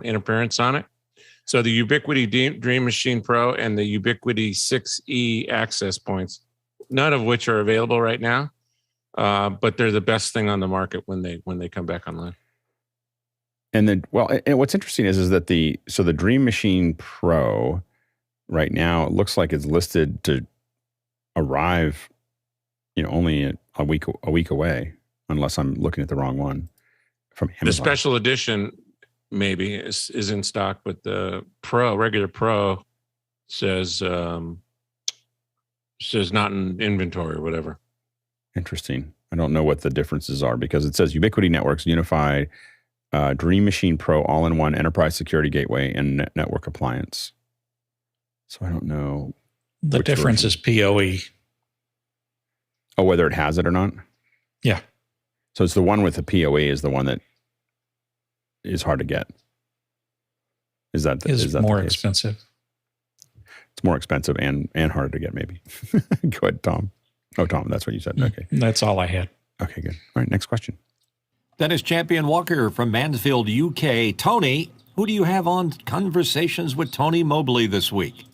interference on it. So the Ubiquiti Dream Machine Pro and the Ubiquiti 6E access points, none of which are available right now, but they're the best thing on the market when they come back online. And then, and what's interesting is that the Dream Machine Pro right now, it looks like it's listed to arrive, only a week away, unless I'm looking at the wrong one. From Amazon. The special edition maybe is in stock, but the regular Pro says not in inventory or whatever. Interesting. I don't know what the differences are, because it says Ubiquiti Networks Unified Dream Machine Pro all-in-one enterprise security gateway and network appliance. So I don't know. The difference is PoE. Oh, whether it has it or not? Yeah. So it's the one with the PoE is the one that is hard to get. Is that more expensive? It's more expensive and harder to get, maybe. Go ahead, Tom. Oh, Tom, that's what you said. Okay. That's all I had. Okay, good. All right, next question. Dennis Champion Walker from Mansfield, UK. Tony, who do you have on Conversations with Tony Mobley this week?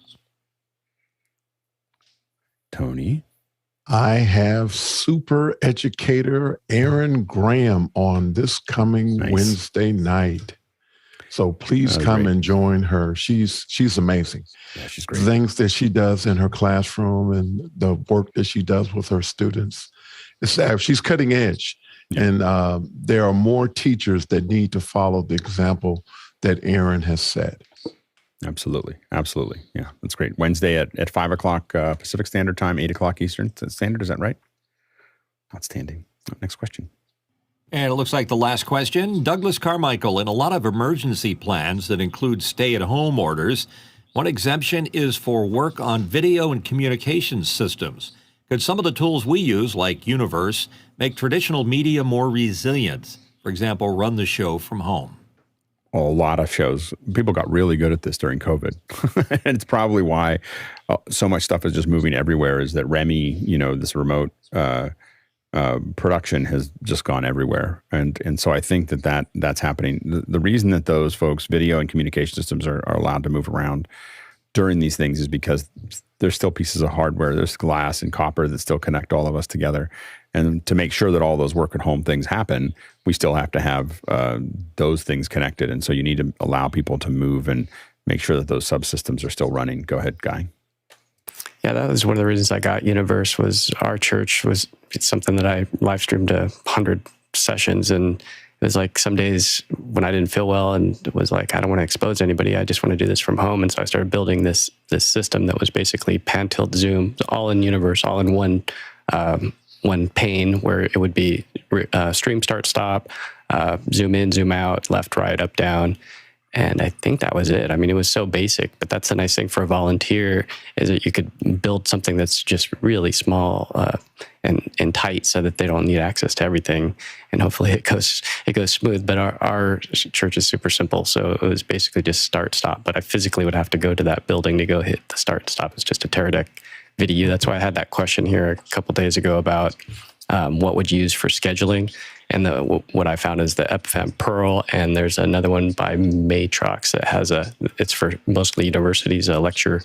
Tony? I have super educator Aaron Graham on this coming Wednesday night. So please come and join her. She's amazing. Yeah, she's great. Things that she does in her classroom and the work that she does with her students. She's cutting edge. Yeah. And there are more teachers that need to follow the example that Aaron has set. Absolutely. Absolutely. Yeah, that's great. Wednesday at 5 o'clock Pacific Standard Time, 8 o'clock Eastern Standard. Is that right? Outstanding. Next question. And it looks like the last question. Douglas Carmichael, in a lot of emergency plans that include stay-at-home orders, one exemption is for work on video and communications systems. Could some of the tools we use, like Universe, make traditional media more resilient? For example, run the show from home. A lot of shows, people got really good at this during COVID. And it's probably why so much stuff is just moving everywhere, is that Remy, this remote production has just gone everywhere. And so I think that's happening. The reason that those folks, video and communication systems are allowed to move around during these things is because there's still pieces of hardware, there's glass and copper that still connect all of us together. And to make sure that all those work at home things happen, we still have to have those things connected. And so you need to allow people to move and make sure that those subsystems are still running. Go ahead, Guy. Yeah, that was one of the reasons I got Universe. Was our church it's something that I live streamed 100 sessions, and it was like some days when I didn't feel well and it was like, I don't want to expose anybody. I just want to do this from home. And so I started building this system that was basically pan, tilt, zoom, all in Universe, all in one pane, where it would be stream, start, stop, zoom in, zoom out, left, right, up, down. And I think that was it. I mean, it was so basic, but that's the nice thing for a volunteer, is that you could build something that's just really small and tight, so that they don't need access to everything. And hopefully it goes smooth. But our church is super simple. So it was basically just start, stop. But I physically would have to go to that building to go hit the start, stop. It's just a Teradek video. That's why I had that question here a couple days ago about what would you use for scheduling. And what I found is the Epiphan Pearl, and there's another one by Matrox that has it's for mostly universities, a lecture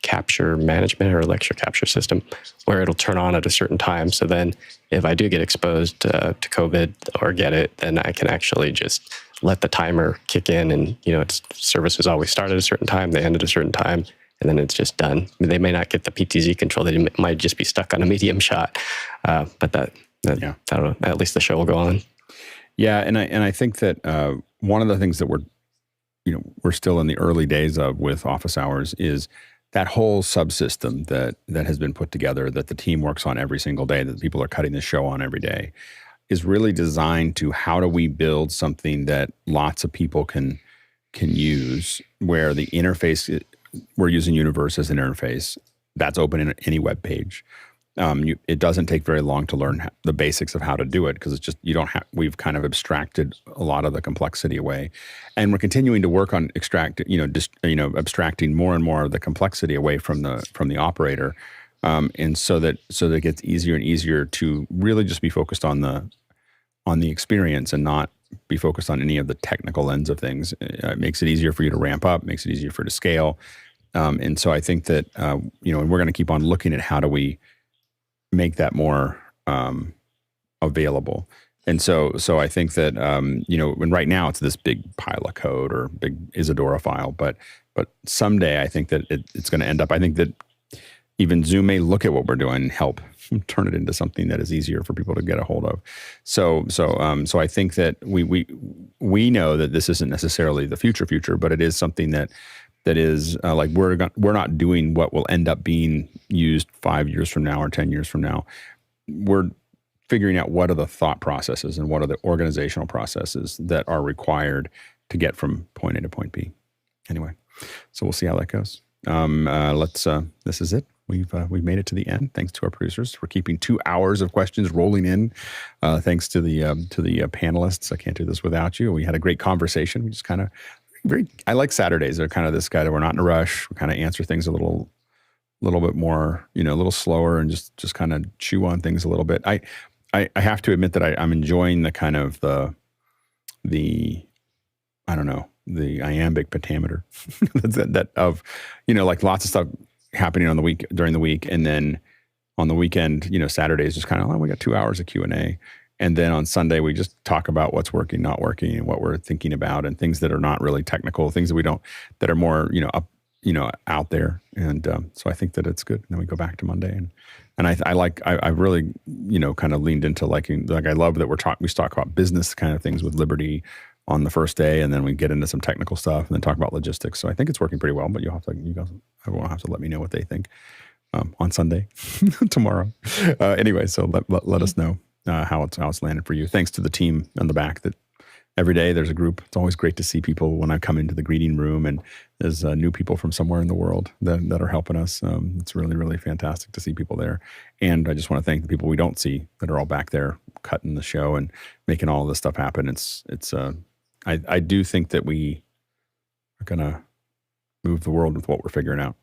capture management or lecture capture system, where it'll turn on at a certain time. So then if I do get exposed to COVID or get it, then I can actually just let the timer kick in, and its services always start at a certain time, they end at a certain time, and then it's just done. I mean, they may not get the PTZ control, they might just be stuck on a medium shot, but that'll, at least the show will go on. Yeah, and I think that one of the things that we're still in the early days of with office hours is that whole subsystem that has been put together, that the team works on every single day, that people are cutting the show on every day, is really designed to how do we build something that lots of people can use, where the interface, we're using Universe as an interface that's open in any web page. It doesn't take very long to learn the basics of how to do it, because it's just we've kind of abstracted a lot of the complexity away, and we're continuing to work on abstracting more and more of the complexity away from the operator, and so that it gets easier and easier to really just be focused on the experience and not be focused on any of the technical ends of things. It makes it easier for you to ramp up, makes it easier for you to scale, and so I think that and we're going to keep on looking at how do we make that more available. And so I think that, and right now it's this big pile of code or big Isadora file, but someday I think that it's going to end up, I think that even Zoom may look at what we're doing and help turn it into something that is easier for people to get a hold of. So I think that we know that this isn't necessarily the future, but it is something that is like we're not doing what will end up being used 5 years from now or 10 years from now. We're figuring out what are the thought processes and what are the organizational processes that are required to get from point A to point B. Anyway, so we'll see how that goes. This is it. We've made it to the end. Thanks to our producers. We're keeping 2 hours of questions rolling in. Thanks to the panelists. I can't do this without you. We had a great conversation. We just kind of I like Saturdays. They're kind of this guy that we're not in a rush. We kind of answer things a little bit more, a little slower, and just kind of chew on things a little bit. I have to admit that I'm enjoying the kind of the I don't know, the iambic pentameter that of like lots of stuff happening during the week, and then on the weekend, Saturdays just kind of we got 2 hours of Q&A. And then on Sunday, we just talk about what's working, not working, and what we're thinking about, and things that are not really technical, things that we don't, that are more, out there. And so I think that it's good. And then we go back to Monday, and I really, kind of leaned into liking, I love that we talk about business kind of things with Liberty on the first day, and then we get into some technical stuff, and then talk about logistics. So I think it's working pretty well. But you guys, everyone will have to let me know what they think on Sunday, tomorrow. Anyway, so let us know how it's landed for you. Thanks to the team on the back that every day there's a group. It's always great to see people when I come into the greeting room, and there's new people from somewhere in the world that are helping us. It's really, really fantastic to see people there. And I just want to thank the people we don't see that are all back there cutting the show and making all of this stuff happen. I do think that we are going to move the world with what we're figuring out,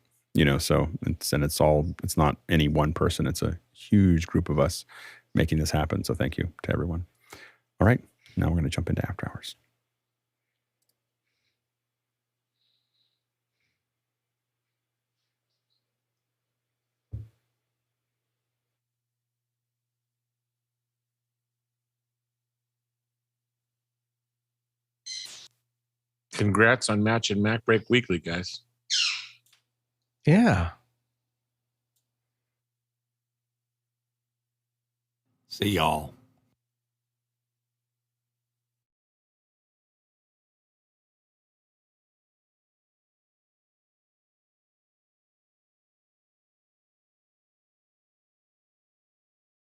so it's not any one person. It's a huge group of us making this happen. So thank you to everyone. All right. Now we're going to jump into after hours. Congrats on matching Mac Break Weekly, guys. Yeah. See y'all.